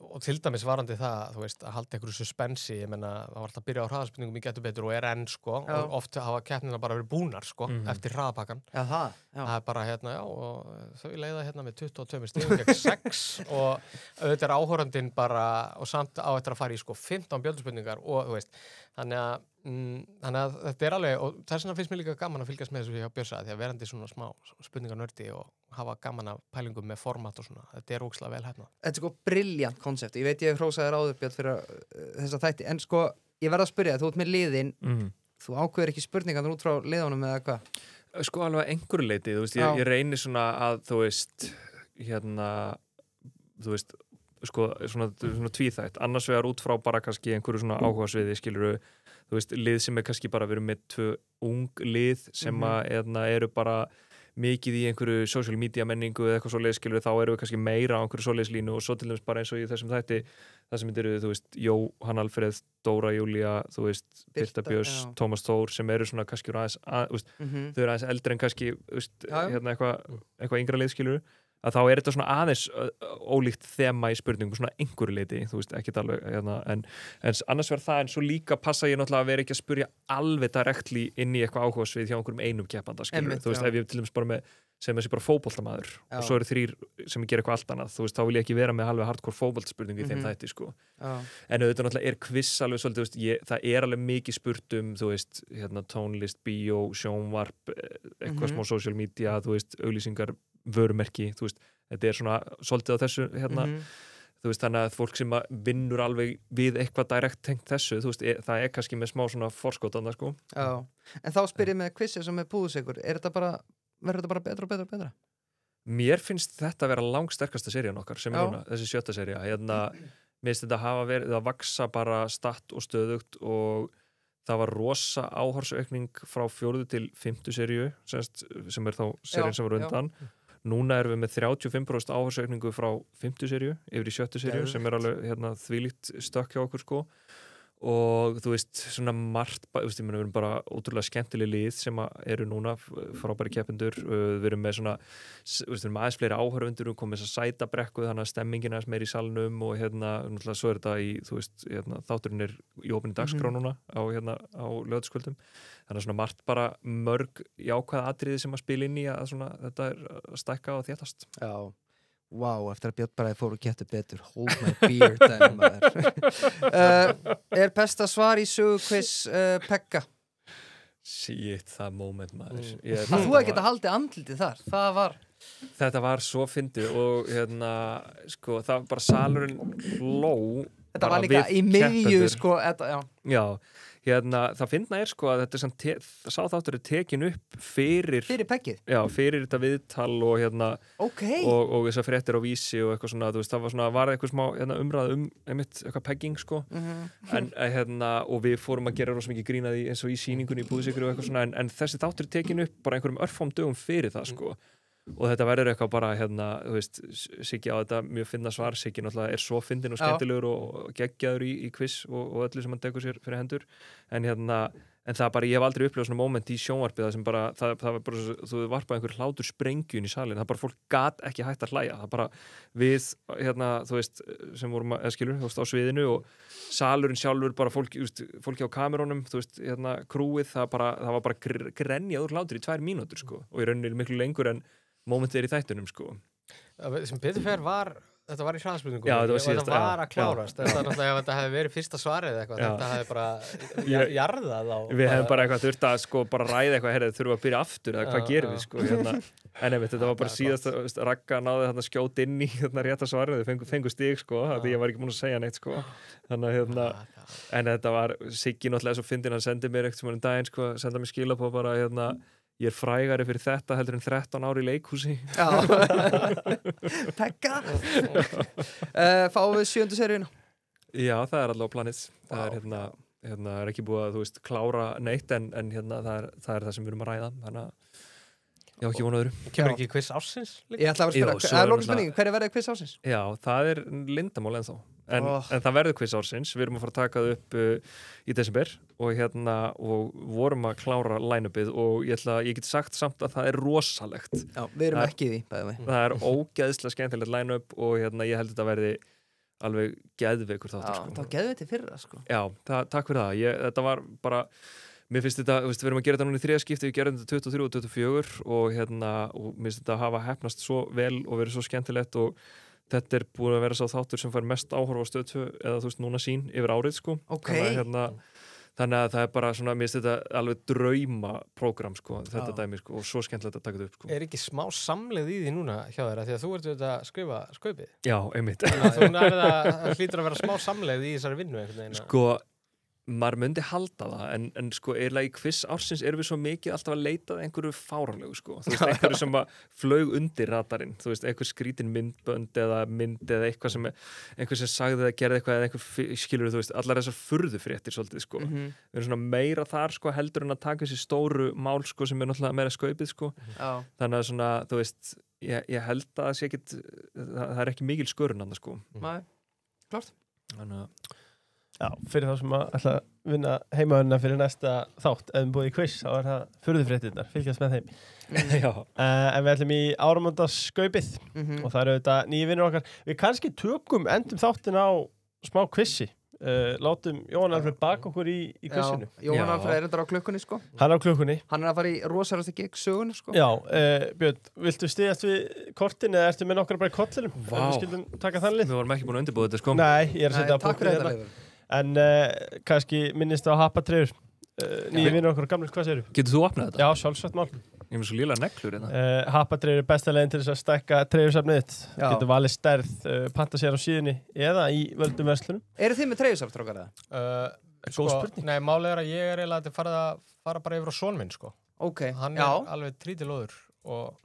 og til dæmis varandi það, þú veist, að halda einhverju suspensi, ég menna, það var alltaf að byrja á hraðaspurningum í getur betur og enn, og oft hafa keppnina bara verið búnar, eftir hraðapakkan. Það bara, og þau leiða með 22 stigum gegn 6 og auðvitað áhorfandinn bara, og samt á eftir að fara í 15 bjölduspurningar og, þú veist, þannig að þetta alveg, og þess vegna finnst mér líka gaman að fylgjast með þessu hjá Bjössa, því að verandi svona smá spurningarnördi og hafa gaman af pælingum með format og svona, þetta ógeðslega vel hefnað. Þetta briljant konsept, ég veit ég hrósaði þér áður Björn fyrir þessa þætti, en ég verð að spyrja, þú ert með liðin, þú ákveður ekki spurningarnar út frá liðunum eða hvað? Alveg einhverju leiti, þú veist, ég reynir svona að, þú veist, svona tvíþætt, annars vegar út frá bara kannski einhverju svona áhugasviði, skilurðu, þú veist, lið sem kannski bara verið með 2 ung lið sem eru bara mikið í einhverju social media menningu eða eitthvað svoleiðis, skilur, þá eru við kannski meira á einhverju svoleiðislínu og svo til dæmis bara eins og í þessum þætti það sem eru, þú veist, Jóhann Alfreð, Dóra Júlía, þú veist, Birta Björns, Tómas Þór sem eru svona kannski aðeins, þau eru aðeins eldri en kannski, eitthvað yngra lið, skilur, að þá er þetta svona aðeins ólíkt þema í spurningum, svona einhverju leiti, þú veist, ekkert alveg, en annars verður það, en svo líka passa ég náttúrulega að vera ekki að spurja alveg direktli inn í eitthvað áhugasvið hjá einum keppanda, skilur, þú veist, ef ég til dæmis bara með, sem þessi bara fótboltamaður og svo eru 3 sem gera eitthvað allt annað, þú veist, þá vil ég ekki vera með alveg hardcore fótboltspurningu í þeim þætti, en auðvitað náttúrulega kviss alveg svolítið, þú veist, það alveg mikið spurt þú veist, tónlist, bíó, sjónvarp, eitthvað smá social media, þú veist, auglýsingar, vörumerki, þú veist, þetta svona svolítið á þessu, þú veist, þannig að fólk sem vinnur alveg við eitthvað direkt tengt þessu, þú veist, það kannski með smá svona forskotanda, En þá spyr ég með quizið sem búðsigur, verður þetta bara betra og betra og betra? Mér finnst þetta að vera langsterkasta serían okkar sem núna, þessi 7. sería, mér finnst þetta hafa verið að vaksa bara statt og stöðugt og það var rosa áhorfsaukning frá 4. til 5. seríu, sem þá serían sem var undan. Núna erum við með 35% áhorfsaukningu frá 5. seríu yfir í 7. seríu sem alveg þvílíkt stökk hjá okkur, og þú veist, svona margt þú veist, ég meina, við erum bara ótrúlega skemmtileg lið sem eru núna frábæri keppendur við erum með svona, við erum aðeins fleiri áhörfundur, við komum með þess að sæta brekku þannig að stemmingin aðeins meir í salnum og náttúrulega svo þetta í, þú veist, þátturinn í opinni dagskrá núna á laugardagskvöldum, þannig að svona margt bara mörg jákvæða atriði sem að spila inn í að svona, þetta að stækka og þéttast. Já. Vá, eftir að Björn Bragi fór og getur betur hold my beer besta svar í sögukviss Pekka? Shit, það moment maður Þú hefði getað haldið andlitið þar Þetta var svo fyndið og sko, það var bara salurinn hló Þetta var líka í miðju sko, Já, það fyndna sko að þetta sá þáttur tekin upp fyrir Pekkið? Já, fyrir þetta viðtal og okay. og þessar fréttir á Vísi og eitthvað svona, þú veist, það var eitthvað smá umræð einmitt eitthvað pegging sko en og við fórum að gera rosa mikið grín að því eins og í sýningunni í Búðsykri og eitthvað svona en þessi þáttur tekin upp bara einhverjum örfám dögum fyrir það sko og þetta verður eitthvað bara þú veist, Siggi á þetta mjög finna svar Siggi náttúrulega svo fyndinn og skemmtilegur og geggjaður í quiz og öllu sem hann tekur sér fyrir hendur en það bara, ég hef aldrei upplifað svona moment í sjónvarpið það sem bara, það var bara þú varpaði einhver hlátur sprengjun í salin það bara fólk gat ekki hægt að hlæja það bara við, þú veist sem vorum skilur, þú veist, á sviðinu og salurinn sjálfur, bara fólki á kamerónum, þú veist, krúið það var bara grenjaður hlátur í 2 mínútur sko, og í rauninni miklu lengur en momentið í þættunum sko sem betur fer þetta var í hraðspurningum og þetta var að klárast þetta náttúrulega ef þetta hefði verið fyrsta svarið eitthvað þetta hefði bara jarðað á við hefum bara eitthvað þurft að sko bara ræða eitthvað þurfum að byrja aftur eða hvað gerum við sko en einmitt þetta var bara síðast Ragga náði þarna skjót inn í rétta svarið þau fengu stig sko því ég var ekki múin að segja neitt sko þannig en þetta var Siggi náttúrulega svo fyndinn hann sendi mér eitthvað daginn sko senda mér skilabóð bara ég frægari fyrir þetta heldur en 13 ári í leikhúsi. Já. Pekka. Fáum við 7. seríuna? Já, það er allavega planið. Það er ekki búið að, þú veist, klára neitt en það er það sem við erum að ræða. Þannig að ég á ekki vona öðru. Kemur ekki quiz ársins? Ég ætla að spyrja, lókispenning, hver verður quiz ársins? Já, það er lindamál ennþá. En það verður quiz ársins, við erum að fara að taka það upp í desember og vorum að klára line-upið og ég get sagt samt að það er rosalegt. Já, við erum ekki í því, bæði við. Það er ógeðslega skemmtilegt line-up og ég held að þetta verði alveg geðveikur þáttur. Já, það var geðveikt í fyrra, sko. Já, takk fyrir það. Þetta var bara, mér finnst þetta, við erum að gera þetta núna í 3 skipti, við gerum þetta 23 og 24 og mér finnst þetta hafa heppnast svo vel og verið svo skemmtilegt og þetta er búin að vera sá þáttur sem fær mest áhorf á Stöð 2 eða þú veist núna sín yfir árið sko. Okay. Þannig að það er bara svona, mér finnst þetta alveg drauma prógram sko, þetta dæmi sko, og svo skemmtilegt að taka þetta upp sko. Er ekki smá samleið í því núna hjá þér því að þú ert auðvitað að skrifa skaupið? Já, einmitt. Það hlýtur að vera smá samleið í þessari vinnu einhvern veginn. Sko, maður myndi halda það en sko eiginlega í quiz ársins erum við svo mikið alltaf að leita einhverju fáránlegu sko, þú veist, einhverju sem flög undir radarinn, þú veist, einhver skrítin myndbönd eða eitthvað sem einhver sem sagði eða gerði eitthvað eða einhver skilur, þú veist, allar þessar furðufréttir svolítið sko, við erum svona meira þar sko heldur en að taka þessi stóru mál sko sem er náttúrulega meira skaupið sko þannig að svona, þú veist, ég held að það sé ekkit, það er ekki mikil skörun annars sko. Nei, klart. Já, fyrir þá sem að ætla að vinna heimaðurna fyrir næsta þátt ef við búið í quiz, þá er það furðufréttirnar, fylgjast með þeim. Já. En við ætlum í áramóndaskaupið og það eru auðvitað nýju vinnur okkar. Við kannski endum þáttin á smá quizi. Látum Jóhann Alfred baka okkur í quizinu. Jóhann Alfred er þetta á klukkunni sko. Hann á klukkunni. Hann er að fara í rosalega gig sögunni sko. Já, Björn, viltu stiðast við kortin eða ertu með nokkra bara í kollinum? Vá. Við skildum taka þann lið. Við vorum ekki búin að undirbúa þetta sko. Nei, ég er að setja á punktu hérna. En kannski minnist á happatreyjur. Nýju vinnur okkar og gamlir, hvað segirðu? Getur þú opnað þetta? Já, sjálfsagt mál. Ég er með svo lilla neglur hérna. Happatreyjur er besta leiðin til þess að stækka treyjusafnið þitt. Getur valið stærð, panta sér á síðunni eða í völdum verslunum. Eru þið með treyjusafstrákar eða? Góð spurning. Nei, málið er að ég er eiginlega að fara bara yfir á son minn sko. Ok, hann er alveg trítilóður og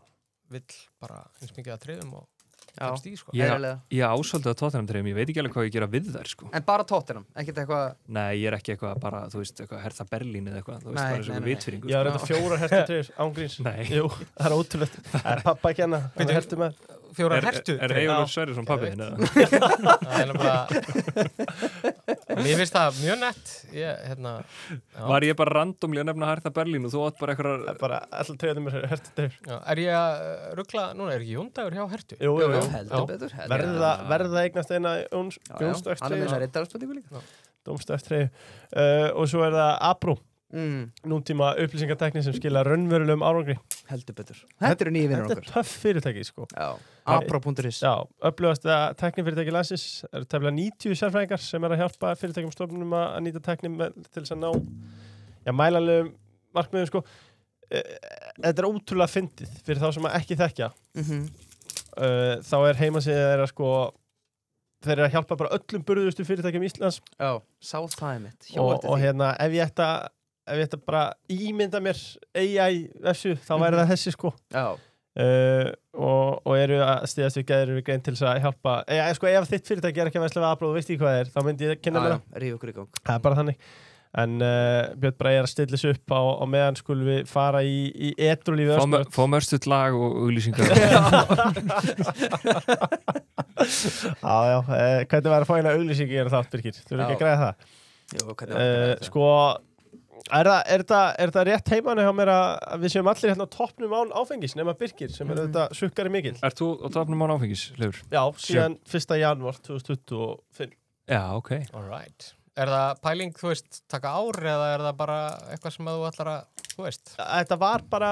vill bara eins mikið að treyjum og Í, sko. Ég ásvöldu að Tottenham-treyjum, ég veit ekki alveg hvað ég gera við þær sko. En bara Tottenham, ekkert eitthvað? Nei, ég er ekki eitthvað bara, þú veist, eitthvað Hertha Berlín eða eitthvað, þú veist, bara eins og vitfyringur. Ég har þetta 4 hertatreyjur ángríns. Nei. Jú, það er ótrúlegt. Það er pappa að kenna, hann heldur með. 4 hertu Er Eyjólfur Sverrisson pabbi þinn? Það er bara mér finnst það mjög nett Var ég bara randomlega að nefna Hertha Berlín og þú átt bara eitthvað bara alltaf treyðum mér hertutreyjur. Er ég að ruggla núna, er ekki Jóndagur hjá hertu? Jú. Heldur betur. Verða eignast eina Jónsdagstreyju. Hann með þessar reyndarspurningu líka. Dómstagstreyju. Og svo það Abro. Nútíma upplýsingatekni sem skila raunverulegum árangri. Heldur betur. Þetta eru nýju vinnur okkur. Þetta töff fyrirtæki, sko. Já. Apro.is. Já, öflugasta teknifyrirtæki landsins eru tæmlega 90 sérfræðingar sem að hjálpa fyrirtækjum stofnunum að nýta tekni til þess að ná mælanlegum markmiðum, sko. Þetta er ótrúlega fyndið fyrir þá sem að ekki þekkja. Þá heimasíða þeirra, sko, þeir eru að hjálpa bara öllum burðustu fyrirtækjum Íslands. Já, sá það mitt. Og ef ég ætta bara ímynda mér AI þessu, þá væri það þessi, sko. Já. Og eru að stíðast við gæðir við grein til þess að hjálpa sko, ef þitt fyrirtæki er ekki að versla við Abro og veist ekki hvað það er, þá myndi ég kynna mér það. Ríf okkur í gang. Það er bara þannig. En Björn Bragi er að stilla þessu upp á meðan skulum við fara í edrulífi Örsmöld. Fá mörstuð lag og auglýsingar. Já, hvernig var að fá eina auglýsingi í þátt, Birgir? Þú eru ekki að græða það? Jú, hvernig var að græða það? Sko, er það rétt heimann hjá mér að við séum allir hérna á toppnum án áfengis nema Birgir sem þetta sukkari mikil? Ert þú á toppnum án áfengis, Leifur? Já, síðan 1. janúar 2025. Já, ok. All right. Er það pæling, þú veist, taka ár eða er það bara eitthvað sem að þú ætlar að, þú veist? Þetta var bara,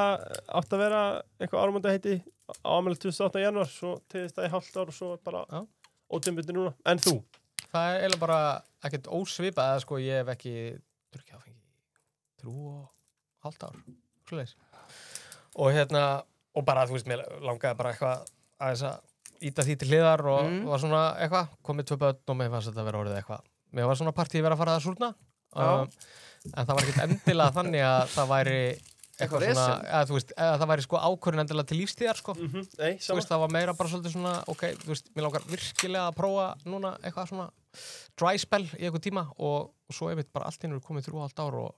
átt að vera eitthvað áramönda heiti á afmæli 28. janúar, svo tegðist það í hálft ár og svo bara ódömbundi núna. En þú? Það er eiginlega bara ekkert ósvipað, eða sko ég hef ekki drukkið áfengi 3,5 ár, svoleiðis. Og og bara, þú veist, mér langaði bara eitthvað aðeins að íta því til hliðar og var svona eitthvað, komið 2 börn og mér fannst þetta vera orðið eitthvað. Mér var svona partíð verið að fara að súrna en það var ekkert endilega þannig að það væri eitthvað svona, eða þú veist, eða það væri sko ákvörðin endilega til lífstíðar sko. Nei, þú veist, það var meira bara svolítið svona, ok, þú veist, mér langar virkilega að prófa núna eitthvað svona dry spell í eitthvað tíma og svo einmitt bara allt í einu komið 3,5 ár og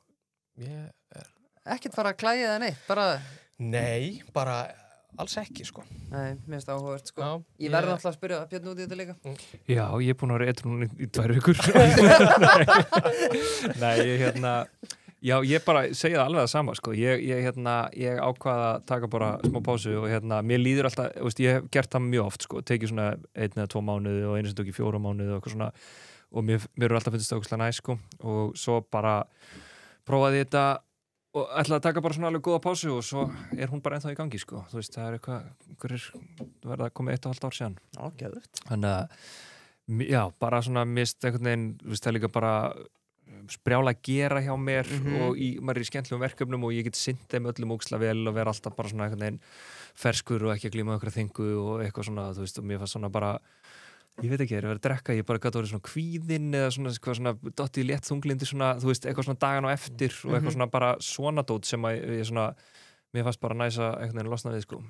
ég er... Ekkert fara að klæja það neitt, bara... Nei, bara... Alls ekki, sko. Nei, mér finnst áhugavert, sko. Já, ég verður náttúrulega að spyrja Björn út í þetta líka. Já, ég er búinn að vera edrún í 2 vikur. Nei, já, ég bara segja það alveg það sama, sko. Ég ákvaða að taka bara smá pásu og mér líður alltaf, veist, ég hef gert það mjög oft, sko. Tekið svona 1 eða 2 mánuði og einu sem tók í 4 mánuði og eitthvað svona. Og mér eru alltaf finnst það ógeðslega næs, sko. Og svo bara prófaði þetta og ætlaði að taka bara svona alveg góða pásu og svo er hún bara ennþá í gangi, sko. Þú veist, það er eitthvað, verða að koma 1,5 ár síðan. Já, geðvegt. Þannig að, já, bara svona mist einhvern veginn, þú veist, það er líka bara sprjála að gera hjá mér og maður er í skemmtilegum verkefnum og ég get sinnt þeim öllum ógeðslega vel og vera alltaf bara svona einhvern veginn ferskur og ekki að glíma okkur þingu og eitthvað svona, þú veist, og mér fannst svona bara ég veit ekki, þegar ég var að drekka, ég bara gæti að vera svona kvíðinn eða svona dottið í létt þunglindi svona, þú veist, eitthvað svona dagan á eftir og eitthvað svona bara svona dót sem að ég svona, mér fannst bara næsa einhvern veginn losna við, sko.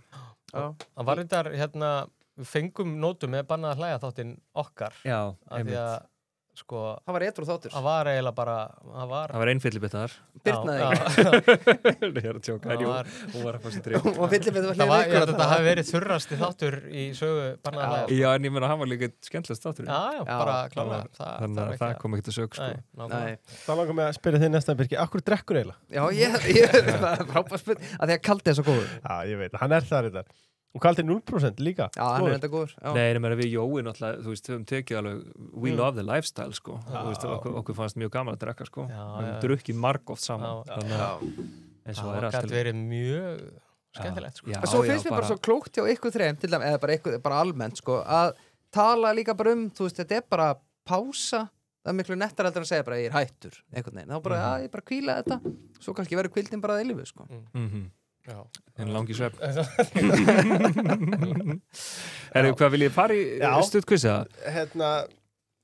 Já, það var reyndar, við fengum nótum með bannað að hlæja þáttinn okkar. Já, einmitt. Sko, það var edrú þáttur. Það var eiginlega bara, það var einfyllibit þar. Birnaði ekki. Ég er að tjóka, hún var að fá sér drif. Og fyllibit var hlýðið ykkur. Þetta hafi verið þurrasti þáttur í sögu bannað að hlæja. Já, en ég meina, hann var líka skemmtilegst þáttur. Já, bara klálega. Þannig að það kom ekkert að sög, sko. Nei. Það langar mig að spyrja þig næsta, Birgir, akkur drekkur eiginlega? Já, ég frábært spurning, að því að Kaldi er svo góður. Já, ég veit, hann er það reyndar. Og Kaldi 0% líka. Já, hann er enda góður. Nei, nema við Jói náttúrulega, þú veist, höfum tekið alveg we love the lifestyle, sko. Þú veist, okkur fannst mjög gaman að drekka, sko. Við höfum drukkið margoft saman. En svo er allt verið mjög skemmtilegt, sko. Og svo finnst mér bara svo klókt hjá ykkur þreim, til dæmis, eða bara almennt, sko, að tala líka bara þú veist, þetta er bara pása. Það er miklu nettar heldur að segja bara, ég er hættur, einhvern veginn. Þá bara, já, ég bara hvíla þetta. Svo kannski verður hvíldin bara að eilífu, sko. En langi svepp. Hvað vil ég fara í stuttkvissa?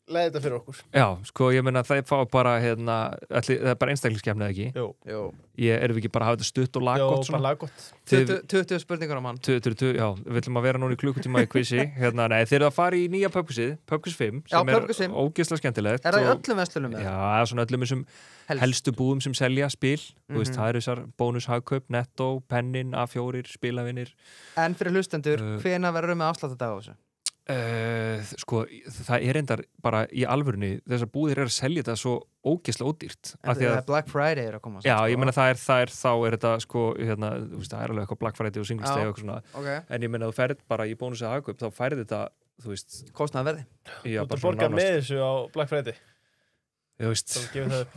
leiði þetta fyrir okkur. Já, sko, ég meina það fá bara, það er bara einstaklingsskefni eða ekki. Jú. Erum við ekki bara að hafa þetta stutt og laggott Bara laggott. 20 spurningar á mann. 20, já, við ætlum að vera núna í klukkutíma í quizi. Nei, þeir eru að fara í nýja pubquizið, Pubquiz 5, Já, sem er Pubquiz 5. ógeðslega skemmtilegt. Er það í og- öllum verslunum með? Já, svona öllum þessum helstu búðum sem selja spil. Þú veist, það eru þessar bónushagkaup, Netto, Pennin, A4, spilavinir. En fyrir hlustendur, hvenær verður með afsláttardag á þessu? Sko, það er reyndar bara í alvörunni, þessar búðir er að selja þetta svo ógeðslega ódýrt. En það er Black Friday er að koma. Já, ég meina þá er þetta sko, þú veist, það er alveg eitthvað Black Friday og Singles Day og eitthvað svona. Okay. En ég meina þú ferð bara í bónusi hagkaup, þá færði þetta, þú veist. Kostnaði verði. Já, Þú bara borgar með þessu á Black Friday. Þú veist. Þá gefur það upp.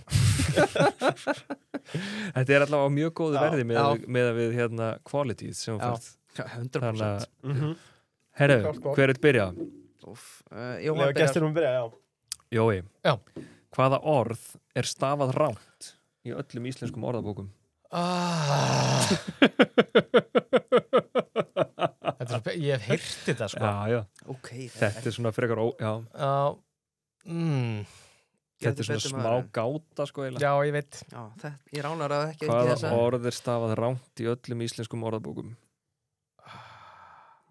Þetta er allavega mjög góðu verði með að við quality sem þú færð. 100%. Herru, hver er þetta byrja? Lega gestur byrja, já. Jói. Já. Hvaða orð er stafað rangt í öllum íslenskum orðabókum? Ég hef heyrt þetta, sko. Já. Okay, þetta er svona frekar Þetta er svona smá gáta, sko, eiginlega. Já, ég veit. Já, ég ránar að ekki Hvaða orð er stafað rangt í öllum íslenskum orðabókum?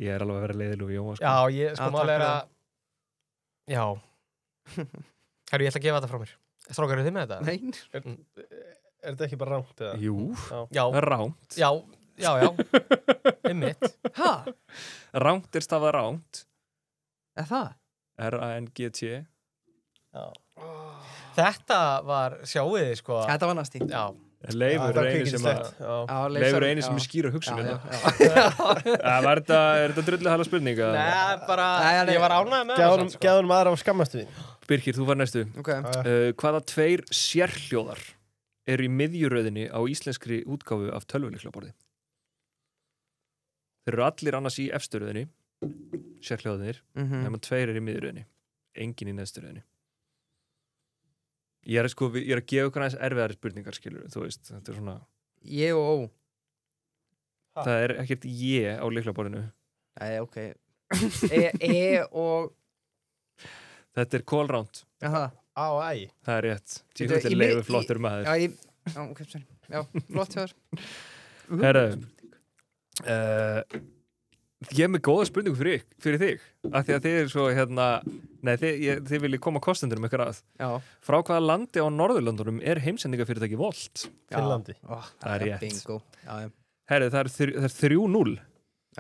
Ég er alveg að vera leiðileg við Jóa, sko. Já, ég sko málega er að Já Herru, ég ætla að gefa þetta frá mér. Strákar, eru þið með þetta? Nei. Er þetta ekki bara rámt, eða? Jú, Já. Rangt. Já. Einmitt. Ha? Rangt er stafað rangt. Er það? R-A-N-G-T. Já. Þetta var, sjáuði, sko. Þetta var næsti. Já. Leifur er eini sem er skýra hugsunina. Er þetta drulluhala spurning? Nei, bara, ég var ánægð með það. Gæðunum aðra á skammastu við. Birkir, þú var næstu. Hvaða tveir sérhljóðar eru í miðjuröðinni á íslenskri útgáfu af tölvulyklaborði? Þeir eru allir annars í efsturöðinni, sérhljóðinir, nema tveir eru í miðjuröðinni, engin í neðsturöðinni. Ég er að gefa ykkur aðeins erfiðari spurningar, skilur, þú veist, þetta er svona... Ég og ó. Það er ekkert ég á lyklaborðinu. Nei, ok. Og... Þetta er kólránt. Jaha. Á, æ. Það er rétt. Ég veit að Leifur flottur maður. Já, ok, sorry. Já, flott hjá þér. Herru, ég er með góða spurningu fyrir þig, af því að þið er svo, þið viljið koma kostendur um ykkur að. Já. Frá hvaða landi á Norðurlöndunum er heimsendingafyrirtæki Volt? Finnlandi. Það er rétt. Bingo. Já. Herru, það er 3-0.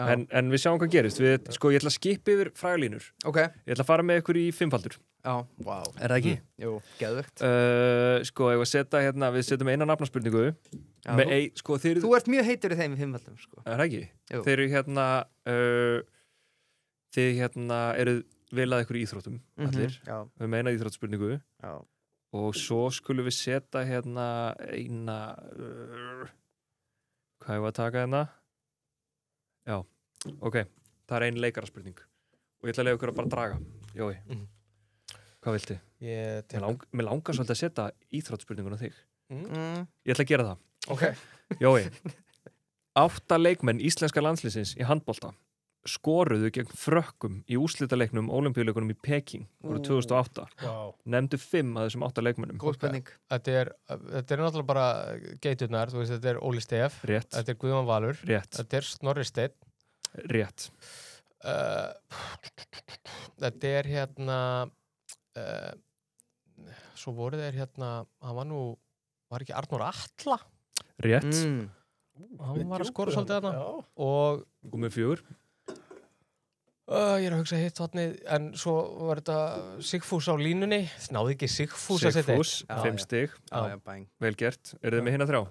En við sjáum hvað gerist. Ég ætla að skipa yfir fræglínur. Ok. Ég ætla að fara með ykkur í 5-faldur. Já, wow. Er það ekki? Jú, geðvögt. Ég var að við setjum eina nafnaspurningu. Þú ert mjög heitur í þeim í 5-faldum, sko. Er það ekki? Jú. Þeir eru þið eru vel að ykkur í íþróttum, allir. Já. Við höfum eina íþróttspurningu. Já. Og svo skulum við setja eina hvað er að taka hérna? Já, ok. Það er ein leikaraspurning. Og ég ætla að leiða ykkur að bara draga. Jói, hvað viltu? Mér langar svolítið að setja íþróttspurningun á þig. Ég ætla að gera það. Ok. Jói, 8 leikmenn íslenska landsliðsins í handbolta skoruðu gegn Frökkum í úrslitaleiknum Ólympíuleikunum í Peking árið 2008. Wow. Nefndu 5 af þessum 8 leikmennum. Góð spurning. Þetta er náttúrulega bara geiturnar, þú veist, þetta er Óli Stef. Rétt. Þetta er Guðjón Valur. Rétt. Þetta er Snorri Steinn. Rétt. Þetta er svo voru þeir var ekki Arnór Atla? Rétt. Hann var að skora svolítið þarna. Og Gúmið 4. Ég er að hugsa hitt vatnið, en svo var þetta Sigfús á línunni. Náði ekki Sigfús að setja? Sigfús, 5 stig. Vel gert. Eru þið með hina 3?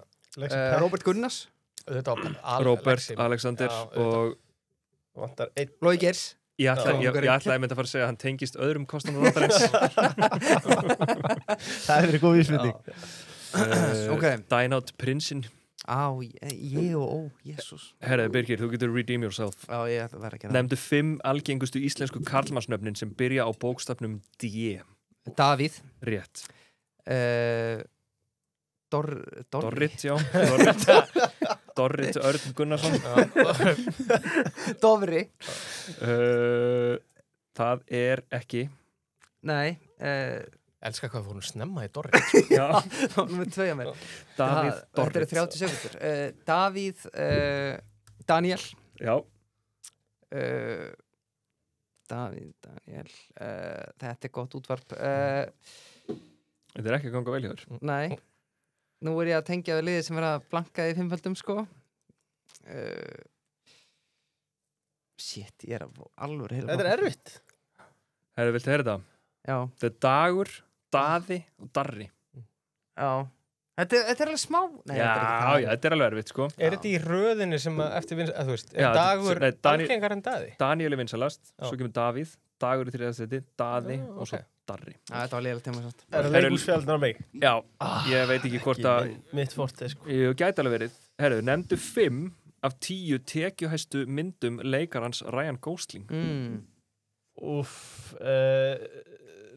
Robert Gunnars. Robert, Alexander og... Vantar 1. Lói Geirs. Ég ætlaði að mynda að fara að segja að hann tengist öðrum kostanum þáttarins. Það hefur verið góð vísbending. Dynout Prinsinn. Ég og ó, Jésús. Herðu, Birgir, þú getur redeem yourself. Já, ég ætla að vera að gera. Nefndu 5 algengustu íslensku karlmannsnöfnin sem byrja á bókstafnum D. Davíð. Rétt. Dorrit, já. Dorrit Örn Gunnarsson. Dofri. Það er ekki. Nei, Elskar hvað fórum snemma í Dorri. Já, Númer 2 á mér. Davíð Þetta eru Dorrit. 30 sekundur. Davíð, Daniel. Já, Davíð, Daniel. Þetta er gott útvarp. þetta er ekki að ganga vel hjá þér. Nei. Nú er ég að tengja við liðið sem er að blanka í 5-földum, sko. Shit, ég er alveg heila. Þetta er erfitt. Herru, viltu heyra þetta? Já, Þetta er Dagur, Daði og Darri. já. Þetta er alveg smá. Nei, Já, þetta er ekki það. já, þetta er alveg erfitt, sko. Er þetta í röðinni sem að eftir vinst, þú veist, Já, er Dagur nei, algengar en Daði? Daniel er vinsalast, Já. svo kemur Davíð, Dagur í þriðastæti, Daði Já, og svo ok. Darri. Já, þetta var liðlega tíma samt. Er það leikúsfjaldin á mig? Já, ég veit ekki hvort að... Mitt forti, sko. Ég gæti alveg verið. Herru, nefndu 5 af 10 tekjuhæstu myndum leikarans Ryan Gosling. Úff,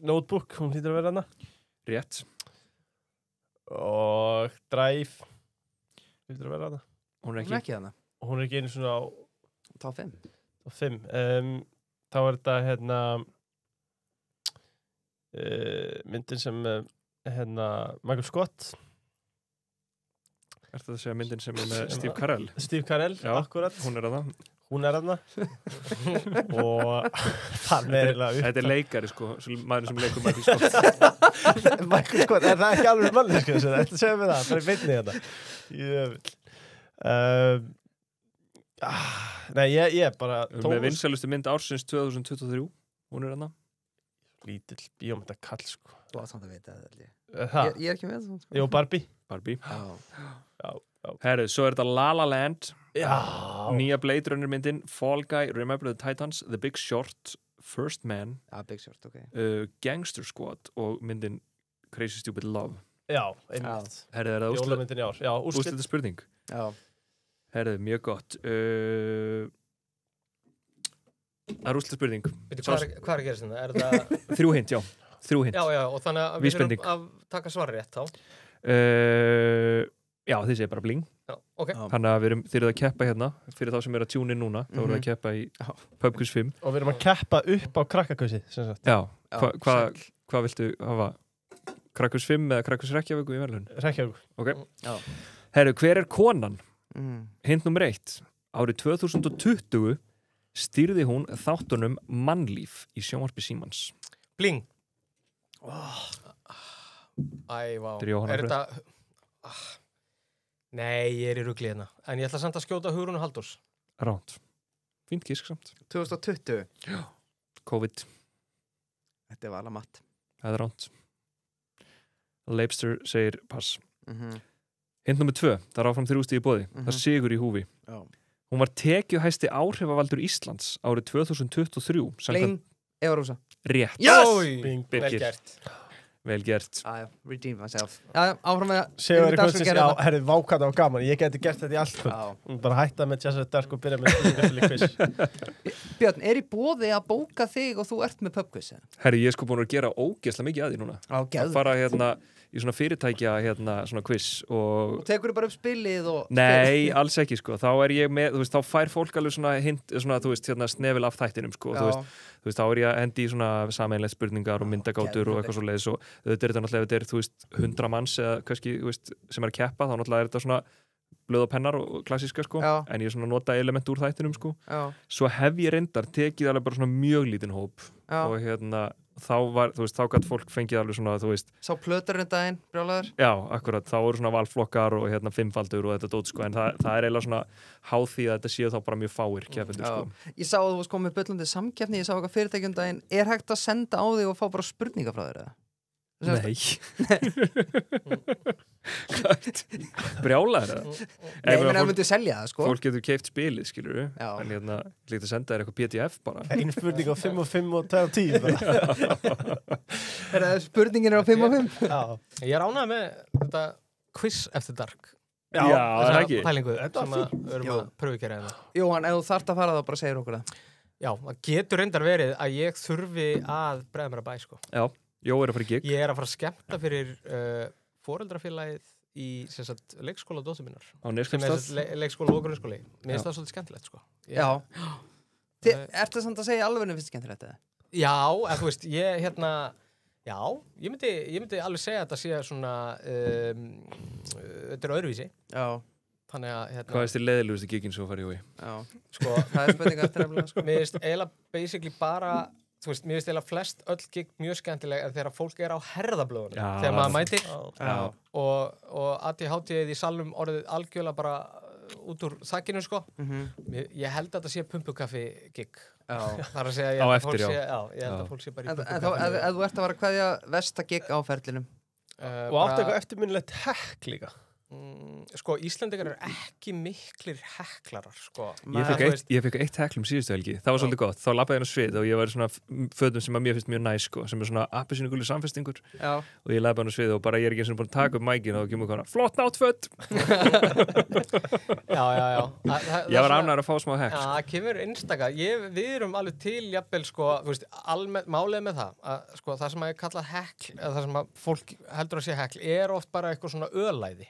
Notebook, hún hlýtur að vera hana. Rétt. Og Drive, hlýtur að vera hana. Hún er Hún er ekki. ekki þarna. Og hún er ekki einu svona á Top 5. 5. Þá er þetta, hérna, myndin sem, Michael Scott, Er þetta að segja myndin sem er með Steve Carell? Steve Carell, Já. akkurat. Hún er að það. Hún er hana. Og það er eiginlega Þetta er leikari, sko. Maður sem leikur Michael Scott. Michael Scott, er það ekki alveg mannesku þessu? Þetta segja mig það, bara í beinni þetta. Jöfull. Nei, ég bara Með vinsælustu mynd ársins 2023. Hún er að það. lítill bíómynda kall, sko. Þú átt samt að vita það, held ég. Það, Ég er ekki með það, sko. Jó, Barbie. Barbie. Já. Herru, svo er þetta La La Land. Já. Nýja Blade Runner myndin, Fall Guy, Remember the Titans, The Big Short, First Man, Já, Big Short, ok. Gangster Squad og myndin Crazy Stupid Love. Já, einmitt. Herru, er það Jólamyndin í ár. Já, úrslit. úrslita spurning? Já. Herru, mjög gott. Það er úrslita spurning. Veitu, hvað er að gera þetta? Er það... 3 hint, já. 3 hint. Já, og þannig að við Vísbending. þurfum að taka svar rétt þá. Já, þið segir bara bling. Já, ok. Já. Þannig að þið eruð að keppa hérna, fyrir þá sem eru að tjúna inn núna, þá eruð að keppa í Pubquiz 5. Og við erum að keppa upp á krakkakausi, sem sagt. Já, Já, hvað viltu hafa? Krakkus 5 eða Krakkus Reykjavík í verðlun? Reykjavík. Ok. Já. Herru, hver er konan? Mm. Hint nummer 1. Árið 2020 stýrði hún þáttunum Mannlíf í sjónvarpi Símans. Bling. Æ, vá. Þetta er Jóhanna Freyr. þetta... Nei, ég er í rugli hérna. En ég ætla samt að skjóta Hugrúnu Halldórs. Ránt. Fínt gísk samt. 2020. COVID. Þetta er vala matt. Það er ránt. Leipster segir pass. Mhm. Hint nummer 2. Það er áfram 3 stig í boði. Það er sigur í húfi. Já. Hún var tekjuhæsti áhrifavaldur Íslands árið 2023. Bling. Eva Rósa. Rétt. Yes! Bing. Vel Birgir. gert. Vel gert. Já, redeem myself. Já, áfram með Sigurður kvöldsins, já, þetta. herrið, vákata og gaman. Ég geti gert þetta í allt kvöld. Já. Bara hætta með Jazz Dark og byrja með spurningarfylg quiz. Björn, er í boði að bóka þig og þú ert með pubquiz? Herri, ég er sko búin að gera ógeðslega mikið að því núna. Já, Að fara hérna í svona fyrirtækja hérna svona quiz og... Og tekur þú bara upp spilið og... Nei, alls ekki sko. Þá er ég með, þú veist, þá fær fólk alveg svona hint, svona, þú veist, hérna snefil af þættinum sko. Þú veist, þá er ég að hendi í svona sameinlega spurningar og myndagátur og eitthvað svo leiðis og þetta er þetta náttúrulega, þetta er, þú veist, 100 manns eða kannski, þú veist, sem er að keppa, þá náttúrulega er þetta svona blöð og pennar og klassíska sko. Já. En ég svona nota element úr þættinum sko. Já. Svo hef ég reyndar tekið alveg bara svona mjög lítinn hóp Já. og hérna, þá var, þú veist, þá gætt fólk fengið alveg svona, þú veist, Sá plöturinn daginn, brjálæður. já, akkurat, þá voru svona valflokkar og hérna 5-faldur og þetta dót sko, en það er eiginlega svona háð því að þetta séu þá bara mjög fáir keppendur sko. Ég sá að þú varst komið með bullandi samkeppni, ég sá eitthvað fyrirtækjum daginn. Er hægt að senda á þig og fá bara spurningar frá þér eða? Nei. Brjálæður það? Nei, menn að myndi selja það, sko. Fólk getur keypt spilið, skilur við, Já. en hérna, líkt að senda þér eitthvað PDF bara. Ein spurning á 5 og 5 og 2 og 10 bara. Er það spurningin er á 5 og 5? Já. Ég er ánægð með þetta quiz eftir dark. Já, það er ekki. Pælingu Þetta sem var að við erum að pröfukera hérna. Jóhann, ef þú þarft að fara þá bara segir okkur það. Já, það getur reyndar verið að ég þurfi að bregða mér að bæ, sko. Já, Jó er að fara í gig. Ég er að fara að skemmta fyrir foreldrafélagið í sem sagt, leikskóla dóttur minnar. Á Sem er Neskjöldstað. sem sagt, leikskóla og grunnskóli. Mér finnst það svolítið skemmtilegt, sko. Já. Ertu samt að segja alveg finnst skemmtilegt eða? Já, eða þú veist, ég myndi alveg segja að þetta sé svona þetta öðruvísi. Já. Þannig að Hvað þér leiðilegustu giginn svo farið í? Já. Sko, það spurning eftir nefnilega, sko. Mér finnst eiginlega basically bara þú veist, mér finnst eiginlega flest öll gig mjög skemmtileg en þegar fólk á herðablöðunum þegar maður mætir og ADHD í salnum orðið algjörlega bara út úr þakkinu sko. Ég held að þetta sé pumpukaffi gig. Það að segja ég held að fólk sé bara í pumpukaffi. Ef þú ert að vera kveðja versta gig á ferlinum og áttu eitthvað eftirminnilegt hekk líka sko, Íslendingar eru ekki miklir heklarar sko. Ég fekk eitt heklum síðustu helgi, það var svolítið gott þá labbaði ég á svið og ég var í svona fötum sem að mér finnst mjög næs sko, sem er svona appelsínugulur samfestingur og ég labbaði á svið og bara ég er ekki eins og búin að taka upp mækin og kemur konar, flott náttföt Já Ég var ánægður að fá smá hekk Já, það kemur einstaka við erum alveg til jafnvel sko, þú veist, málið með það að sko, það sem að ég kalla hekl eða það sem að fólk heldur að sé hekl er oft bara eitthvað svona ölæði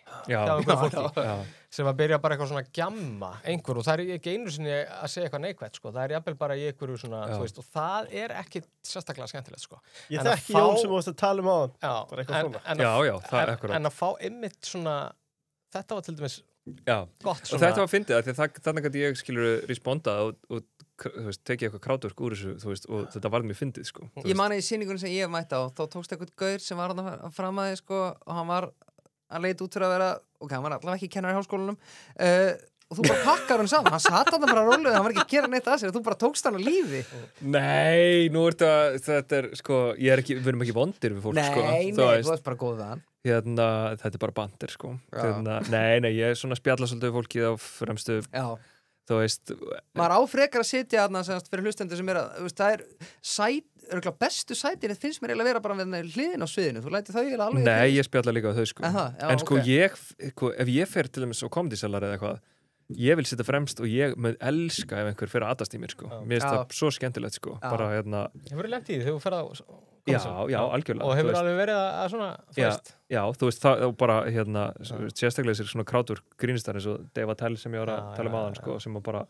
sem að byrja bara eitthvað svona gjamma einhver og það er ekki einu sinni að segja eitthvað neikvætt sko, það er jafnvel bara í einhverju svona þú veist, og það er ekki sérstaklega skemmtilegt sko. Ég þekki Jón sem þú varst að tala á bara eitthvað svona en að fá einmitt svona þetta var til dæmis gott svona og þetta var fyndið að þannig að ég skilur respondað og þú veist, tekið eitthvað krátverk úr þessu þú veist, og þetta varð mér fyndið sko. Ég mani í sýningunum sem ég hef mætt á þá tókst eitthvað gaur sem var að fram að þig sko, og hann leit út fyrir að vera hann var allavega ekki kennar í háskólanum og þú bara pakkar hann saman, hann satt hann bara róluð, hann var ekki að gera neitt að sér og þú bara tókst hann á lífi Nei, nú er þetta er sko, við erum ekki vondir við fólk sko. Nei, þú ert bara góð við hann þetta er bara bandir sko. Nei, ég er svona spjalla svolítið við fólkið á fremstu þú veist maður á frekar að sitja þarna fyrir hlustendur sem er að það er bestu sætin finnst mér eiginlega að vera bara við hliðin á sviðinu þú læti þau eiginlega alveg Nei, ég spjalla líka á þau sko. En sko ef ég fer til dæmis á komedisalar eða eitthvað ég vil sitja fremst og ég með elska ef einhver fer að aðast í mér sko. Mér finnst það svo skemmtilegt sko. Bara Hefur lent í því þegar þú fer að Já, algjörlega og hefur alveg verið að svona Já, þú veist það og bara sérstaklega þessir svona krátur grínistar eins og Dave Attell sem ég var að tala um aðan sko, sem bara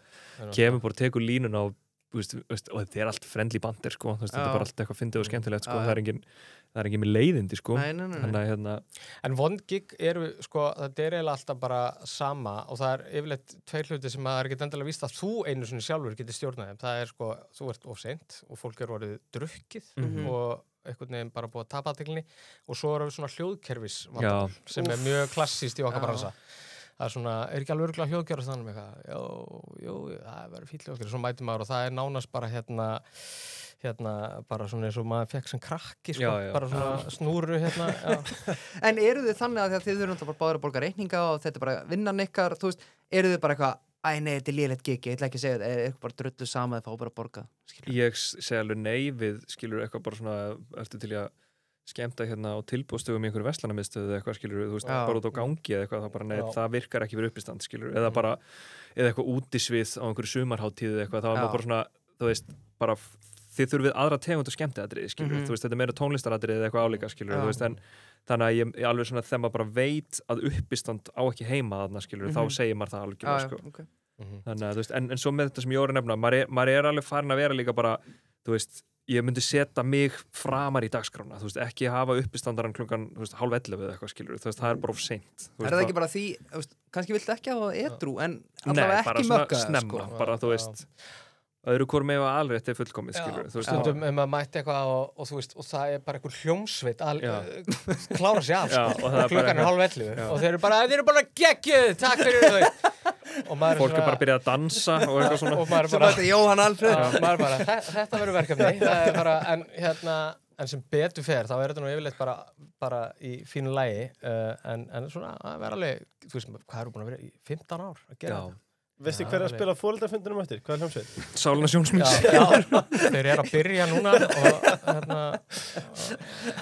kemur bara tekur línuna og þetta er allt friendly bandir sko, þetta er bara allt eitthvað fyndið og skemmtilegt sko, það er engin með leiðindi sko. En vond gig eru sko, þetta er eiginlega alltaf bara sama og það er yfirleitt tveir hluti sem að það er ekki endilega víst að þú einu sinni sjálfur getur stjórnað þeim, það er sko, þú ert of seint og fólk eru orðið drukkið og einhvern veginn bara búið að tapa athyglinni og svo eru svona hljóðkerfis sem er mjög klassískt í okkar bransa. Það er svona, er ekki alveg örugglega hljóðgerð þannig með eitthvað, jú, það verður fíll hljóðgerð, svo mætum maður og það er nánast bara hérna bara svona eins og maður fekk sem krakki, sko, bara svona snúru En eru þið þannig að þið þurfum bara báður að borga reikninga og þetta er bara vinnan ykkar, þú veist, eru þið bara eitthvað, nei, þetta er lélegt gig, ég ætla ekki að segja þetta, er eitthvað bara drullu sama að fá bara að borga? Ég segi alveg nei við, skilur eitthvað bara svona, ertu til að skemmta hérna á tilbúðstögum í einhverju verslunarmiðstöðu eða eitthvað, skilur, þú veist, bara út á gangi eða eitthvað, það bara, nei, það virkar ekki fyrir uppistand, skilur, eða bara, eða eitthvað útisvið á einhverju sumarháttíð eða eitthvað, það var bara svona, þú veist, bara þið þurfið aðra tegund og skemmtiatriði, skilur, þú veist, þetta er meira tónlistaratriði eða eitthvað álíka, skilur, þú veist, en þannig að ég alveg svona, þegar maður bara veit að uppistand á ekki heima þarna, skilur, þá segir maður það alveg, sko. Þannig að, þú veist, en svo með þetta sem ég voru að nefna, maður er alveg farin að vera líka bara, þú veist, ég myndi setja mig framar í dagskrána, þú veist, ekki hafa uppistandaran klukkan, þú veist, 10:30 eða eitthvað, skilur, þú veist, það er bara of seint. Er það ekki bara því, þú veist, kannski viltu ekki hafa edrú, en allavega ekki mögga, bara snemma, bara, þú veist, öðru hvorum ef að alveg þetta er fullkomið, skilur, þú veist. Stundum ef maður mætti eitthvað og þú veist, og það er bara einhver hljómsveit að klára sig af, sko, klukkan er 10:30 og þeir eru bara geggjuð, takk fyrir þau. Fólk er bara að byrja að dansa og eitthvað svona og maður bara, Jóhann Alfred þetta verður verkefni bara, en sem betur fer þá er þetta nú yfirleitt bara í fínu lagi en svona að vera alveg, þú veist, hvað eru búin að vera í 15 ár að gera þetta. Veistu hver að spila foreldrafundunum eftir? Hvað er hljómsveit? Sálina Sjónsmins. Þeir eru að byrja núna og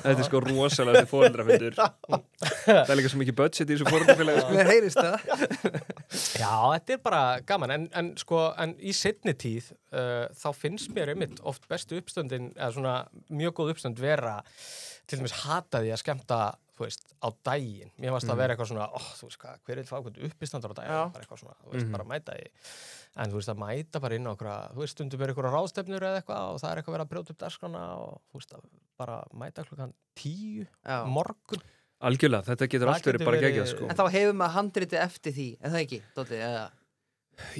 Þetta er sko rosalega þessi foreldrafundur. Það er líka svo mikið budget í þessu foreldrafélagi. Mér heyrist það. Já, þetta er bara gaman en í seinni tíð þá finnst mér einmitt oft bestu uppstöndin eða svona mjög góð uppstönd vera til dæmis hata því að skemmta þú veist, á daginn. Mér varst að vera eitthvað svona, þú veist hvað, hver vil fá eitthvað uppistandar á daginn, bara eitthvað svona, þú veist, bara mæta í. En þú veist, að mæta bara inn á okkur, þú veist, stundum er eitthvað ráðstefnur eða eitthvað og það er eitthvað verið að brjóta upp dagskrána og þú veist, að bara mæta klukkan 10 morgun. Algjörlega, þetta getur allt verið bara geggjað, sko. En þá hefur maður handritið eftir því, en það ekki, Doddi, eða?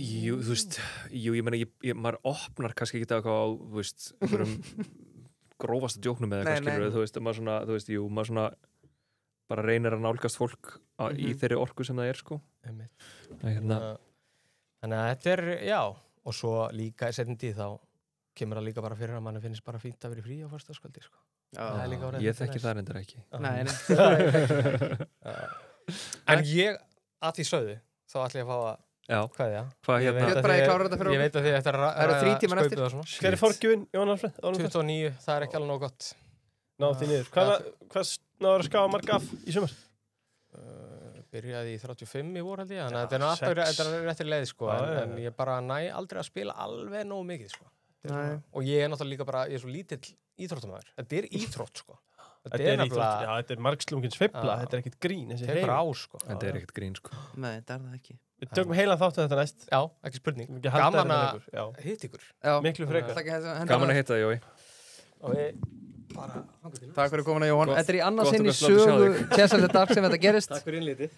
Jú, þú veist, ég meina, maður opnar kannski ekki eitthvað á, þú veist, einhverjum grófasta djóknum eða eitthvað, skilur, þú veist, maður svona, þú veist, jú, maður svona bara reynir að nálgast fólk í þeirri orku sem það er, sko. Þannig að þetta er, já, og svo líka í seinni tíð þá kemur það líka bara fyrir að mann finnst bara fínt að vera frí á föstudagskvöldi, sko. Ég þekki það reyndar ekki. Nei. En ég, að því sögðu, þá ætla ég að fá að kveðja. Ég veit að þið ætla að ræða skaupið og svona. Hver er forgjöfin, Jón Alfreð? 29, það er ekki alveg nóg gott. Náðu því niður. Hvað náður að skafa marga af í sumar? Byrjaði í 35 í vor held ég, þannig að þetta er réttir leið, sko, en ég bara næ aldrei að spila alveg nógu mikið, sko. Og ég er náttúrulega líka bara, ég er svo lítill íþróttamæður. Þetta er íþrótt, sko. Þetta er íþrótt, já, þetta er margslungin sveifla, þetta er ekkert grín. Þetta er bara á, sko. Þetta er ekkert grín, sko. Nei, þetta er það ekki. Við tökum heilan þáttu þetta næst. Já, ekki spurning. Gaman að hitta ykkur. Miklu frekar. Gaman að hitta þig, Jói. Og við bara... Takk fyrir komin að Jóhann. Þetta er í annarsinn í sögu Chessel the Dark sem þetta gerist. Takk fyrir innlítið.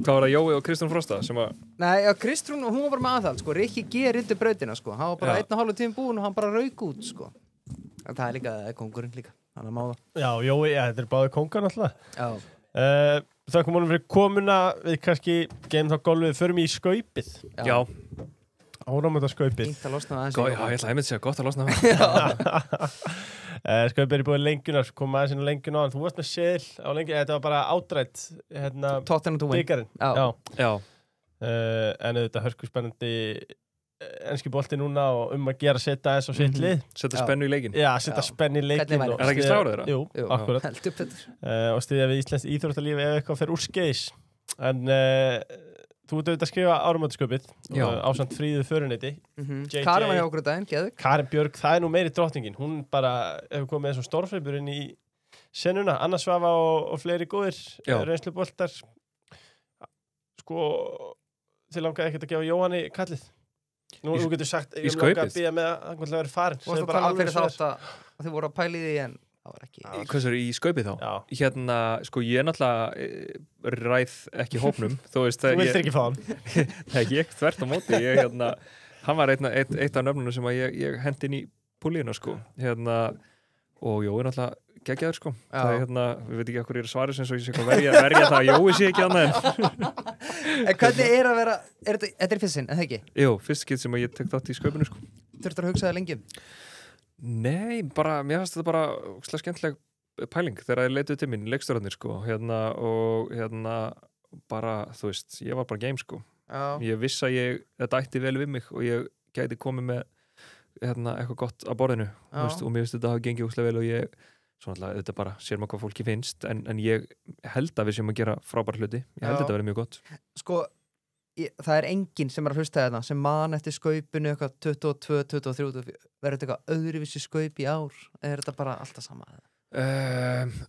Hvað var það, Jói og Kristrún Frosta sem að... Nei, já, Kristrún, hún var bara með aðhald, sko. Rikki G rindi brautina, sko. Hann var bara 1,5 tíma búinn og hann bara rauk út, sko. En það er líka kóngurinn líka. Hann er máða. Já, Jói, þetta er báði kóngar náttúrulega. Já. Þakkum honum fyrir komuna. Við kannski gerum þá golfið, förum í skaupið. Já. Áramönda skaupið. Fínt að losna aðeins. Já, ég ætla að segja gott að losna. Skaupið er í búið lengjunar, kom aðeins inn á lengjuna og þú varst með seðil á lengjuna, þetta var bara átrætt Tottenham to win. Bikarinn. Já. En auðvitað hörku spennandi enski bolti núna og að gera setja eins og sitt lið. Setja spennu í leikinn. Já, setja spennu í leikinn. Er það ekki stráður þeirra? Jú, akkurat. Heldur betur. Og styðja við íslenskt íþróttalíf ef eitthvað fer úr skeiðis. En þú ert auðvitað að skrifa áramótasköpið ásamt Fríðu Föruneyti. Karin var hjá okkur daginn, geðvik. Karin Björg, það er nú meiri drottningin. Hún bara hefur komið eins og stórfreipur inn í senuna. Anna Svava og fleiri góðir reynsluboltar. Sko, þið langaði ekkert að gefa Jóhanni kallið. Nú getur sagt, ég langaði að bíða með að hann kannski verið farin. Þú varst að tala fyrir þátt að þið voru að pæli því en það var ekki. Hvað svo er í skaupið þá? Já. Hérna, sko, ég er náttúrulega ræð ekki hópnum. Þú vildir ekki fá hann? Nei, ég þvert á móti. Hann var eitt af nöfnunum sem ég hendi inn í púlíuna, sko. Og Jói er náttúrulega geggjaður, sko. Það er við veit ekki hvað ég er svarið sem svo ég sé hvað verja það að Jói sé ekki annað en. En hvernig er að vera, þetta er fyrst sinn, eða ekki? Jú, fyrst skil sem ég tek þátt í skaupinu, sko. Þurftur að hugsa það lengi? Nei, bara, mér fannst þetta bara ógeðslega skemmtileg pæling þegar þið leituðu til mín, leikstjórarnir, sko, bara, þú veist, ég var bara game, sko. Ég viss að þetta ætti vel við mig og ég gæti komið með, eitthvað gott á borðinu, veist, og mér finnst þetta að hafa gengið ógeðslega vel og ég, svo náttúrulega, þetta bara, sér maður hvað fólki finnst, en ég held að við séum að gera frábæra hluti, ég held að þetta verið mjög gott. Sko, það er enginn sem er að hlusta þetta sem man eftir skaupinu eitthvað 22, 23 verður þetta eitthvað öðruvísi skaup í ár eða er þetta bara alltaf sama?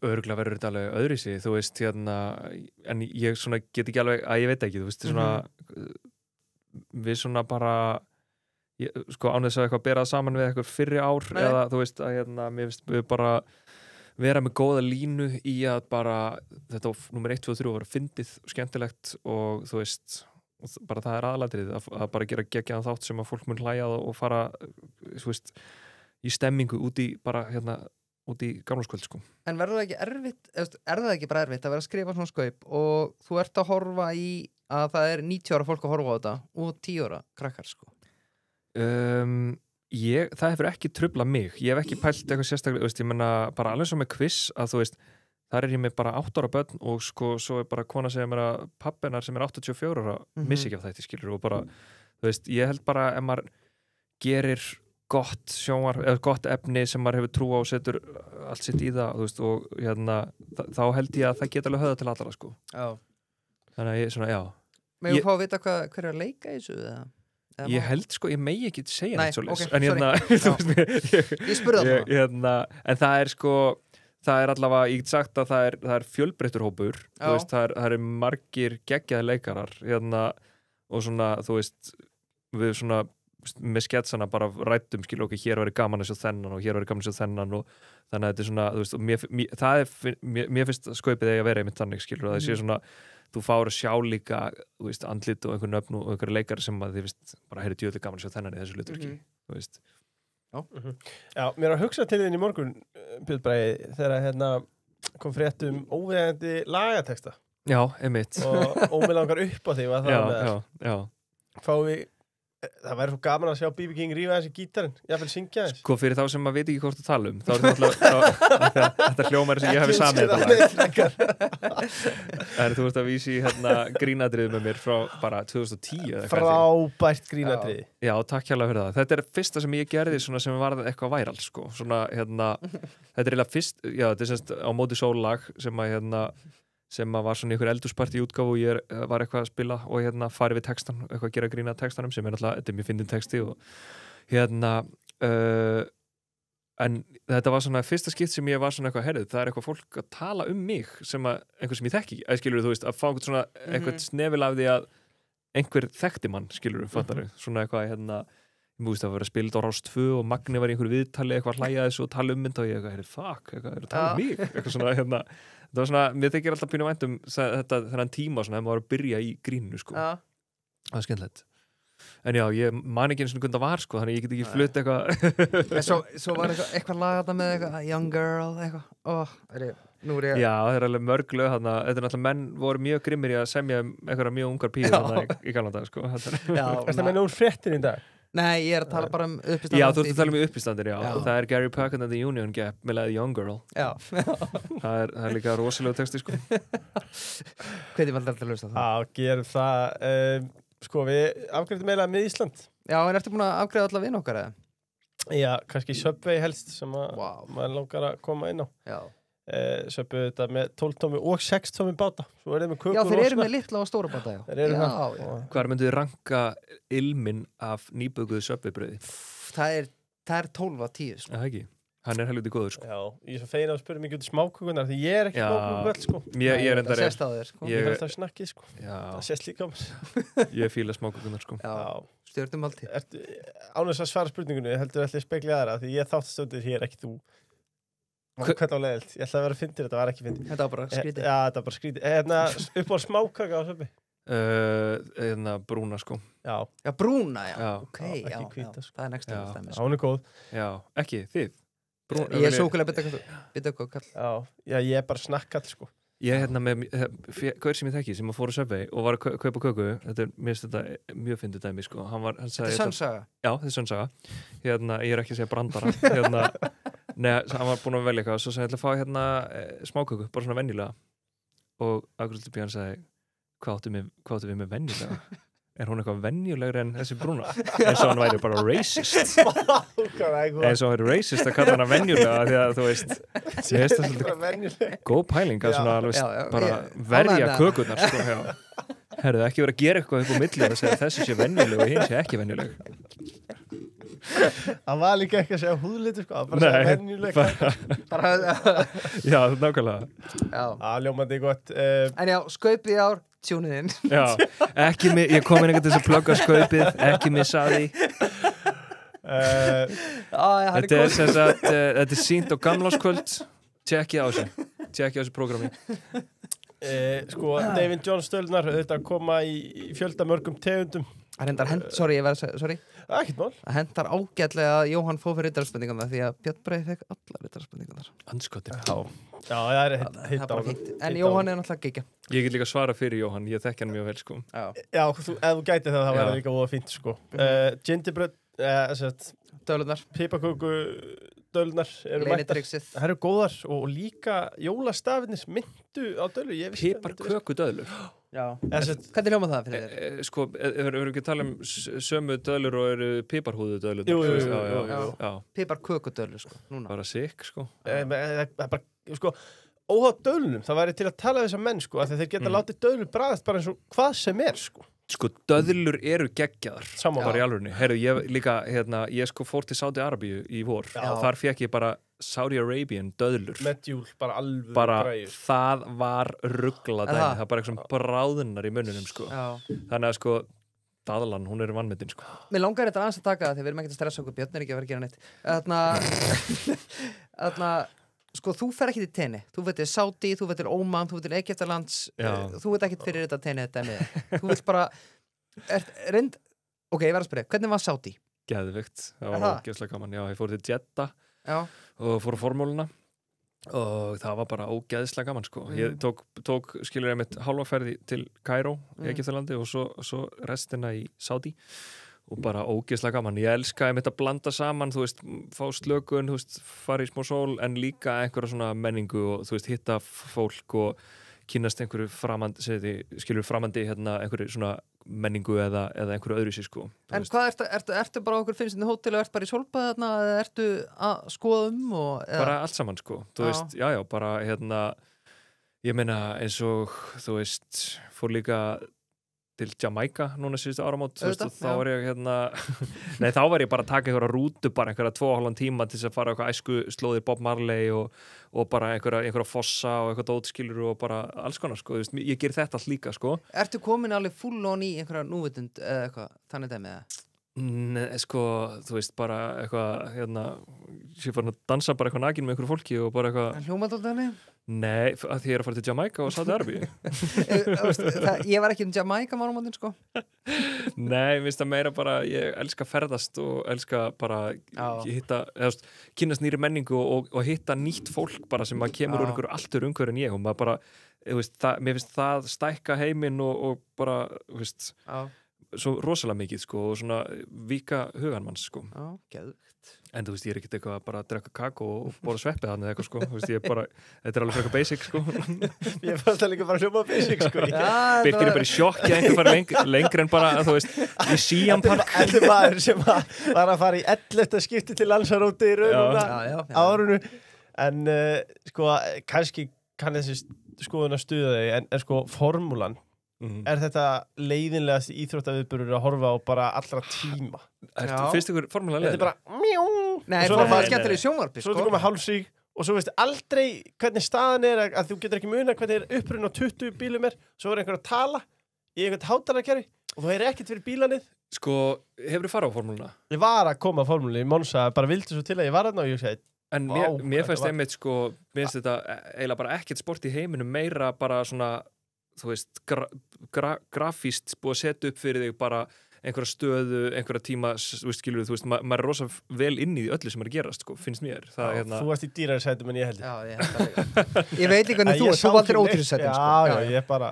Örugglega verður þetta alveg öðruvísi þú veist, en ég svona get ekki alveg að ég veit ekki, þú veist, svona við svona bara sko án þess að eitthvað berað saman við eitthvað fyrri ár eða þú veist að mér finnst við bara vera með góða línu í að bara þetta nummer 1, 2 og 3 var fyndið og skemmtilegt og þú veist bara það er aðalatrið að bara gera geggjaðan þátt sem að fólk mun hlæja og fara þú veist í stemmingu út í bara út í gamlarskvöld sko. En verður það ekki erfitt, er það ekki bara erfitt að vera að skrifa svona skaup og þú ert að horfa í að það er 90 ára fólk að horfa á þetta og 10 ára krakkar sko? Það hefur ekki trublað mig, ég hef ekki pælt eitthvað sérstaklega, veist, ég menna bara alveg svo með quiz að þú veist, þar er ég með bara 8 ára börn og sko svo er bara kona segja mér að pappinar sem er 84 ára missi ekki af þetta skilur og bara, þú veist, ég held bara ef maður gerir gott sjónvar, eða gott efni sem maður hefur trú á og setur allt sitt í það, þú veist, og þá held ég að það geta alveg höfða til allra sko. Já. Þannig að ég svona, já. Megum fá að vita hver er að leika í þessu eða? Ég held sko, ég megi ekki segja neitt svoleiðis, okay, en ég spurði það en það er sko það er allavega, ég get sagt að það er fjölbreyttur hópur, þú veist, það er margir geggjaði leikarar hérna, og svona, þú veist við svona með sketsana bara rættum, skilur, ok, hér væri gaman að sjá þennan og hér væri gaman að sjá þennan og þannig að þetta er svona, þú veist, og mér finnst skaupið eigi að vera einmitt þannig, skilur, það sé svona, þú fáir að sjá líka, þú veist, andlit og einhver nöfn og einhver leikari sem að þið veist, bara heyrðu djöðlega gaman að sjá þennan í þessu hlutverki, þú veist. Já, mér að hugsa til þín í morgun, Björn Bragi, þegar hérna kom frétt óviðeigandi lagateksta. Já, einmitt. Og mig langar upp á því, var það já. Fáum við, það væri svo gaman að sjá B.B. King rífa þessi gítarinn, jáfnvel syngja þess. Sko fyrir þá sem maður veit ekki hvort að tala þá er þetta hljómar sem ég hafi samið þetta lag. En þú ert að vísi hérna grínadriði með mér frá bara 2010 Frábært grínadriði. Já, takk hérlega fyrir það. Þetta er fyrsta sem ég gerði svona sem var eitthvað væral, sko. Svona hérna, þetta er eiginlega fyrst, já, þetta er semst á móti sólag sem var svona í ykkur eldhúspartí útgáfu og ég var eitthvað að spila og hérna farið við textan, eitthvað að gera grína textanum sem náttúrulega, þetta mjög fyndin texti og hérna en þetta var svona fyrsta skipt sem ég var svona eitthvað, herrið, það er eitthvað fólk að tala mig sem einhver sem ég þekki, skilur þú veist, að fá eitthvað svona, eitthvað snefil af því að einhver þekkti mann, skilur fattar svona eitthvað, hérna ég veist að vera að spila á Rás 2 og Magni var í einhverju viðtali eitthvað hlæja þessu og tala mynd og ég eitthvað, fuck, eitthvað, er að tala mig eitthvað svona, hérna það var svona, mér þykir alltaf pínu vænt þetta þennan tíma svona, þegar maður var að byrja í gríninu sko. Það var skemmtilegt. En já, ég man ekki eins og hvernig það var sko, þannig ég get ekki flutt eitthvað. Svo var eitthvað lag þarna með eitthvað Young Girl, eitthvað. Nú er ég... Já, það er alveg mörg lög þarna. Þetta er náttúrulega menn voru mjög grimmir í að semja einhverja mjög ungar píur þarna í gamla dag sko. Það meina úr fréttin í dag? Nei, ég er að tala bara uppistandir. Já, þú ert að tala uppistandir, já. Það er Gary Puckett and the Union Gap með lagið Young Girl. Já. Það er líka rosalega texti, sko. Hvernig var þetta að hlusta það? Já, gerum það. Sko, við afgreiðum eiginlega með Ísland. Já, en ertu búin að afgreiða alla vinn okkar, eða? Já, kannski Subway helst sem maður langar að koma inn á. Já. Söpu þetta með 12 tómi og 6 tómi báta. Svo er þeir með kökur. Já, þeir eru með litla og stóra báta, já. Þeir eru það. Hvar myndu þið ranka ilminn af nýbökuðu Subway-brauði? Það er 12 af 10, sko. Það ekki. Hann er helviti góður, sko. Já, ég er svo fegin að spyrja mikið út í smákökunar því ég er ekki smákökunar, sko. Ég er enda það sést á þér, sko. Ég held að snakkið, sko. Já. Það sést líka á mér. Ég fíla smákökunar, sko. Já, stjórnum alltið. Ánægis að svara spurningunni, heldur allir spekli aðra því ég þáttastöndir hér, ekki þú. Hvernig á leiðilt? Ég ætlaði að vera að fyndir, þetta var ekki fyndir. Þetta var bara skrítið. Já, þetta var bara skrítið. Upp á smákaka á Subway. Brúna, sko. Já. Já, brúna, já. Ok, ekki já. hvíta, sko. Það er next level stæmi. Hún er góð. Já, ekki, þið. Ég er súkulega bytta kall. Já, ég er bara snakkall, sko. Ég er hérna með hver sem ég þekki sem að fór á Subway og var að kaupa köku. Mér finnst þetta mjög fyndið dæmi, sko. Þetta er sönnsaga? Já, þetta er sönnsaga. Hérna, ég er ekki að segja brandara. Hérna, nei, hann var búinn að velja eitthvað og svo sagði ég ætla að fá hérna smáköku, bara svona venjulega. Og Akureyri Björn sagði, hvað áttu við með venjulega? Er hún eitthvað venjulegri en þessi brúna? Eins og hann væri bara racist. Eins og hann væri racist að kalla hana venjulega því að þú veist, ég veist það svolítið góð pæling að svona alveg bara verja kökurnar, sko, já. Herðu, ekki verið að gera eitthvað upp á milli og segja þessi sé venjuleg og hinn sé ekki venjuleg. Það var líka ekki að segja húðlitur, sko, það bara segja venjuleg. Já, nákvæmlega. Já, ljómandi gott. En já, skaupið í ár, tjúnið inn. Já, ég kom inn eitthvað til þess að plugga skaupið, ekki missa því. Þetta er sem sagt, þetta er sýnt á gamláskvöld, tjekkið á þessu prógrami. Sko, David John Stölnar þetta koma í fjölda mörgum tegundum. Sorry. Ekkert mál. Það hendar ágætlega að Jóhann fóð fyrir rittarspendingarna því að Björn Bragi fekk allar rittarspendingarnar. Andskotin. Já, það er hitt á hann. En Jóhann er náttúrulega geggja. Ég get líka svara fyrir Jóhann, ég þekki hann mjög vel, sko. Já, ef þú gæti það væri líka óða fínt, sko. Gingerbread, dölunar, pipaköku dölunar eru mættar. Það eru góðar og líka jólastafinir myndu á dölu. Piparköku dölur. Já. Hvernig hljóma það fyrir þér? Sko, erum við ekki að tala um sömu dölur og eru piparhúðu dölur? Jú. Piparköku dölur, sko. Núna. Bara sikk, sko. Það er bara, sko, óháð dölunum. Það væri til að tala þessar menn, sko, að þeir geta látið dölur bragðast bara eins og hvað sem er, sko. Sko, döðlur eru geggjaðar Sammála. bara í alvörunni. Heyrðu, ég líka, ég sko fór til Saudi Arabíu í vor og þar fekk ég bara Saudi Arabian döðlur. Með djúl, bara alveg Bara, græjur. það var ruggla dæmi. Það? Það er bara eitthvað sem bráðunar í mununum, sko. Já. Þannig að, sko, Daðlan, hún er vannmetinn, sko. Mér langar þetta aðeins að taka það, því við erum ekkert að stressa okkur, Björn er ekki að vera að gera neitt. Þarna, sko, þú fer ekki til tenni. Þú veit til Saudi, þú veit til Óman, þú veit til Egyptalands, Já. þú veit ekkert fyrir þetta tenni þetta með. Þú vilt bara, ok, ég verð að spyrja, hvernig var Saudi? Geðvikt. Það Er var það? ógeðslega gaman. Já, ég fór til Jeddah Já, og fór á formúluna og það var bara ógeðslega gaman, sko. Ég tók skilur einmitt hálfa ferði til Kaíró í Egyptalandi og svo restina í Saudi og bara ógeðslega gaman. Ég elska einmitt að blanda saman, þú veist, fá slökun, þú veist, fara í smá sól en líka einhverja svona menningu og þú veist, hitta fólk og kynnast einhverju framandi einhverju svona menningu eða einhverju öðru sér, sko. en hvað ertu bara okkur finnst þetta hótel og ertu bara í sólbað þarna eða ertu að skoða eða? Bara allt saman, sko. Þú veist, já, bara ég meina eins og, þú veist, fór líka til Jamaica núna síðustu áramót, þú veist, og þá var ég nei, þá var ég bara að taka einhverja rútu, bara einhverja 2,5 tíma til þess að fara eitthvað æsku slóðir Bob Marley og bara einhverja fossa og eitthvað dótskilur og bara alls konar, sko, þú veist, ég ger þetta allt líka, sko. Ertu komin alveg full on í einhverja núvitund eða eitthvað, þannig það með það? Nei, sko, þú veist, bara eitthvað, ég fór að dansa bara eitthvað nakin með einhverju fólki og bara eitthvað Hljómadóldagni? Nei, að því ég er að fara til Jamaica og Saudi Arabíu. Ég var ekki Jamaica mánumótin, sko. Nei, minnst það meira bara, ég elska ferðast og elska bara hitta, kynnast nýri menningu og hitta nýtt fólk bara sem að kemur úr einhverju alltur umhverju en ég og maður bara, mér finnst það stækka heiminn og bara, þú veist, svo rosalega mikið, sko, og svona vika huganmanns, sko. Já, geðvegt. En þú veist, ég er ekkert eitthvað að bara drekka kakó og bóra sveppið hann eða eitthvað, sko. Þú veist, ég er bara, þetta er alveg frekar basic, sko. Ég fannst það líka bara hljóma basic, sko. Birkir er bara í sjokki að einhver fara lengri en bara, þú veist, í Siam Park. Þetta er maður sem var að fara í 11. skipti til Lanzarote í raununa á árunu. En, sko, kannski kann þessi skoðun að stuða þig, en sko, formúlan, er þetta leiðinlegast íþróttaviðburður að horfa á bara allra tíma? Finnst ykkur formúlan leiðileg? Þetta er bara mjó. Nei, formúlan er skemmtileg í sjónvarpi, sko. Svo er þetta komið hálfsík og svo veist aldrei hvernig staðan er að þú getur ekki muna hvernig er upprunn á 20 bílum svo er einhver að tala í einhvern hátalarkerfi og þú heyrir ekkert fyrir bílanið. Sko, hefur þú farið á formúluna? Ég var að koma á formúlunni í Monza, bara vildi svo til að ég var þarna og ég sagði en mér finnst einmitt, sko, mér finnst þetta eiginlega bara ekkert sport í heiminum meira bara svona, þú veist, grafíst búið að setja upp fyrir þig bara einhverja stöðu, einhverja tíma, þú veist, maður er rosa vel inn í því öllu sem er að gerast, sko, finnst mér. Þú varst í dýrari sætum en ég held. Já, ég held það. Ég veit ekki hvernig þú valdir ódýrissætum, sko. Já, ég bara...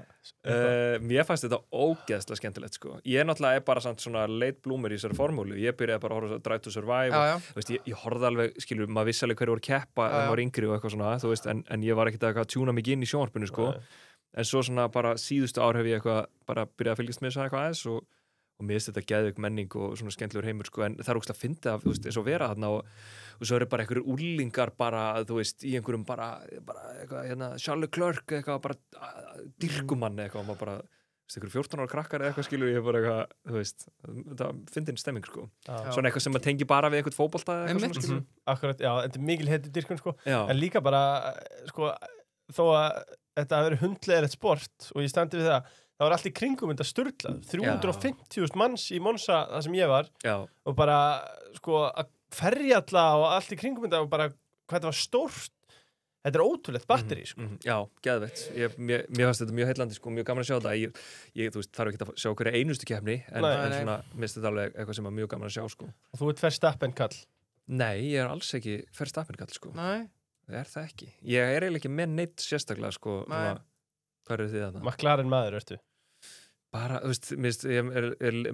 Mér fannst þetta ógeðslega skemmtilegt, sko. Ég náttúrulega er bara svona late bloomer í þessari formúlu. Ég byrjaði bara að horfa Drive to Survive og, þú veist, ég horfði alveg, skilur, maður vissi alveg hverju voru keppa en maður var yngri og eitthvað svona, þú veist, en ég var ekkert að tjúna mig inn í sjónvarpinu, sko. En svo svona bara síðustu ár hef ég eitthvað bara byrjað að fylgjast með þessu eitthvað aðeins og mér finnst þetta geðveik menning og svona skemmtilegur heimur, sko, en það er ógeðslega fyndið að, þú veist, eins og vera þarna og svo eru bara einhverjum úrlingar bara, þú veist, í einhverjum bara eitthvað, Charles Leclerc eitthvað, bara dyrkumann eitthvað, og maður bara, þú veist, einhverjum 14 ára krakkar eða eitthvað, skilur, ég bara eitthvað, þú veist, þetta fyndin stemming, sko. Svona eitthvað sem maður tengi bara við einhvern fótbolta eða eitthvað svona, skilur. Akkurat, já, þetta er mikil heiti dyrkun, sko, en líka bara, sko, þó að þetta hafi verið hundlegilegt sport og ég standi við það var allt í kringum þetta sturlað 350.000 manns í Monza þar sem ég var og bara sko að ferjalla og allt í kringum þetta og bara hvað þetta var stórt þetta er ótrúlegt batteri sko. Já, geðveikt mér fannst þetta mjög heillandi sko, mjög gaman að sjá þetta ég þú veist, þarf ekki að sjá hverja einustu keppni en svona, minnst þetta alveg eitthvað sem er mjög gaman að sjá sko. Og þú ert Verstappen kall? Nei, ég er alls ekki Verstappen kall sko. Nei. Það er það ekki. Ég er eiginlega ekki með neitt sérstaklega sko, hvað eru þið þarna? McLaren maður, ertu? Bara, þú veist, ég er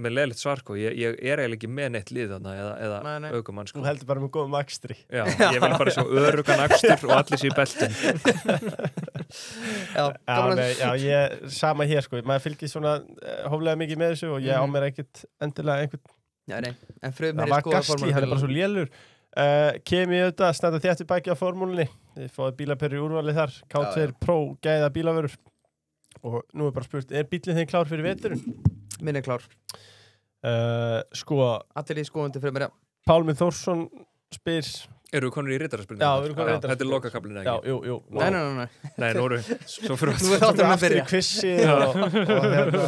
með leiðilegt svar sko, ég er eiginlega ekki með neitt lið þarna eða aukumann sko. Þú heldur bara með góðum akstri. Já, ég vil bara sjá örugan akstur og allir sér í beltum. ég sama hér sko, maður fylgir svona hóflega mikið með þessu og ég á mér ekkert endilega einhvern. Já, nei, en fröðum það var Gasti, hann er bara svo lélur. Kem ég auðvitað, standa þétt í baki á formúlunni. Ég fóði bílaperri úrvalið þar, K2 Pro gæða bílavörur. Og nú er bara spurt, er bílinn þinn klár fyrir veturinn? Minn er klár. Sko, Allir í skoðundi fyrir mér, Pálmi Þórsson spyr Eru við konur í rittararspurningu? Já, við erum konur í rittararspurningu. Þetta er lokakablinn, Já, ekki? jú Nei. Nei, nú erum við svo fyrir Nú er þátturinn að aftur í byrja. kvissi og hérna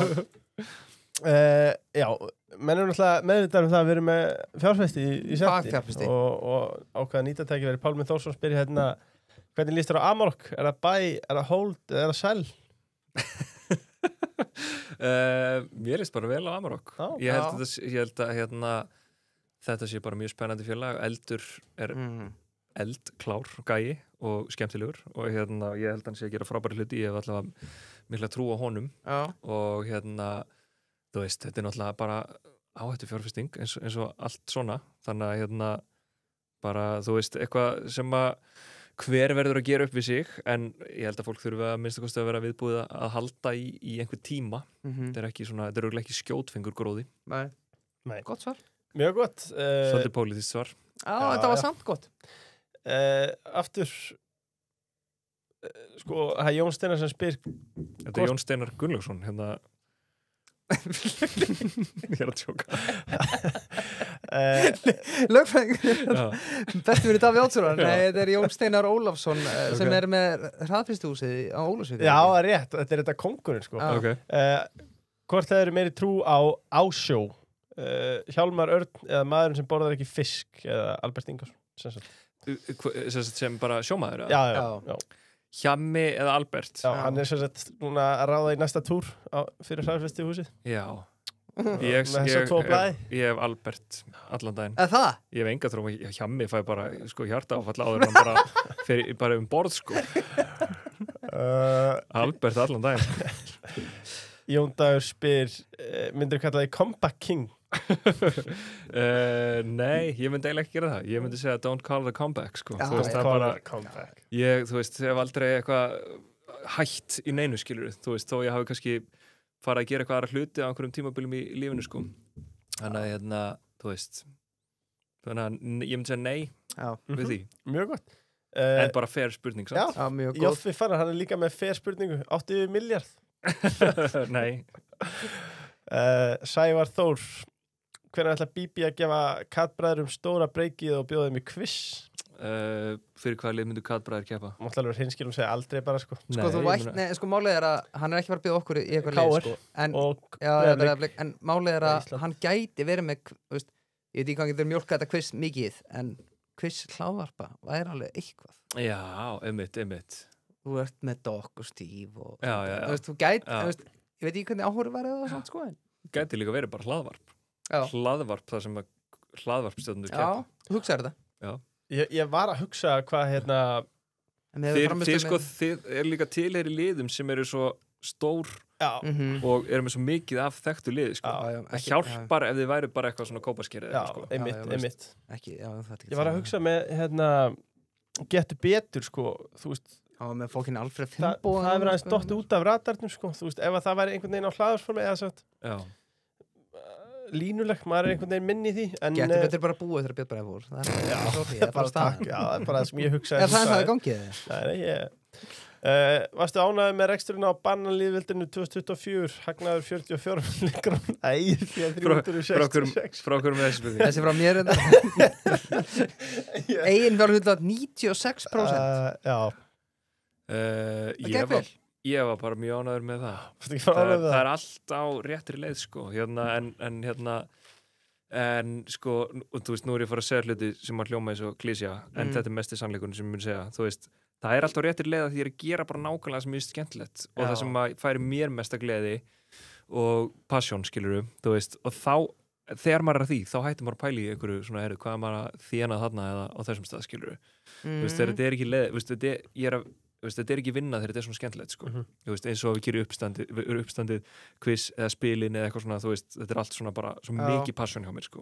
já, menn eru náttúrulega meðvitaður það að við erum með fjárfesti í Hvað setti fjárfesti? og ákveða nýtatæki verið Pálmi Þórsson spyr hérna hvernig líst þér á Amarok? Er það buy, er það hold, er það sell? Mér líst bara vel á Amarok. Já. Ég held að hérna, þetta sé bara mjög spennandi félag. Eldur er eldklár gæi og skemmtilegur og hérna, ég held að hann sé að gera frábæri hluti. Ég hef allavega mikla trú á honum og hérna, þú veist, þetta er náttúrulega bara áhættu fjárfesting eins og allt svona. Þannig að hérna, bara, þú veist, eitthvað sem að hver verður að gera upp við sig, en ég held að fólk þurfa að minnsta kosti að vera viðbúið að halda í einhver tíma. Þetta er ekki svona, þetta er örugglega ekki skjótfengur gróði. Nei. Gott svar. Mjög gott. Svolítið pólitískt svar. Já, þetta var samt gott. Aftur sko, það er Jón Steinar sem spyr Þetta er Jón Steinar Gunnlaugsson, hérna ég er að tjóka. Lögfræðingur. Bestu verið Davíð Oddsson. Nei, þetta er Jón Steinar Ólafsson sem er með hraðfrystihúsið á Ólafsvík. Já, það er rétt, þetta er þetta kóngurinn sko. Okay. Hvort það eru meiri trú á ásjó Hjálmar Örn eða maðurinn sem borðar ekki fisk eða Albert Ingarsson sem bara sjómaður? Já. Hjammi eða Albert? Já, hann er sem sagt núna að ráða í næsta túr fyrir hraðfrystihúsið. Já. Ég hef Albert allan daginn. Eða það? Ég hef enga trú að Hjammi fæ bara sko hjarta áfall áður en hann bara fyrir bara borð sko. Albert allan daginn. Jón Dagur spyr myndir þú kalla þig comeback king? Nei, ég myndi eiginlega ekki gera það. Ég myndi segja don't call the comeback sko. Já, þú veist, það er bara comeback. Þú veist, ég hef aldrei eitthvað hætt í neinu skilur. Þú veist, þó ég hafi kannski farið að gera eitthvað aðra hluti á einhverjum tímabilum í lífinu sko. Þannig að hérna, þú veist, þannig að ég myndi segja nei við því. Mjög gott. En bara fair spurning, sant? Já, mjög góð. Jófi Fannar, hann er líka með fair spurningu. 80 miljard? Nei. Sævar Þór, hvernig ætla Bibi að gefa Katbræðurum stóra breykið og bjóða þeim í quiz? Fyrir hvaða lið myndu Katbræður keppa? Mátt alveg hinskilum segja aldrei bara sko. Sko, sko málið er að hann er ekki farið að bjóða okkur í eitthvað lið sko. En málið er að hann gæti verið með, veist, ég veit ekki hvað getur mjólka þetta quiz mikið, en quiz hlaðvarpa væri alveg eitthvað. Já, einmitt. Þú ert með Doc og Steve og já. Veist, þú gæti, veist, ég veit ekki hvernig áhóru var eða svona sko. Gæti líka verið bara hlaðvarp. Hlaðvarp, það sem að hlaðvarpstjórnur keppa. Já, þú hugsaður þetta. Já. Ég var að hugsa hvað hérna Þið er líka tilheyri liðum sem eru svo stór og eru með svo mikið af þekktu liði sko. Það hjálpar ef þið væri bara eitthvað svona kópaskerið. Já, einmitt. Ég var að hugsa með hérna Getur betur sko, þú veist með fólkinu Alfred Fimbo það hefur aðeins dottið út af radarnum sko, þú veist, ef það væri einhvern veginn á hlaðarsformi eða svona línuleg, maður er einhvern veginn minni í því Getur betur bara búið þegar Björn bara fór það er bara takk, já, það er bara það sem ég hugsaði Er það í gangið? Nei, varstu ánægður með reksturinn á bannanlýðveldinu 2024 hagnaður 44 milligrann frá hverjum með þessi spurning? Þessi frá mér eigin fjárhundlat 96%. Ég var bara mjög ánægður með það. Það er allt á réttri leið sko, en sko, þú veist, nú er ég að fara að segja hluti sem að hljóma eins og klísja, en þetta er mesti sannleikurinn sem ég mun segja, þú veist, það er allt á réttri leið að því ég er að gera bara nákvæmlega sem mjög skemmtilegt og það sem að færi mér mesta gleði og passion, skilurðu, þú veist, og þá, þegar maður er að því, þá hættir maður að pæla í einhverju svona, hvað er maður að þjána þarna eða á þessum stað, skilurðu, þú veist, þetta er ekki leið, þú veist, þetta er ekki vinna þegar þetta er svona skemmtilegt, sko, þú veist, eins og við gerum uppstandið quiz eða spilin eða eitthvað svona, þú veist, þetta er allt svona bara svo mikið passion hjá mér, sko.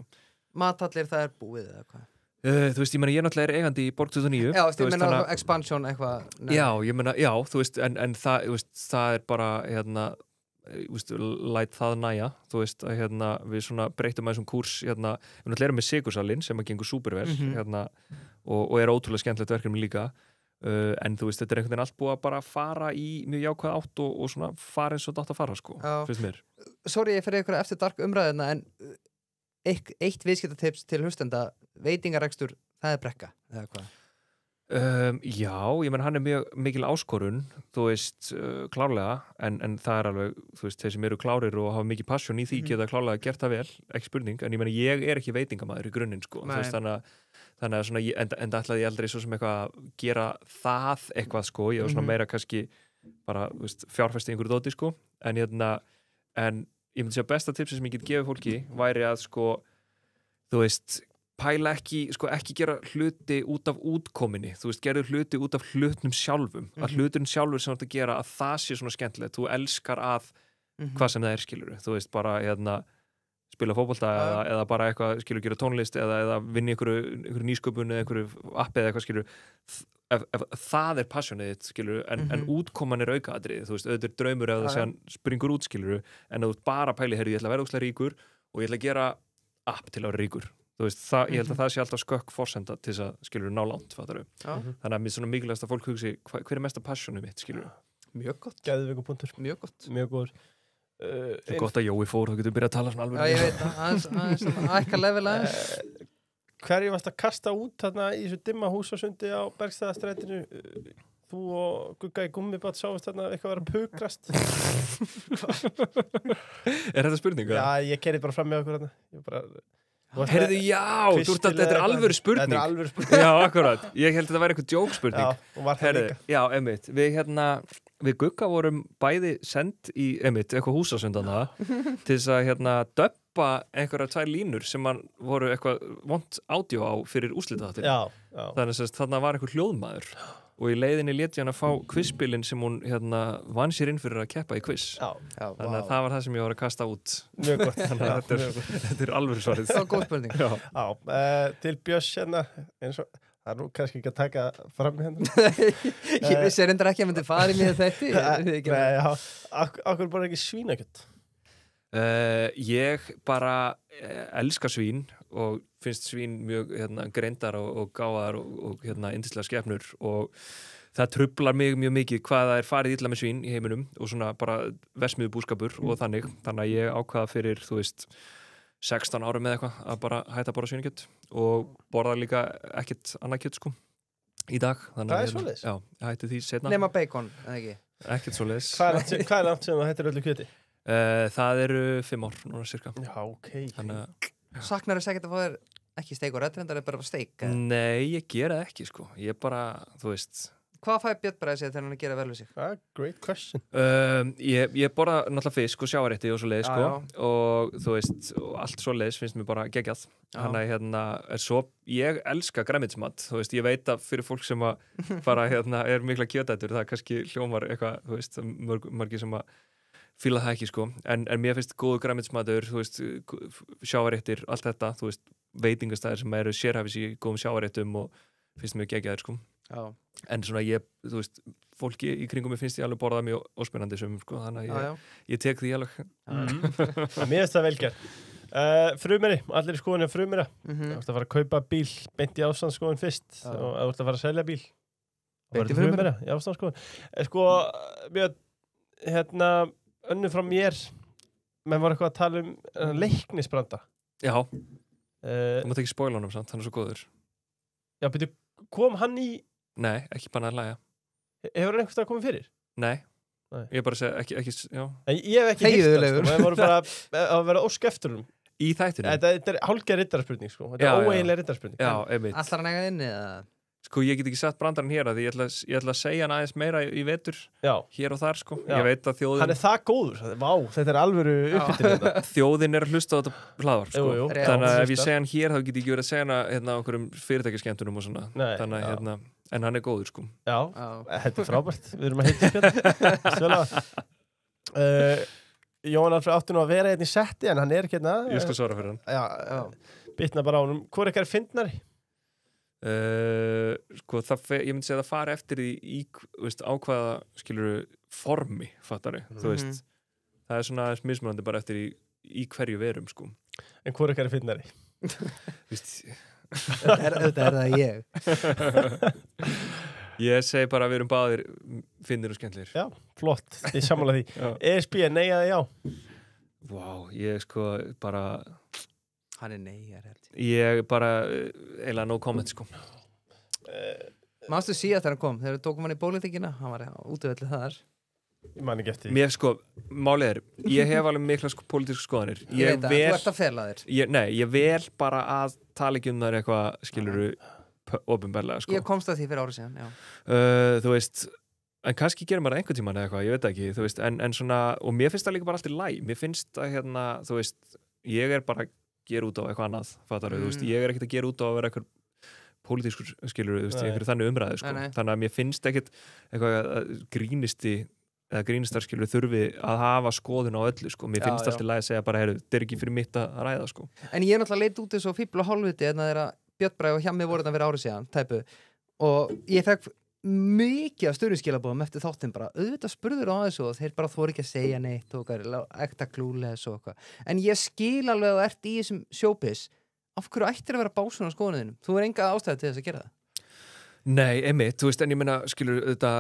Matallir, það er búið eða hvað? Þú veist, ég er náttúrulega eigandi í Borg 29. Já, ég meina expansion eitthvað. Já, ég meina, já, þú veist, en það, þú veist, það er bara, þú veist, læt það næja, þú veist, að við svona breytum að þessum kúrs, við náttúrulega erum með Sigursalinn sem að gengur súpervel, og er ótrúlega skemmtilegt verkefni líka. en þú veist, þetta einhvern veginn allt búið að bara fara í mjög jákvæð átt og svona fara eins og þetta átt að fara, sko, finnst mér. Sorry, ég fyrir ykkur eftir dark umræðina, en eitt viðskiptatips til hlustenda, veitingarekstur, það er brekka, eða hvað? Já, ég menn hann er mjög mikil áskorun, þú veist, klárlega, en það er alveg, þú veist, þeir sem eru klárir og hafa mikið passion í því geta klárlega gert það vel, ekki spurning, en ég menn ég er ekki veitingamaður í grunninn, sko, þú veist, þannig að svona, en ætlaði ég aldrei svo sem eitthvað að gera það eitthvað, sko, ég var svona meira kannski bara, þú veist, fjárfesti einhverju dóti, sko, en ég myndi segja besta tipsi sem ég get gefið fólki væri að, sko, þú veist, pæla ekki, sko, ekki gera hluti út af útkominni, þú veist, gerðu hluti út af hlutnum sjálfum, að hluturinn sjálfur sem þú ert að gera, að það sé svona skemmtilegt, þú elskar að hvað sem það er, skilur, þú veist, bara, spila fótbolta eða bara eitthvað, skilur, gera tónlist eða vinna einhverju nýsköpun eða einhverju appi eða eitthvað, skilur, ef það er passionið, skilur, en útkoman er aukaatriði, þú veist, auðvitað er draumur ef það séðan springur út, skilur, en þú bara pæli, heyrðu, ég ætla að vera ógeðslega ríkur og ég ætla að gera app til að vera ríkur. Þú veist, ég held að það sé alltaf skökk forsenda til þess að, skilur, ná langt, fattaru. Þannig að mér er svona mikilvægast að fólk hugsi, hver er mesta passionið mitt, skilur? Mjög gott. Geðveikupunktur. Mjög gott. Mjög góður. Það er gott að Jói fór, þá getur við byrjað að tala svona alveg. Já, ég veit það, aðeins svona ækka level aðeins. Hverju varst að kasta út þarna í þessu dimma húsasundi á Bergstaðastrætinu? Þú og Gugga í Gummibát sáist þarna eitthvað vera pukrast. Er þetta spurning? Já, ég kerði bara fram með okkur þarna. Heyrðu, já, þetta er alvöru spurning. Þetta er alvöru spurning. Já, akkurat. Ég held að þetta væri eitthvað djókspurning. Já, og var það líka. Já, einmitt. Við Gugga vorum bæði send í, einmitt, eitthvað húsasundana til þess að, döppa einhverja 2 línur sem voru eitthvað vont ádió á fyrir úrslitaþáttinn. Já. Þannig að þarna var einhver hljóðmaður og í leiðinni lét ég hann að fá quizspilin sem hún, vann sér inn fyrir að keppa í quiz. Já. Þannig að það var það sem ég var að kasta út. Mjög gott. Þannig að þetta er alvöru svarið. Það var góð spurning. Já, til Björns eins og það er nú kannski ekki að taka fram í hendur. Ég vissi reyndar ekki að myndi farið mér þetta. Nei, já. Akkur bara ekki svínakjöt? Ég bara elska svín og finnst svín mjög greindar og gáðar og yndislega skepnur og það truflar mig mjög mikið hvað það er farið illa með svín í heiminum og svona bara versmiðu búskapur og þannig að ég ákvaða fyrir, þú veist, 16 árum eða eitthvað að bara hætta að borða svínakjöt og borða líka ekkert annað kjöt, sko, í dag. Það er svoleiðis? Já, ég hætti því seinna. Nema bacon, eða ekki? Ekkert svoleiðis. Hvað er langt sem þú hættir öllu kjöti? Það eru 5 ár núna, cirka. Já, ok. Saknar þess ekkert að fá þér ekki steik og reddrendar er bara steik? Nei, ég gera það ekki, sko. Ég bara, þú veist... Hvað fæði Björn bara að segja þegar hann gera vel við sig? Great question. Ég borða náttúrulega fisk og sjávarétti og svo leiðis, sko. Og þú veist, og allt svo leiðis finnst mér bara geggjað. Þannig að ég elska grænmetismat. Þú veist, ég veit að fyrir fólk sem að bara er mikla kjötætur, það kannski hljómar eitthvað, þú veist, margir sem að fíla það ekki, sko. En mér finnst góðu grænmetismatur, þú veist, sjávaréttir, allt þetta, þú veist, veitingastæðir sem eru sérhæfis í góðum sjávaréttum og finnst mér geggjaður, sko. Já. En svona þú veist, fólki í kringum mér finnst ég alveg borðað mjög óspennandi sumum, sko, þannig að ég tek því alveg. Mér finnst það velgerð. Frumeri, allir í skoðunni frumera. Þú ert að fara að kaupa bíl beint í ástandsskoðun fyrst og þú ert að fara að selja bíl. Beint í frumera? Í ástandsskoðun. Sko, mjög, önnur frá mér, menn var eitthvað að tala um leiknisbranda. Já, þú mátt ekki spoila honum samt, hann er svo góður. Já, betur, kom hann í... Nei, ekki bara að hlæja. Hefur hann einhvers dag komið fyrir? Nei. Ég bara segja, ekki, já. Ég hef ekki hýrt það, sko. Það voru bara að vera ósk eftir hún. Í þættinu? Þetta er hálfgerð riddarspurning, sko. Þetta er óeiginlega riddarspurning. Já, einmitt. Allar hann eiga inni, eða? Sko, ég get ekki satt brandarann hér að ég ætla að segja hann aðeins meira í vetur. Já. Hér og þar, sko. Já. Ég veit að þjóðin... Hann er það góður. Vá, þetta er alvöru uppbyttin þetta. Þjóðin er að hlusta á þetta hlaðvarp, sko. Jú. Þannig að ef ég segja hann hér, þá get ég ekki verið að segja hann okkur fyrirtækjaskemmtunum og svona. Nei. Þannig að, en hann er góður, sko. Já, þetta er frábært. Við erum að heita Jón Alfreð átti nú að vera hérna í setti, en hann er ekki hérna. Ég skal svara fyrir hann. Já, bitna bara á honum. Hvor er fyndnari? Sko, ég myndi segja að það fari eftir í ákvaða, skiluru, formi, fattari, þú veist. Það er svona mismunandi bara eftir í hverju verum, sko. En hvor er fyndnari? Þetta er það ég. Ég segi bara að við erum báðir finnir og skemmtlir. Já, flott, ég sammála því. Já. ESB, nei eða já? Vá, ég sko bara, Hann nei, ég held ég bara, eiginlega no comment, sko. Manstu síðast þegar hann kom, þegar við tókum hann í pólitíkina, hann var útvöldu þar. Ég man ekki eftir því. Mér sko, málið ég hef alveg mikla sko pólitísku skoðanir. Ég veit að þú ert að fela þér. Ég vel bara að tala ekki þar eitthvað, skiluru, opinberlega, sko. Ég komst að því fyrir árið síðan, já. Þú veist, en kannski gerir maður einhvern tímann eða eitthvað, ég veit ekki, þú veist, en svona, og mér finnst það líka bara allt í læg. Mér finnst að, þú veist, ég bara að gera út á eitthvað annað, fattar þú veist, ég ekkert að gera út á að vera eitthvað pólitískur, skilur, þú veist, einhverju þannig umræðu, sko. Nei. Þannig að mér finnst ekkert eitthvað grínistar, skilur, þurfi að hafa skoðun á öllu, sko. Mér finnst allt í lagi að segja bara, heyrðu, þetta er ekki fyrir mitt að ræða, sko. En ég er náttúrulega leit út eins og fíbl og hálfviti en það er að Björn Bragi og Hjammi voru þetta fyrir árið síðan, tæpu, og ég fekk mikið af stöðuskilabóðum eftir þáttinn bara, auðvitað spurður á þessu og þeir bara þóru ekki að segja neitt og ekta klúles og eitthvað. En ég skil alveg að þú ert í þessum showbiz. Af hverju ættir að vera básun á skoðunum? Þú er enga ástæði til þess að gera það. Nei, einmitt, þú veist, en ég meina, skilur, þetta,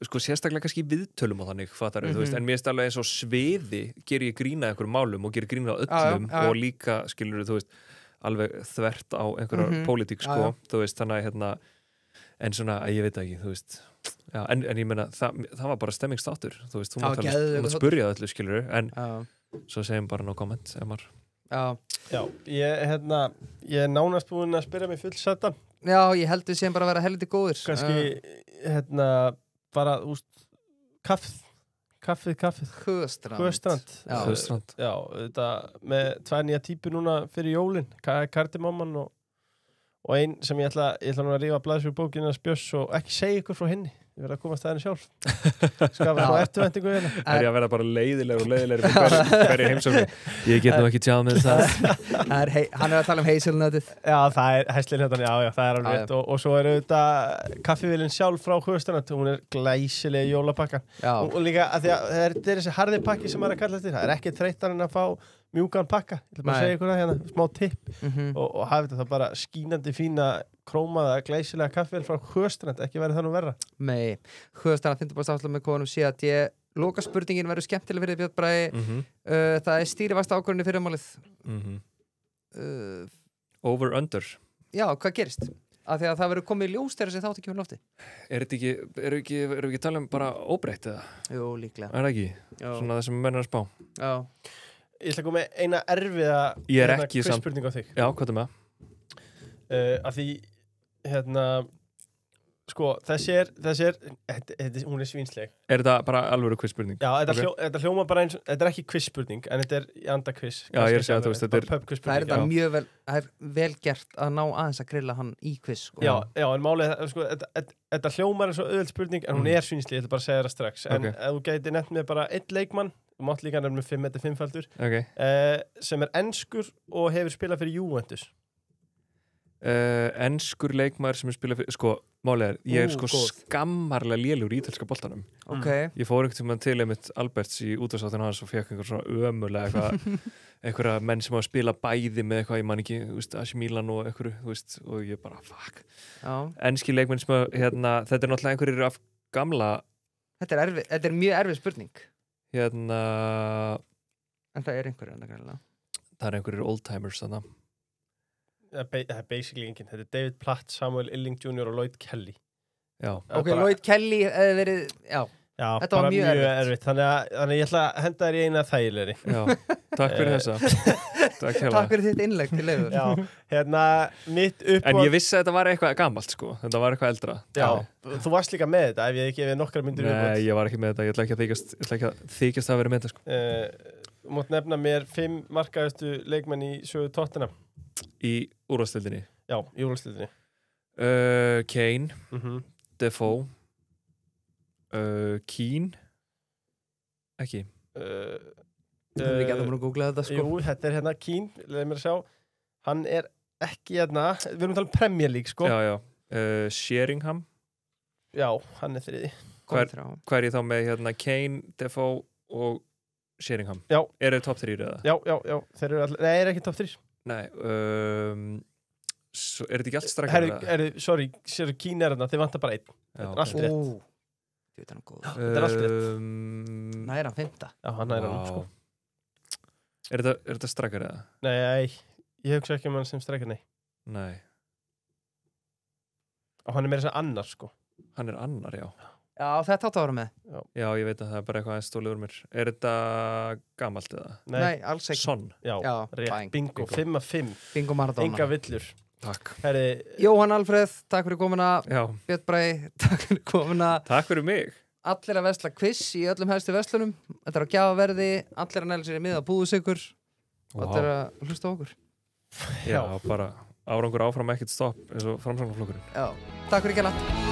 sko, sérstaklega kannski viðtölum á þannig, fattar þú veist, en mér finnst alveg eins og sviði ger ég grína einhverjum málum og ger grína á öllum og líka, skilur, þú veist, alveg þvert á einhverja pólitík, sko, þú veist, þannig að, en svona, ég veit ekki, þú veist, já, en ég meina, það var bara stemmingsþáttur, þú veist, þú mátt spurja öllu, skilur, en svo segjum bara no comment, ef maður. Já, ég er nánast búinn að spyrja mig fullsetta. Já, ég held við séum bara að vera helviti góðir. Kannski, bara, úst, kaffið. Höstrand. Já, þetta með 2 nýja típur núna fyrir jólin. Kardimamman og ein sem ég ætla nú að rífa blaðs fyrir bókina Spjöss og ekki segja ykkur frá henni. Ég verði að komast að henni sjálf. Skafa svo eftirvæntingu hérna. Það er að vera bara leiðilegri fyrir hverju heimsókn. Ég get nú ekki tjáð með það. Hann er að tala hazelnutið. Já, það er hæslinhjötan, já, það er alveg rétt. Og svo er auðvitað kaffivélinn sjálf frá Höstrand. Hún er glæsileg jólapakkan. Og líka að því að það er þessi harði pakki sem maður er að kalla eftir. Það er ekki þreyttar en að fá mjúkan pakka. Ég ætla bara að segja ykkur það hérna, smá tipp. Og hafi þetta bara skínandi fína krómaða, glæsilega kaffivél frá Höstrand, ekki verið það nú verra. Nei, Höstrand finnst bara stáðslega með konum sé að loka spurningin verður skemmtileg fyrir Björn Bragi. Það er stýrivast ákvörðinni fyrir málið. Over under. Já, hvað gerist? Af því að það verður komið í ljós þegar þessi þátt ekki fyrir lofti. Erum við ekki tala um bara óbreytt eða? Jú, líklega. Er það ekki? Já. Svona það sem menn er að spá. Já. Ég ætla að koma með eina erfiða quizspurning á þig. Já, hvað er með það? Af því, sko, þessi er, hún er svínsleg. Er þetta bara alvöru quizspurning? Já, þetta hljóma bara eins, þetta er ekki quizspurning, en þetta er í anda quiz. Já, ég er að segja, þú veist, þetta er það er þetta mjög vel, það er vel gert að ná aðeins að grilla hann í quiz, sko. Já, en málið, sko, þetta hljómar er svo auðvöld spurning, en hún er svínsleg, ég ætla bara að segja það strax. En ef þú gæti nefnt með bara einn leikmann, þú mátt líka nefna með 5, þetta er 5-faldur, sem er enskur og hefur spilað fyrir Juventus. Enskur leikmaður sem er spilað fyrir, sko, málið er, ég er sko skammarlega lélugur í ítalska boltanum. Ég fór einhvern tímann til einmitt Alberts í útvarpsþáttinn hans og fekk einhver svona ömurlega einhverja menn sem á að spila bæði með eitthvað, ég man ekki, þú veist, AC Milan og einhverju, þú veist, og ég bara, fuck. Enski leikmenn sem að, þetta er náttúrulega einhverjir af gamla. Þetta er mjög erfið spurning. En það er einhverjir, það er einhverjir oldtimers, þannig. Það er basically enginn. Þetta er David Platt, Samuel Illing Jr. og Lloyd Kelly. Já. Ok, Lloyd Kelly hefði verið, já. Já, þetta var mjög erfitt. Þannig að ég ætla að henda þér í eina þægilegri. Já, takk fyrir þessa. Takk fyrir þitt innlegg til Leifur. Já, mitt upp. En ég vissi að þetta var eitthvað gamalt, sko. Þetta var eitthvað eldra. Já, þú varst líka með þetta ef ég ekki við nokkra myndir upp. Nei, ég var ekki með þetta. Ég ætla ekki að þykjast að vera með þetta, sko. Þú mátt nefna mér 5 markahæstu leikmenn í sögu Tottenham. Í úrvalsdeildinni? Já, í úrvalsdeildinni. Kane, Defoe, Keane, ekki. Við getum bara að googla þetta, sko. Jú, þetta er hérna Keane, leið mér að sjá. Hann er ekki hérna, við erum að tala um Premier League, sko. Já. Sheringham. Já, hann er 3. Hvað er ég þá með hérna Kane, Defoe og Sheringham? Já. Eru top 3 eða? Já, þeir eru allir, nei, er ekki top 3. Nei, Er þetta ekki allt strækjar? Sorry, sér Kínverðarna, þið vantar bara einn. Já, Þetta er allt rétt. Þú veit hann góð. Þetta er allt rétt. Næra 5. Já, hann er hann, sko. Er þetta strækjar eða? Nei, ég hugsa ekki hann sem strækjar, nei. Nei. Og hann meira sem annar, sko. Hann annar, já. Já, þetta áttu að vera með. Já, ég veit að það bara eitthvað aðeins stólið úr mér. Er þetta gamalt eða? Nei, alls ekki. Son. Já, rétt, bingo, 5 af 5. Bingo Maradona. Enga villur. Takk. Jóhann Alfreð, takk fyrir komuna. Já. Björn Bragi, takk fyrir komuna. Takk fyrir mig. Allir að versla quiz í öllum helstu verslunum. Þetta er á gjafaverði, allir að næla sér í miða búðusikur. Og allir að hlusta á okkur. Já, bara árangur áfram ekkert stopp eins og framsóknarflokkurinn. Já, takk fyrir gæla.